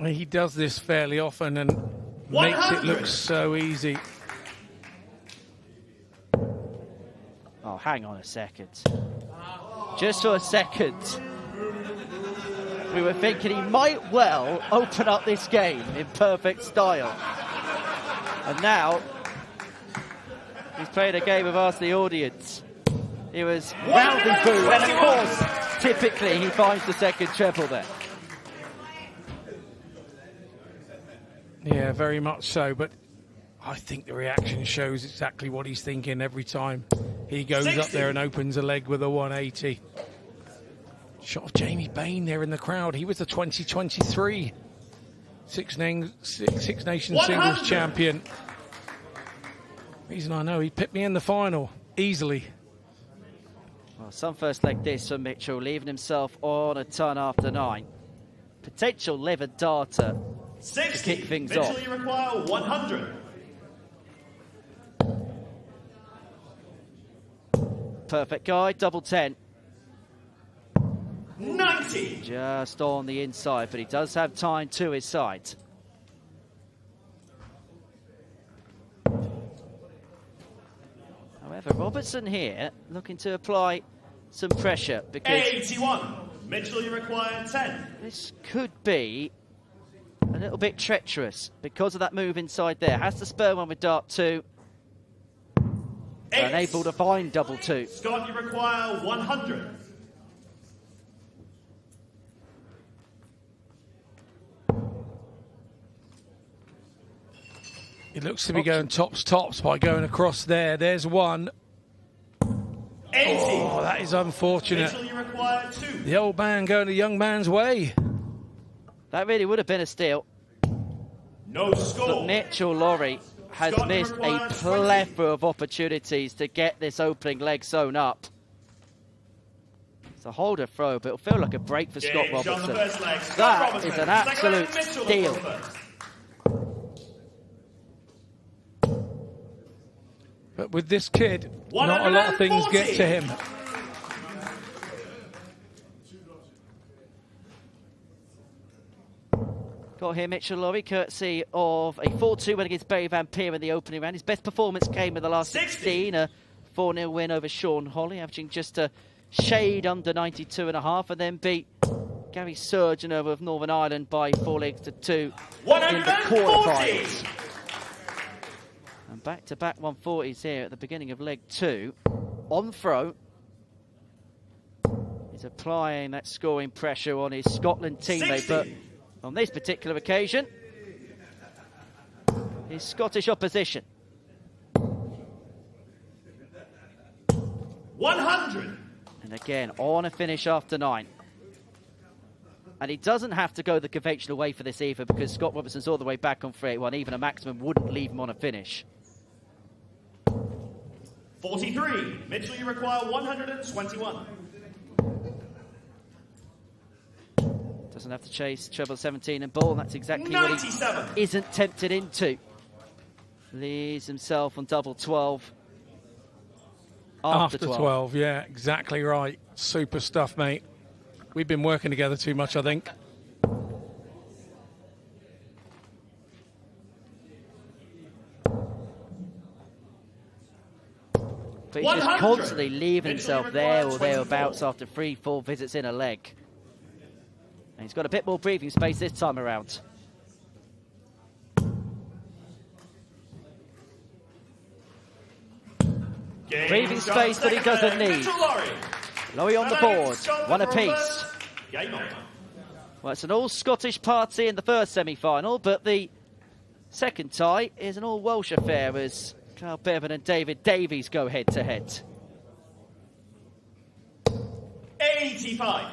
He does this fairly often and makes it look so easy. Oh, hang on a second. Just for a second, we were thinking he might well open up this game in perfect style. And now, he's playing a game of Ask the Audience. He was roundly booed, and of course, typically he finds the second treble there. Yeah, very much so, but I think the reaction shows exactly what he's thinking every time he goes up there and opens a leg with a 180. Shot of Jamie Bain there in the crowd. He was the 2023 Six Nations Singles Champion. Reason I know, he picked me in the final easily. Well, some first leg this for Mitchell, leaving himself on a ton after 9. Potential liver darter to kick things off. Mitchell, you require 100. Perfect guy, double 10. 90. Just on the inside, but he does have time to his side. However, Robertson here looking to apply some pressure because 81. Mitchell, you require 10. This could be a little bit treacherous because of that move inside there. Has to spur one with Dart 2. Unable to find double 2. Scott, you require 100. He looks to be going tops by going across there. There's one. 80. Oh, that is unfortunate. Mitchell, you require 2. The old man going the young man's way. That really would have been a steal. No score. But Mitchell Lawrie has missed a plethora of opportunities to get this opening leg sewn up. It's a holder throw, but it'll feel like a break for Scott Robertson. That is an absolute steal. But with this kid, not a lot of things get to him. Got here Mitchell Lorry, courtesy of a 4-2 win against Barry Van Peer in the opening round. His best performance came in the last 16, a 4-0 win over Sean Holly, averaging just a shade under 92.5, and then beat Gary Surgeon of Northern Ireland by 4-2 in the quarterfinals. And back-to-back 140s here at the beginning of leg 2. On throw, he's applying that scoring pressure on his Scotland teammate, but on this particular occasion, his Scottish opposition. 100. And again, on a finish after 9. And he doesn't have to go the conventional way for this either, because Scott Robertson's all the way back on 3-1. Even a maximum wouldn't leave him on a finish. 43. Mitchell, you require 121. Doesn't have to chase treble 17 and ball, and that's exactly what he isn't tempted into. Leaves himself on double 12. After 12, yeah, exactly right. Super stuff, mate. We've been working together too much, I think. But he's just constantly leaving himself there or thereabouts after 3-4 visits in a leg. And he's got a bit more breathing space this time around. Breathing space that he doesn't need. Laurie on the board, one apiece. Well, it's an all-Scottish party in the first semi-final, but the second tie is an all-Welsh affair as Carl Bevan and David Davies go head-to-head. 85.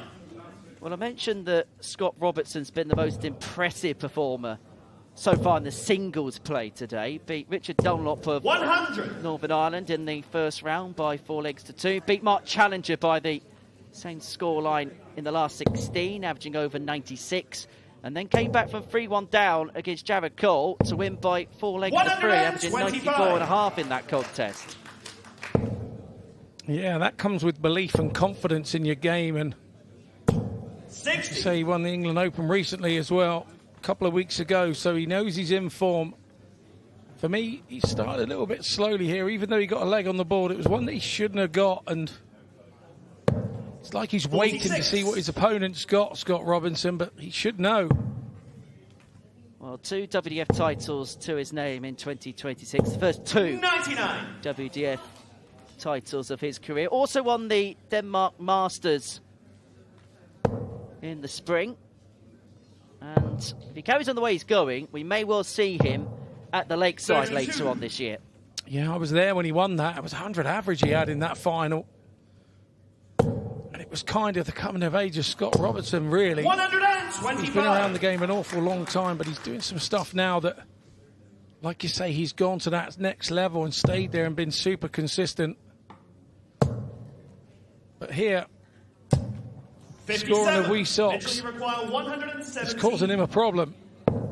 Well, I mentioned that Scott Robertson's been the most impressive performer so far in the singles play today. Beat Richard Dunlop of 100. Northern Ireland in the first round by 4-2. Beat Mark Challenger by the same scoreline in the last 16, averaging over 96. And then came back from 3-1 down against Jared Cole to win by 4-3, averaging 94.5 in that contest. Yeah, that comes with belief and confidence in your game. And you say he won the England Open recently as well, a couple of weeks ago, so he knows he's in form. For me, he started a little bit slowly here, even though he got a leg on the board. It was one that he shouldn't have got, and it's like he's waiting to see what his opponent's got, Scott Robinson, but he should know. Well, 2 WDF titles to his name in 2026. The first 2 WDF titles of his career. Also won the Denmark Masters in the spring. And if he carries on the way he's going, we may well see him at the Lakeside later on this year. Yeah, I was there when he won that. It was 100 average he had in that final. And it was kind of the coming of age of Scott Robertson, really. 125. He's been around the game an awful long time, but he's doing some stuff now that, like you say, he's gone to that next level and stayed there and been super consistent. But here, scoring a wee socks, it's causing him a problem. Well,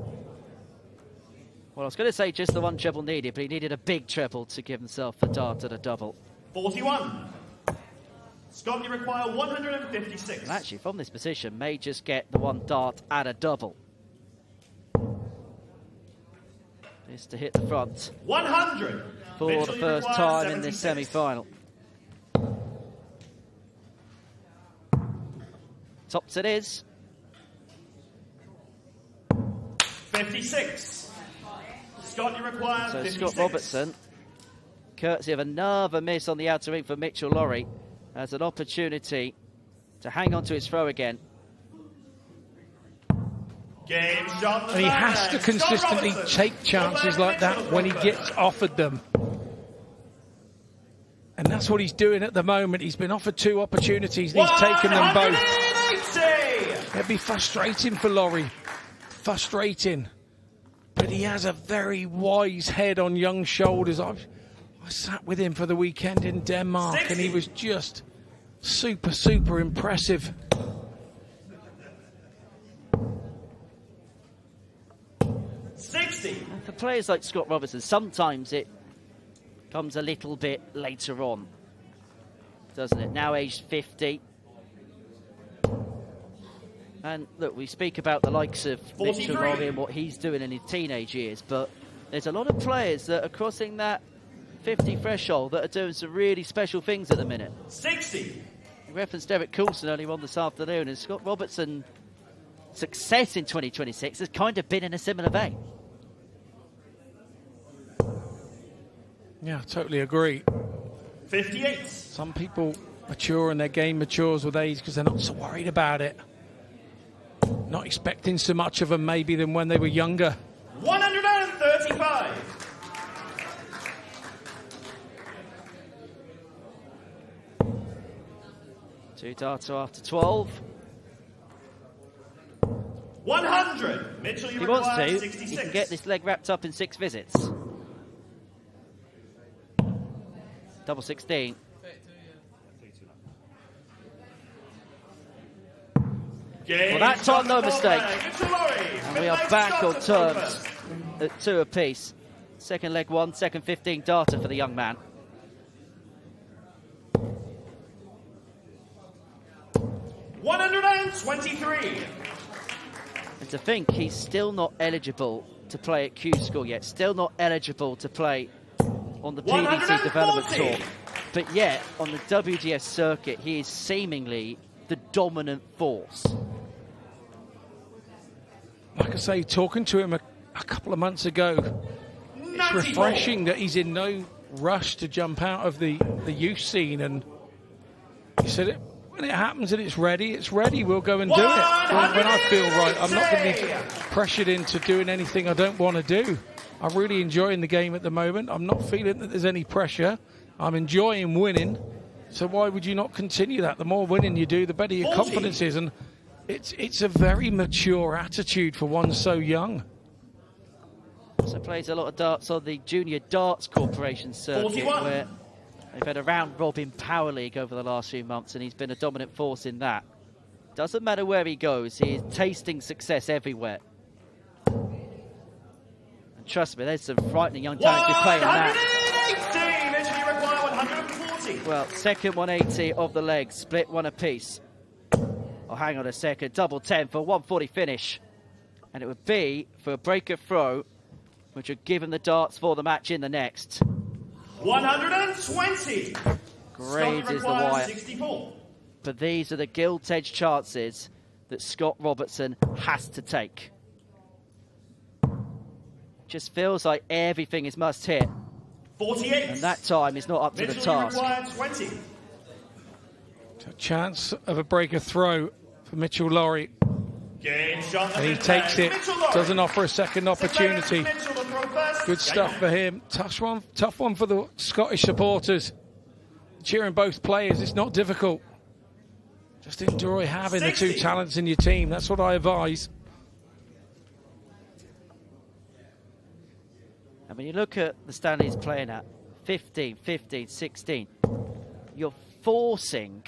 I was going to say just the one treble needed, but he needed a big treble to give himself the dart at a double. 41. Scott, you require 156. And actually, from this position, may just get the one dart at a double. Just to hit the front. 100. For the first time in this semi-final. Tops it is. 56. Scott, you require So 56. Scott Robertson, courtesy of another miss on the outer ring for Mitchell Lorry, has an opportunity to hang on to his throw again. Game shot. And he has to consistently take chances like that when he gets offered them. And that's what he's doing at the moment. He's been offered 2 opportunities and he's taken them both. It'd be frustrating for Laurie. Frustrating. But he has a very wise head on young shoulders. I sat with him for the weekend in Denmark 60. And he was just super, super impressive. And for players like Scott Robertson, sometimes it comes a little bit later on, doesn't it? Now aged 50. And look, we speak about the likes of Mitchell Lorry and what he's doing in his teenage years, but there's a lot of players that are crossing that 50 threshold that are doing some really special things at the minute. 60. You referenced Derek Coulson earlier on this afternoon, and Scott Robertson success in 2026 has kind of been in a similar vein. Yeah, I totally agree. 58. Some people mature and their game matures with age because they're not so worried about it. Not expecting so much of them maybe than when they were younger. 135. Two Ddartiau after 12. 100. Mitchell, you If he wants require to, 66. he can get this leg wrapped up in 6 visits. Double 16. Well, that time, no mistake. And we are back on terms at 2 apiece. Second leg 1, second 15 data for the young man. $123. And to think he's still not eligible to play at Q School yet, still not eligible to play on the PDC Development Tour. But yet, on the WGS circuit, he is seemingly the dominant force. Like I say, talking to him a couple of months ago, it's refreshing that he's in no rush to jump out of the youth scene. And he said, when it happens and it's ready, we'll go and do it. When I feel right, I'm not going to be pressured into doing anything I don't want to do. I'm really enjoying the game at the moment. I'm not feeling that there's any pressure. I'm enjoying winning. So why would you not continue that? The more winning you do, the better your confidence is. And it's a very mature attitude for one so young. Also plays a lot of darts on the Junior Darts Corporation circuit, 41. where they've had a round-robin Power League over the last few months, and he's been a dominant force in that. Doesn't matter where he goes, he is tasting success everywhere. And trust me, there's some frightening young talents who play in that. 180. Mitchell, you require 140. Well, second 180 of the leg, split one apiece. Oh, hang on a second, double 10 for a 140 finish. And it would be for a breaker throw, which would give him the darts for the match in the next. 120. Grazes the wire. 64. But these are the gilt-edged chances that Scott Robertson has to take. Just feels like everything is must hit. 48. And that time is not up to the task. Require 20. A chance of a breaker throw for Mitchell Lorry. Game shot. And he takes it, doesn't offer a second opportunity. Good stuff for him. Tough one for the Scottish supporters. Cheering both players, it's not difficult. Just enjoy having 60. The two talents in your team. That's what I advise. And when you look at the standing he's playing at, 15, 15, 16, you're forcing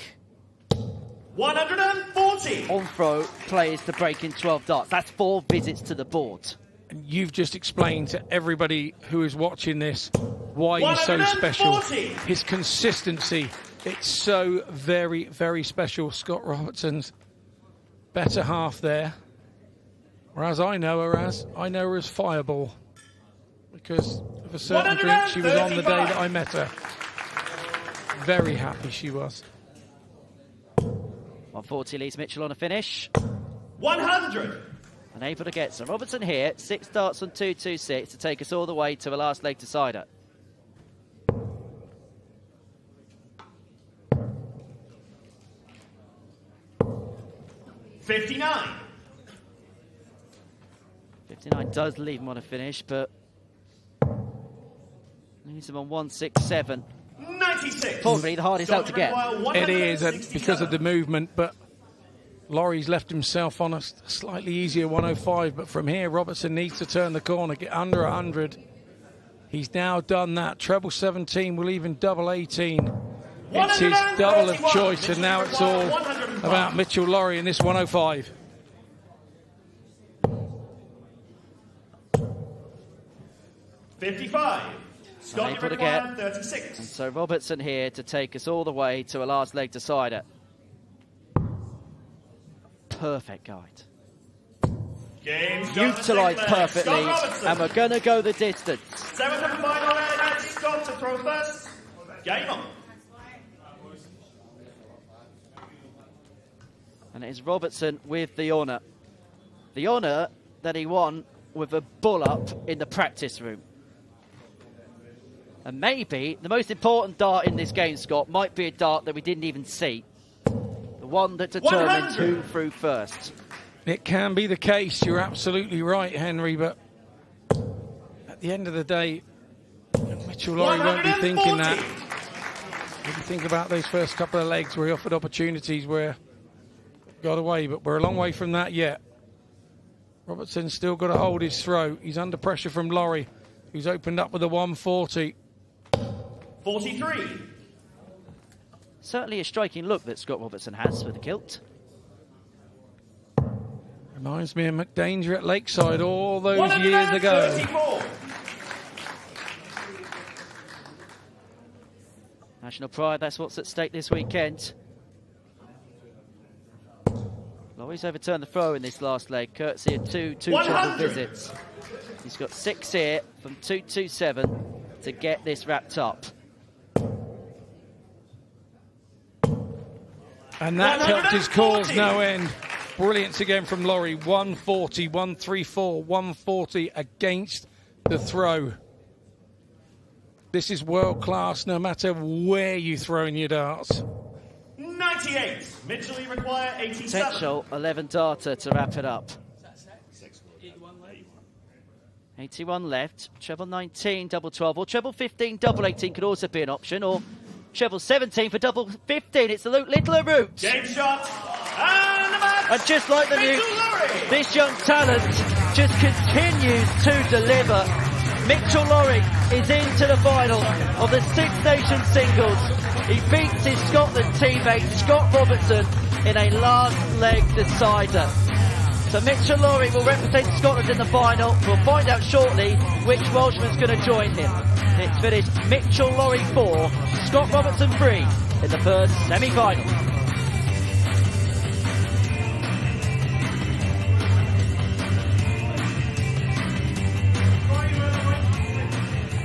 140 on-throw players to break in 12 darts. That's 4 visits to the board. And you've just explained to everybody who is watching this why he's so special. His consistency, it's so very, very special. Scott Robertson's better half there. Whereas I know her as Fireball. Because of a certain drink she was on the day that I met her. Very happy she was. 140 leads Mitchell on a finish. 100. Unable to get some. Robertson here, 6 darts on 226 to take us all the way to the last leg decider. $59. 59 does leave him on a finish, but leaves him on 167. 96. Probably the hardest out to get. It is, and because of the movement, but Laurie's left himself on a slightly easier 105, but from here, Robertson needs to turn the corner, get under 100. He's now done that. Treble 17 will even double 18. It's his double of choice, and now it's all about Mitchell Laurie in this 105. $55. Scott, unable you to get. require 36. And so Robertson here to take us all the way to a last leg decider. Perfect guide. Utilised perfectly, and we're going to go the distance. 7th and final leg, Scott to throw first. Game on. And it is Robertson with the honour. The honour that he won with a bull-up in the practice room. And maybe the most important dart in this game, Scott, might be a dart that we didn't even see. The one that determines who threw first. It can be the case. You're absolutely right, Henry, but at the end of the day, Mitchell Lawrie won't be thinking that. If you think about those first couple of legs where he offered opportunities where got away, but we're a long way from that yet. Robertson's still got to hold his throw. He's under pressure from Lawrie, who's opened up with a 140. 43. Certainly a striking look that Scott Robertson has with the kilt. Reminds me of McDanger at Lakeside all those years ago. 34. National pride, that's what's at stake this weekend. Lawrie's overturned the throw in this last leg, courtesy of two triple visits. He's got 6 here from 227 to get this wrapped up. And that helped his cause no end. Brilliance again from Lawrie. 140, 134, 140 against the throw. This is world class no matter where you throw in your darts. 98. Mitchell, you require 87. Potential 11 darter to wrap it up. 81 left. Treble 19, double 12, or treble 15, double 18 could also be an option, or treble 17 for double 15. It's the littler route. Game shot. And just like the Newt, this young talent just continues to deliver. Mitchell Lawrie is into the final of the Six Nations singles. He beats his Scotland teammate Scott Robertson in a last leg decider. So Mitchell Lawrie will represent Scotland in the final. We'll find out shortly which Welshman's going to join him. It's finished Mitchell Lawrie 4, Scott Robertson 3 in the first semi-final.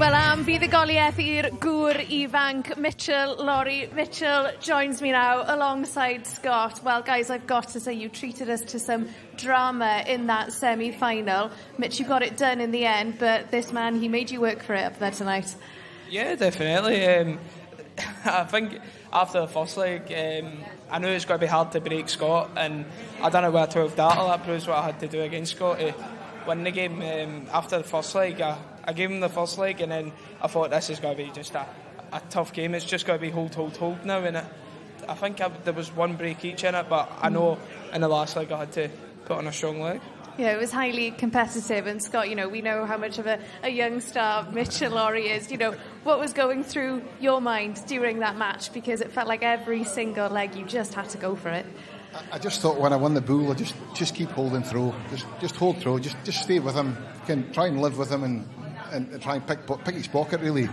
Wel buddugoliaeth i'r gŵr ifanc Mitchell Lawrie. Mitchell joins me now alongside Scott. Well, guys, I've got to say you treated us to some drama in that semi-final. Mitch, you got it done in the end, but this man, he made you work for it up there tonight. Yeah, definitely. I think after the first leg, I knew it was going to be hard to break Scott, and I done it with a 12 darter. That proves what I had to do against Scott to win the game. After the first leg, I gave him the first leg, and then I thought this is going to be just a tough game. It's just going to be hold now, and I think there was one break each in it, but I know in the last leg I had to put on a strong leg. Yeah, it was highly competitive, and Scott, you know, we know how much of a young star Mitchell Lawrie is. You know, what was going through your mind during that match? Because it felt like every single leg you just had to go for it. I just thought when I won the bull, I just keep holding throw, just hold throw, just stay with him, try and live with him, and try and pick his pocket really.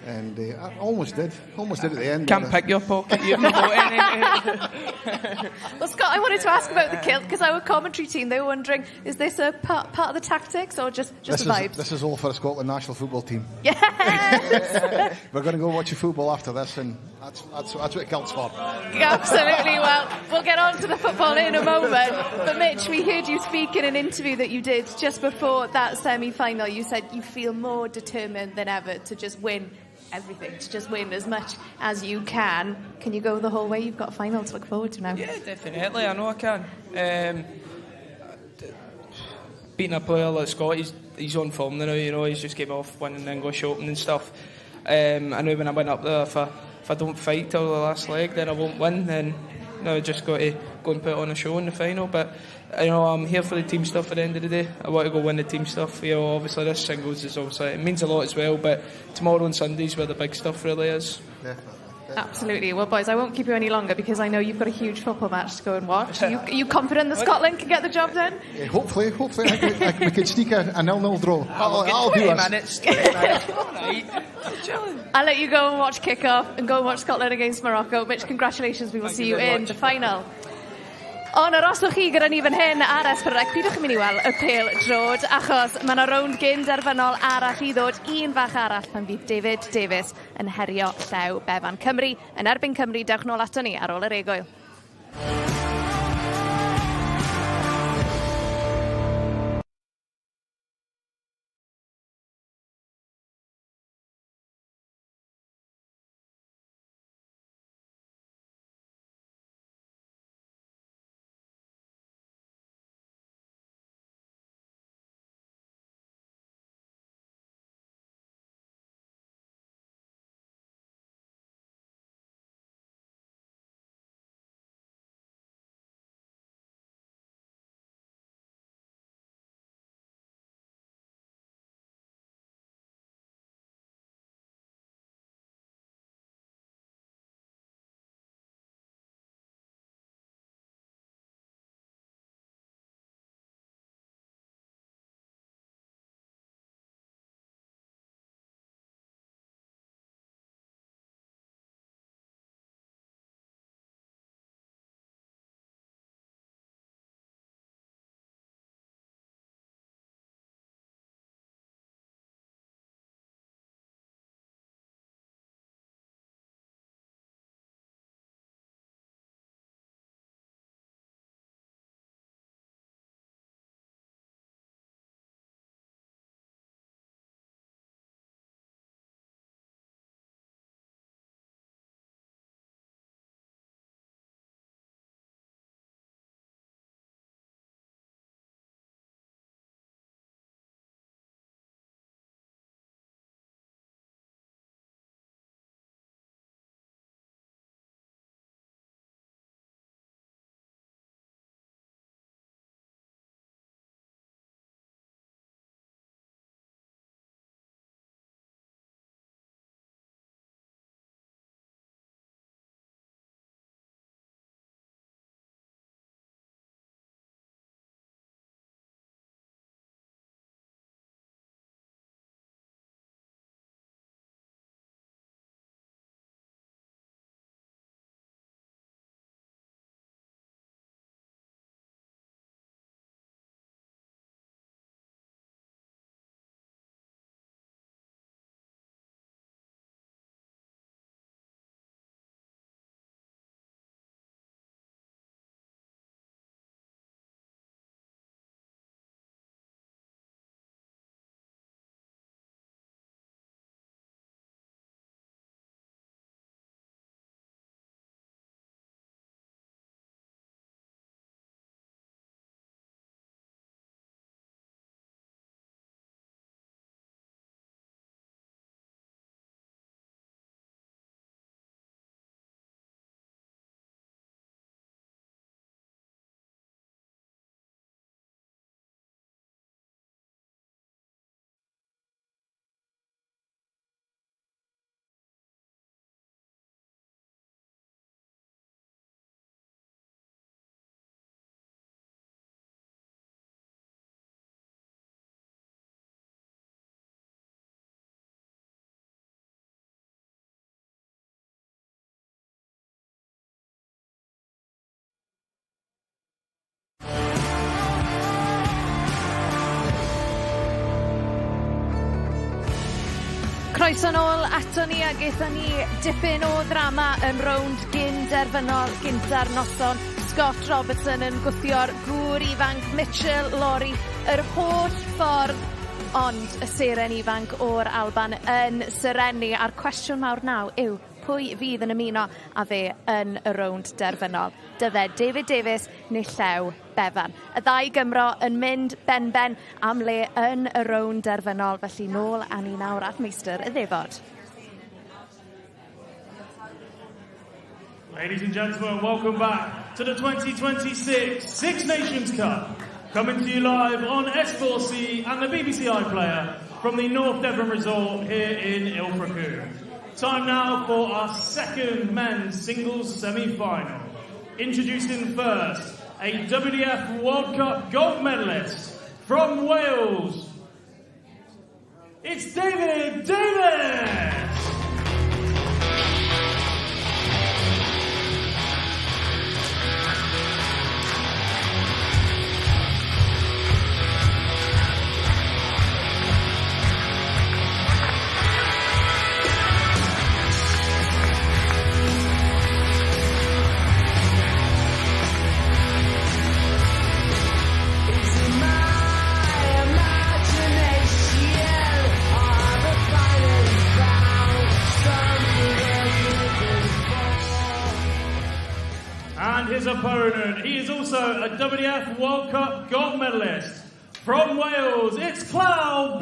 And I almost did at the end. Can't pick your pocket, you haven't got any. Well, Scott, I wanted to ask about the kilt, because our commentary team, they were wondering, is this a part of the tactics or just the vibes? This is all for the Scotland national football team. Yes! We're going to go watch the football after this, and that's what the kilt's for. Absolutely. Well, we'll get on to the football in a moment. But Mitch, we heard you speak in an interview that you did just before that semi-final. You said you feel more determined than ever to just win everything, to just win as much as you can. Can you go the whole way? You've got a final to look forward to now. Yeah, definitely. I know I can. Beating a player like Scott, he's on form now. You know, he's just came off winning the English Open and stuff. I knew when I went up there, if I don't fight till the last leg, then I won't win. Then I just got to go and put on a show in the final. But you know, I'm here for the team stuff at the end of the day. I want to go win the team stuff. You know, obviously this singles is obviously, it means a lot as well, but tomorrow and Sunday's where the big stuff really is. Absolutely. Well, boys, I won't keep you any longer because I know you've got a huge football match to go and watch. Are you confident that Scotland can get the job done? Yeah, hopefully we could sneak a 0-0 draw. I'll do us. I'll let you go and watch kick-off and go and watch Scotland against Morocco. Mitch, congratulations. We will see you in the final. Ond yr oswch chi gyda ni fan hyn ar S4C, pidwch yn mynd i weld y pêl drod, achos mae yna rownd gyn derfynol arall i ddod, un fach arall pan fydd David Davies yn herio llew Befan Cymru. Yn erbyn Cymru, dewch nôl ato ni ar ôl yr egwyl. Croeso nôl ato ni a gaethon ni dipyn o ddrama yn rownd gyn derfynol gynta'r noson. Scott Robertson yn gwthio'r gŵr ifanc Mitchell Lawry yr holl ffordd, ond y seren ifanc o'r Alban yn syrenu. A'r cwestiwn mawr nawr yw pwy fydd yn ymuno a fe yn y rownd derfynol. Dydde David Davies neu llew Befan. Y ddau Gymro yn mynd ben am le yn y rownd derfynol, felly nôl a ni nawr at meistr y ddefod. Ladies and gentlemen, welcome back to the 2026 Six Nations Cup. Coming to you live on S4C and the BBC iPlayer from the North Devon Resort here in Ilfracombe. Time now for our second men's singles semi-final. Introducing first, a WDF World Cup gold medalist from Wales. It's Darllediad! His opponent, he is also a WDF World Cup gold medalist from Wales. It's Gwlad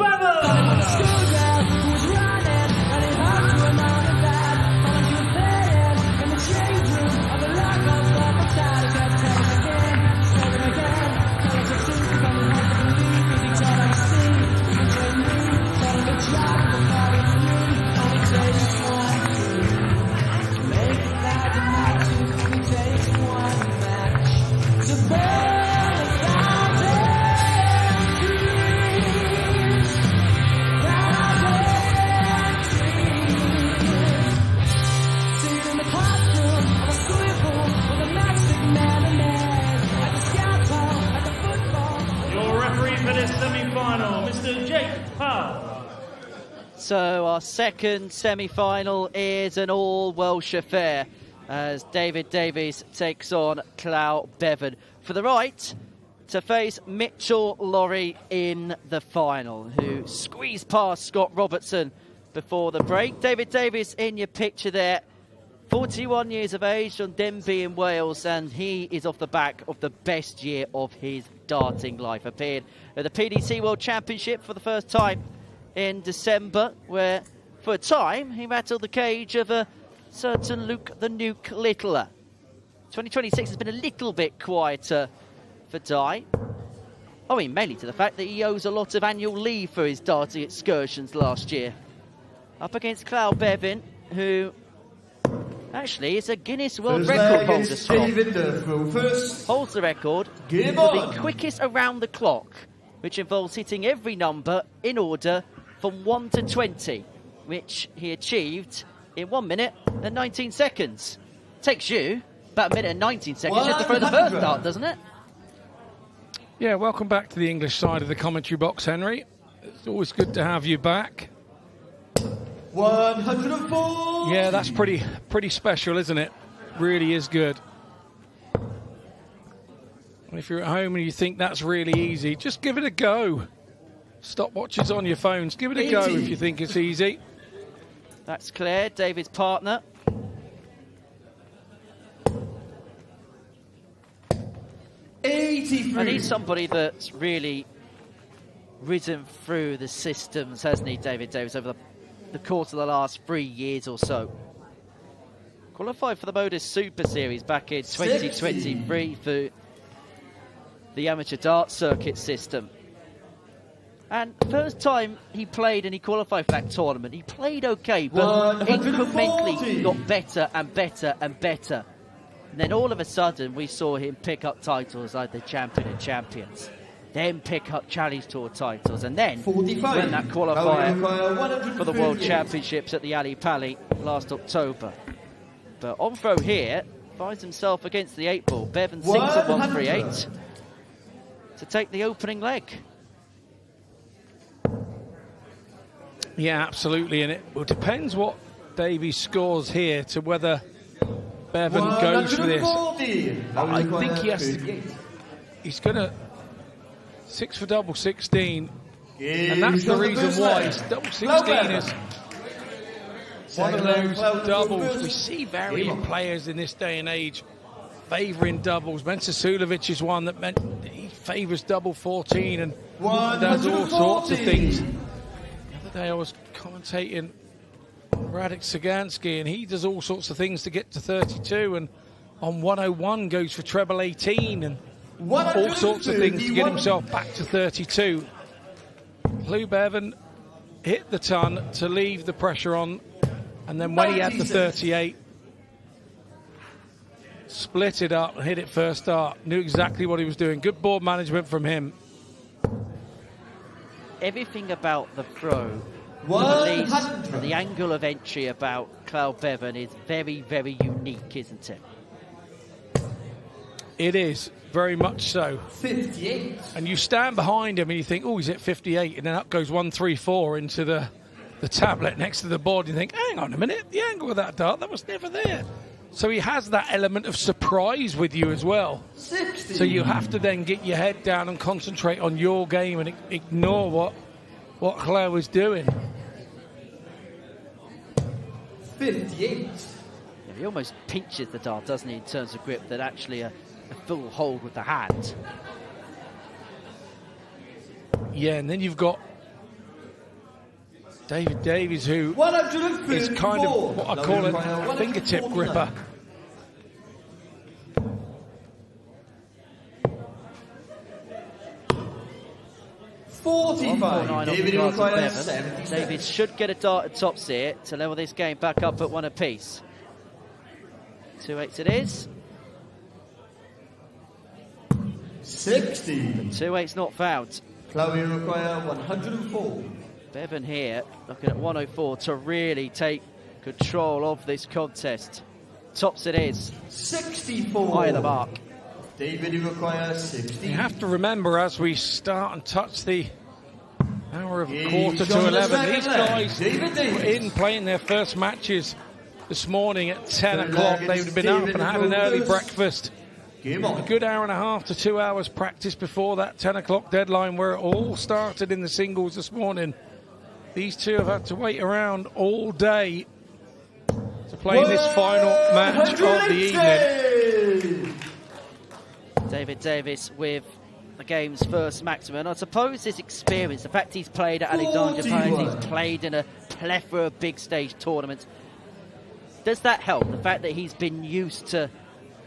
So our second semi-final is an all-Welsh affair as David Davies takes on Gwlad Bevan for the right to face Mitchell Lawrie in the final, who squeezed past Scott Robertson before the break. David Davies in your picture there, 41 years of age from Denbigh in Wales, and he is off the back of the best year of his darting life. Appeared at the PDC World Championship for the first time in December, where for a time he rattled the cage of a certain Luke the Nuke Littler. 2026 has been a little bit quieter for Di, owing mainly to the fact that he owes a lot of annual leave for his darting excursions last year. Up against Gwlad Bevan, who actually is a Guinness World Record holder, Scott. Holds the record for the quickest around the clock, which involves hitting every number in order from 1 to 20, which he achieved in 1 minute and 19 seconds. Takes you about a minute and 19 seconds just to throw the first dart, doesn't it? Yeah, welcome back to the English side of the commentary box, Henry. It's always good to have you back. 104! Yeah, that's pretty special, isn't it? Really is good. And if you're at home and you think that's really easy, just give it a go. Stopwatches on your phones. Give it a go if you think it's easy. That's Claire, David's partner. 83. And he's somebody that's really risen through the systems, hasn't he, David Davies, over the course of the last 3 years or so. Qualified for the Modus Super Series back in 2023 for the amateur dart circuit system. And first time he played and he qualified for that tournament, he played okay, but incrementally got better and better and better. And then all of a sudden we saw him pick up titles like the Champion of Champions, then pick up Challenge Tour titles, and then win that qualifier for the World Championships at the Ali Pali last October. But on throw here, finds himself against the 8-ball. Bevan sinks at 138 to take the opening leg. Yeah, absolutely, and it depends what Davies scores here to whether Bevan goes for this. I think he has to, he's going to 6 for double 16, and that's the reason why. Double 16 is one of those doubles. We see varying players in this day and age favouring doubles. Mensasulovic is one that meant he favours double 14 and does all sorts of things. The other day I was commentating Radek Sagansky, and he does all sorts of things to get to 32, and on 101 goes for treble 18 and all sorts of things to get himself back to 32. Gwlad Bevan hit the ton to leave the pressure on And then when he had the 38, split it up and hit it first dart. Knew exactly what he was doing. Good board management from him. Everything about the throw, at least, and the angle of entry about Cloud Bevan is very, very unique, isn't it? It is, very much so. 58. And you stand behind him and you think, oh, he's at 58, and then up goes 134 into the tablet next to the board. You think, hang on a minute, the angle of that dart, that was never there. So he has that element of surprise with you as well. 60. So you have to then get your head down and concentrate on your game and ignore what Chwe was doing. 58. Yeah, he almost pinches the dart, doesn't he, in terms of grip, that actually a full hold with the hand. Yeah, and then you've got David Davies, who is kind of what I call a fingertip gripper. Davies should get a dart at tops here to level this game back up at 1 apiece. 2-8s it is. 60. But 2-8's not found. Chwe require 104. Bevan here looking at 104 to really take control of this contest. Tops it is. 64. High of the mark. David, you require 60. You have to remember, as we start and touch the hour of quarter to 11, these guys were in playing their first matches this morning at 10 o'clock. They would have been up and had an early breakfast. A good hour and a half to 2 hours practice before that 10 o'clock deadline, where it all started in the singles this morning. These two have had to wait around all day to play this final match of the evening. David Davis with the game's first maximum. I suppose his experience, the fact he's played at Alexandria Palace, he's played in a plethora of big stage tournaments, does that help? The fact that he's been used to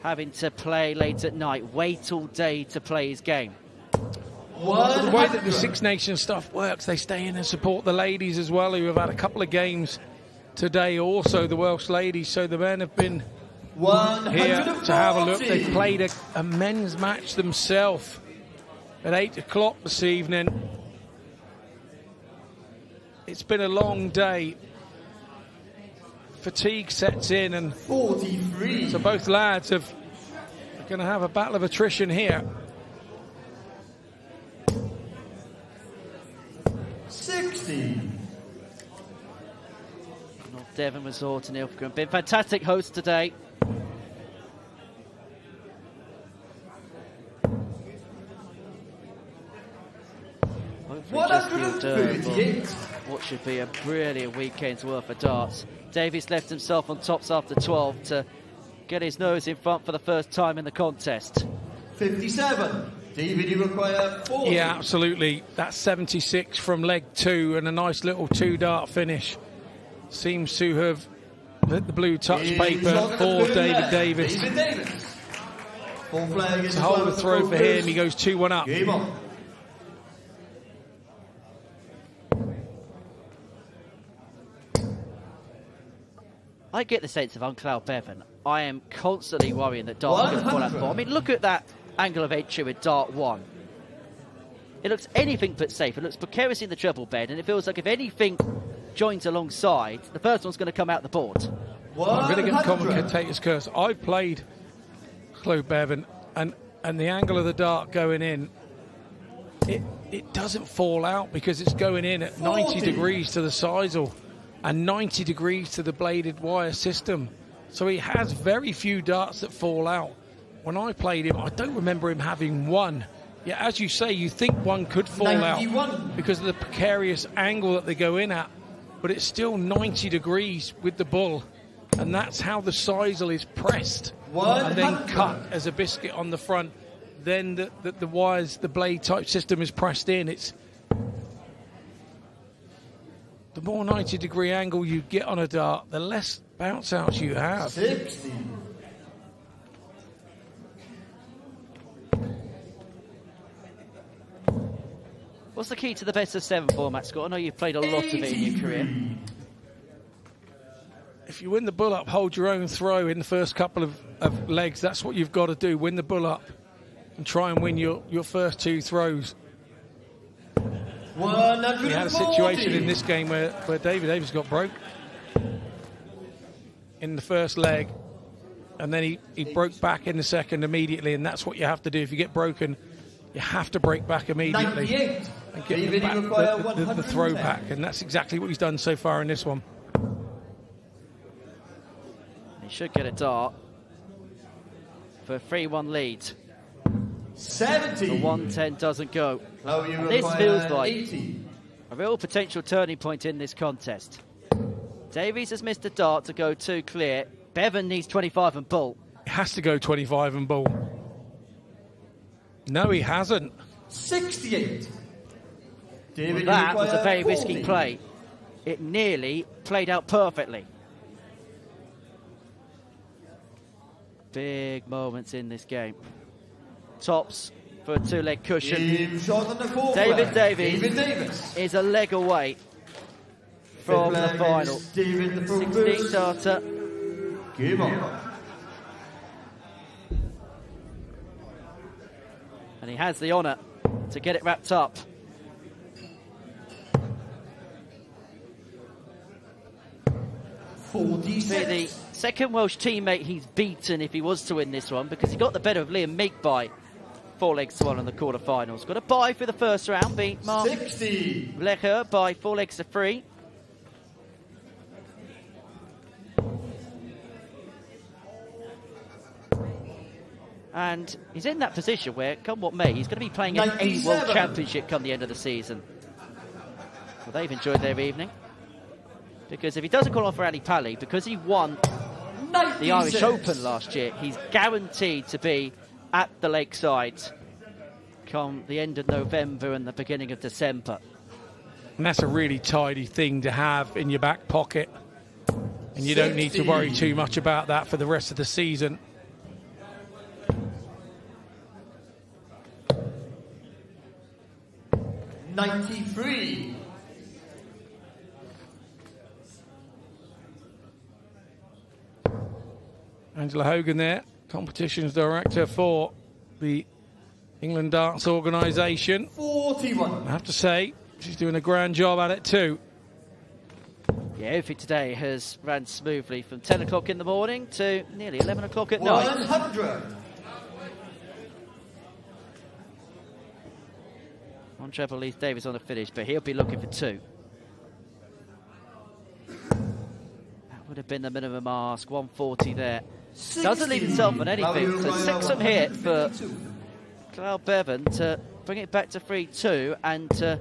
having to play late at night, wait all day to play his game. The way that the Six Nations stuff works, they stay in and support the ladies as well, who have had a couple of games today, also the Welsh ladies. So the men have been here to have a look. They played a men's match themselves at 8 o'clock this evening. It's been a long day. Fatigue sets in, and 43. So both lads are going to have a battle of attrition here. 60. North Devon Resort in Ilfracombe. Been fantastic hosts today. Hopefully just the hors d'oeuvre of what should be a brilliant weekend's worth of darts. Davies left himself on tops after 12 to get his nose in front for the first time in the contest. 57. David, you require 40. Yeah, absolutely. That's 76 from leg 2 and a nice little 2-dart finish. Seems to have lit the blue touch paper for David Davis. David Davis. Full flag is To hold the throw for him, he goes 2-1 up. Game on. I get the sense of Cloud Bevan. I am constantly worrying that Dart's going to fall out the ball. I mean, look at that angle of entry with Dart 1. It looks anything but safe. It looks precarious in the treble bed, and it feels like if anything joins alongside, the first one's going to come out the board. I'm going to get the commentator's curse. I've played Cloud Bevan, and the angle of the dart going in, it doesn't fall out because it's going in at 90 degrees to the sisal and 90 degrees to the bladed wire system. So he has very few darts that fall out. When I played him, I don't remember him having one. Yeah, as you say, you think one could fall 91. Out because of the precarious angle that they go in at, but it's still 90 degrees with the bull, and that's how the sisal is pressed and then cut as a biscuit on the front. Then the wires, the blade type system is pressed in. It's the more 90 degree angle you get on a dart, the less bounce outs you have. 60. What's the key to the best of 7 format, Scott? I know you've played a lot of it in your career. if you win the bull-up, hold your own throw in the first couple of legs. That's what you've got to do. Win the bull-up and try and win your first 2 throws. 140. We had a situation in this game where David Davis got broke in the first leg, and then he broke back in the second immediately, and that's what you have to do. If you get broken, you have to break back immediately 98. and get the throw back, and that's exactly what he's done so far in this one. He should get a dart for a 3-1 lead. 70. The 110 doesn't go. Now you This require feels like 80. a real potential turning point in this contest. Davies has missed a dart to go 2 clear. Bevan needs 25 and bull. He has to go 25 and bull. No, he hasn't. 68. David, Well, you that was a require very 40. risky play. It nearly played out perfectly. Big moments in this game. Tops for a 2-leg cushion. Team short on the 4th David leg. Davies David Davis. is a leg away from the Fifth leg final. is David the 16 darter. Game on. And he has the honour to get it wrapped up. Be the second Welsh teammate he's beaten if he was to win this one, because he got the better of Liam Meek by 4 legs to 1 in the quarterfinals. Got a bye for the first round, beat Mark 60. Lecher by 4 legs to 3. And he's in that position where, come what may, he's going to be playing in any World 97. Championship come the end of the season. Well, they've enjoyed their evening. Because if he doesn't call off for Ali Pally, because he won the Irish Open last year, he's guaranteed to be at the Lakeside come the end of November and the beginning of December. And that's a really tidy thing to have in your back pocket. And you don't need to worry too much about that for the rest of the season. $93. Angela Hogan there, competitions director for the England Darts organisation. 41. I have to say, she's doing a grand job at it too. Yeah, everything today has ran smoothly from 10 o'clock in the morning to nearly 11 o'clock at night. 100. One treble leaves Davis on the finish, but he'll be looking for 2. That would have been the minimum ask, 140 there. Doesn't leave himself on anything, so 6 from here for Gwlad Bevan to bring it back to 3-2 and to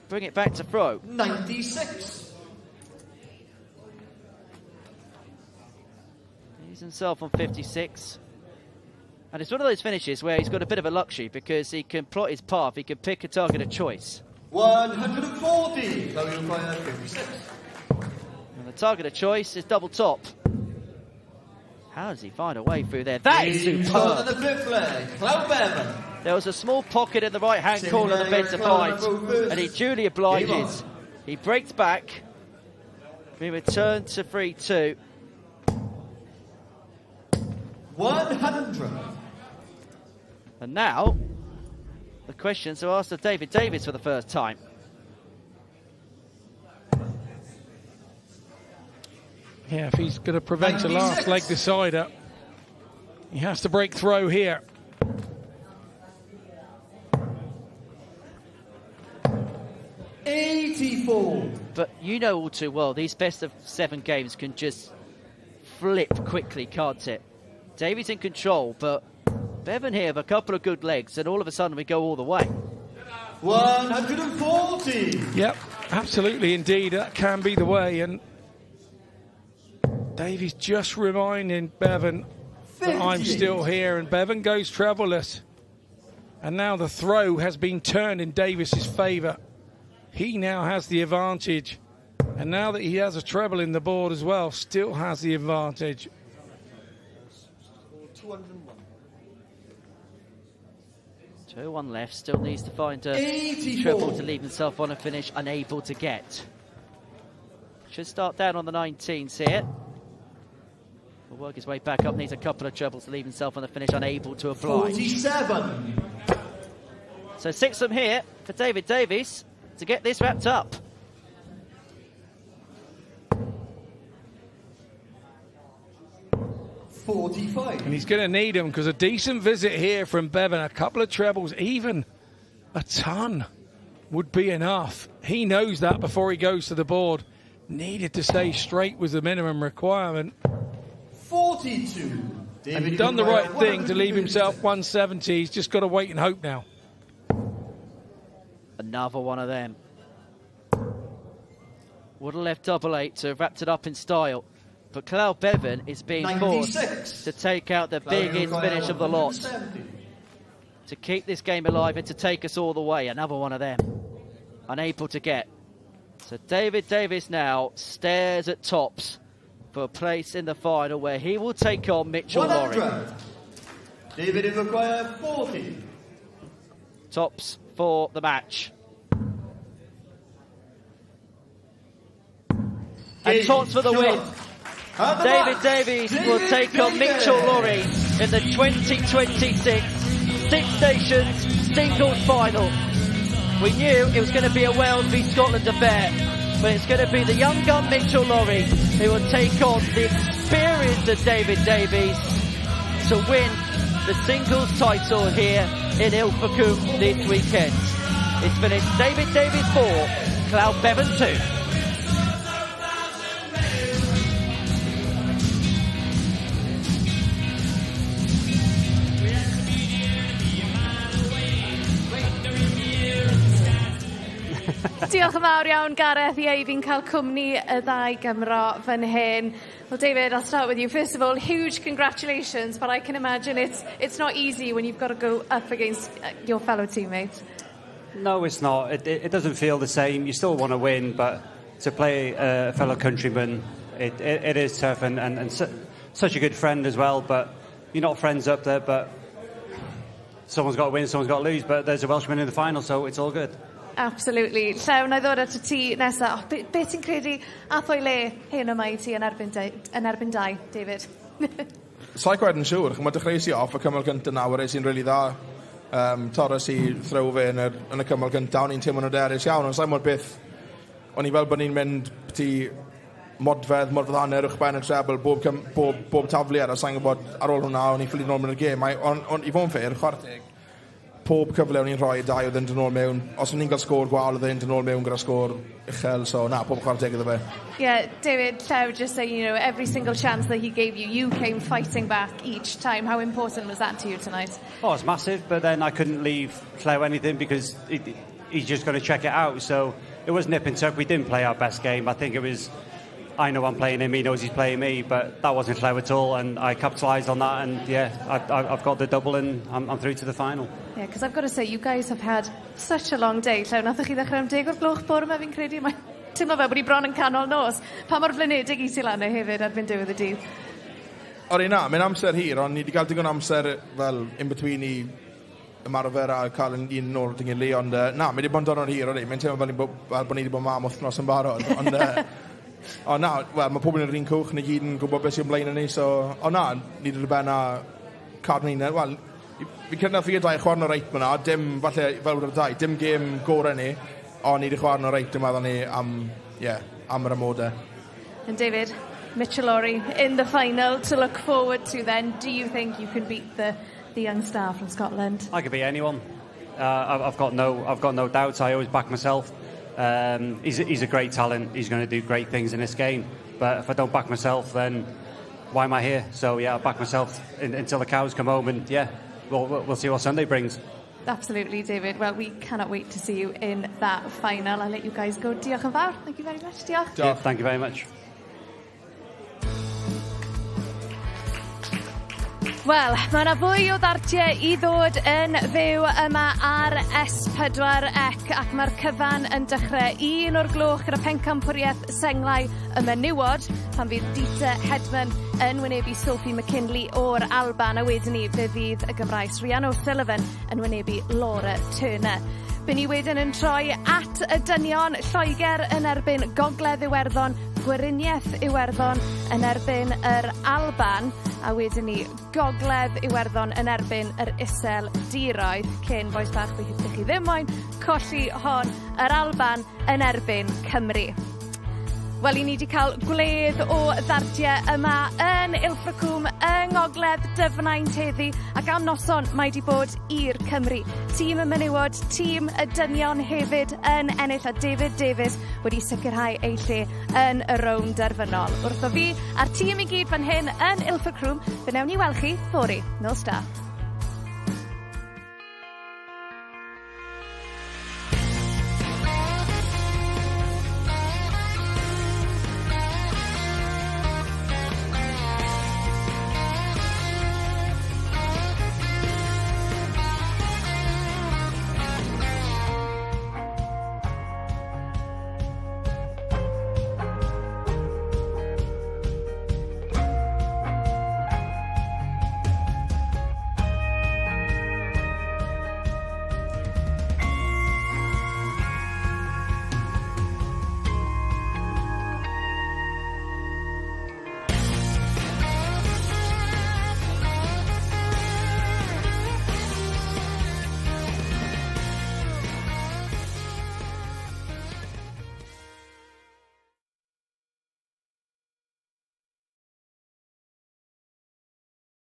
bring it back to throw. 96. He's himself on 56. And it's one of those finishes where he's got a bit of a luxury because he can plot his path, he can pick a target of choice. 140. So you require 56. And the target of choice is double top. How does he find a way through there? That is Team superb. short on the 5th leg. Gwlad Bevan. There was a small pocket in the right-hand corner of the bed to find, and he duly obliges. He breaks back. We return to 3-2. 100. And now, the questions are asked of David Davis for the first time. Yeah, if he's going to prevent a last leg decider, he has to break throw here. $84. But you know all too well, these best of 7 games can just flip quickly, can't it? Davies in control, but Bevan here with a couple of good legs, and all of a sudden we go all the way. 140. Yep, absolutely, indeed, that can be the way. And Davies just reminding Bevan that I'm still here, and Bevan goes trebleless. And now the throw has been turned in Davis's favour. He now has the advantage. And now that he has a treble in the board as well, still has the advantage. 201. 2-1 left, still needs to find a 84. treble to leave himself on a finish, unable to get. Should start down on the 19s here. Will work his way back up, needs a couple of trebles to leave himself on the finish, unable to oblige. 47. So 6 of them here for David Davies to get this wrapped up. 45. And he's going to need them because a decent visit here from Bevan, a couple of trebles, even a ton would be enough. He knows that before he goes to the board. Needed to stay straight was the minimum requirement. 42. And he's done the right thing to leave himself 170. He's just got to wait and hope now. Another one of them. Would have left double 8 to have wrapped it up in style. But Cloud Bevan is being 96. forced to take out the biggest finish of the lot. To keep this game alive and to take us all the way. Another one of them. Unable to get. So David Davies now stares at tops for a place in the final where he will take on Mitchell Lorry. David will require 40. Tops for the match. And tops for the win. David Davies will take on Mitchell Lorry in the 2026 Six Nations singles final. We knew it was going to be a Wales v Scotland affair, but it's going to be the young gun Mitchell Lorry who will take on the experience of David Davies to win the singles title here in Ilfracombe this weekend. It's finished David Davies 4, Cloud Bevan 2. Diolch yn fawr iawn, Gareth. Ie, fi'n cael cwmni y ddau Gymro fan hyn. Well, David, I'll start with you. First of all, huge congratulations, but I can imagine it's not easy when you've got to go up against your fellow teammates. No, it's not. It doesn't feel the same. You still want to win, but to play a fellow countryman, it is tough, and such a good friend as well, but you're not friends up there, but someone's got to win, someone's got to lose, but there's a Welshman in the final, so it's all good. Absolutely. Llawn, I ddod at y ti nesaf. Be ti'n credu ath o'i le hyn yma I ti yn erbyn dau, David? Sa'i gwaed yn siŵr. Mae dechreuais I off y cymal gyntaf nawr sy'n rili dda. Torres I throw fe yn y cymal gyntaf. O'n i'n teimlo'n oderus iawn. Ond sa'i mor beth. O'n I fel bod ni'n mynd ti modfedd hanner uwchben y trebl bob tafliad. A sa'i'n gwybod ar ôl hwnna o'n i'n ffili nôl mewn y gêm. Ond I fod yn ffyr, chwarteg. Pob cyfle o'n i'n rhoi dau oedd yn dod nôl mewn. Os o'n i'n cael sgôr gwael oedd yn dod nôl mewn gyda sgôr uchel. So na, pob chwarteg iddo fe. Yeah, David, Llew, just saying, you know, every single chance that he gave you, you came fighting back each time. How important was that to you tonight? Oh, it's massive, but then I couldn't leave Llew anything because he's just going to check it out. So it was nip and tuck. We didn't play our best game. I think it was, I know I'm playing him, he knows he's playing me, but that wasn't Llew at all, and I capitalised on that, and yeah, I've got the double and I'm through to the final. Yeah, because I've got to say, you guys have had such a long day. Llew, nathoch chi ddechrau am 10 o'r gloch bore yma, fi'n credu. Mae teimlo fel bod I bron yn canol nos. Pa mor flinedig I ti lan hefyd erbyn diwedd y dydd? Ori na, mae'n amser hir, ond ni wedi cael digon amser fel in between I ymarfer a cael un nôl dyn gilydd, ond na, mae wedi bod yn dod o'r hir, ori. Mae'n teimlo fel bod ni wedi bod mam wythnos yn barod, ond na, wel, mae pobl yn yr un cwch, ni gyd yn gwybod beth sy'n ymlaen yn ni, so, o na, ni wedi ben a cadw ni'n, wel, fi cynnig fi dau chwarn o reit fyna, dim, falle, fel wedi'r dau, dim gêm gorau ni, ond ni wedi chwarn o reit yn meddwl ni am yr amodau. And David, Mitchell Lorry in the final to look forward to then. Do you think you can beat the young star from Scotland? I could beat anyone. I've got no doubts. I always back myself. He's a great talent. He's going to do great things in this game. But if I don't back myself, then why am I here? So yeah, I'll back myself until the cows come home, and yeah, we'll see what Sunday brings. Absolutely, David. Well, we cannot wait to see you in that final. I'll let you guys go. Diolch yn fawr. Thank you very much. Diolch. Yeah, thank you very much. Wel, mae yna fwy o ddartiau I ddod yn fyw yma ar S4C ac mae'r cyfan yn dechrau 1 o'r gloch gyda pencampwriaeth Senglau y menywod pan fydd Dita Hedman yn wynebu Sophie McKinley o'r Alban a wedyn ni fe fydd y gyfrais Rhian O'Sullivan yn wynebu Laura Turner. By ni wedyn yn troi at y dynion Lloegr yn erbyn Gogledd Iwerddon, Gweriniaeth Iwerddon yn erbyn yr Alban, a wedyn ni Gogledd Iwerddon yn erbyn yr Iseldiroedd, cyn boes bach fe hydych chi ddim moyn colli hon yr Alban yn erbyn Cymru. Wel, i ni wedi cael gwledd o ddartiau yma yn Ilfracwm yng Ngogledd Dyfnaint heddi, ac am noson mae wedi bod i'r Cymru. Tîm y menywod, tîm y dynion hefyd yn ennill, a David Davies wedi sicrhau ei lle yn y rownd derfynol. Wrtho fi, a'r tîm i gyd fan hyn yn Ilfracwm, fe newn ni weld chi fory. Nos da.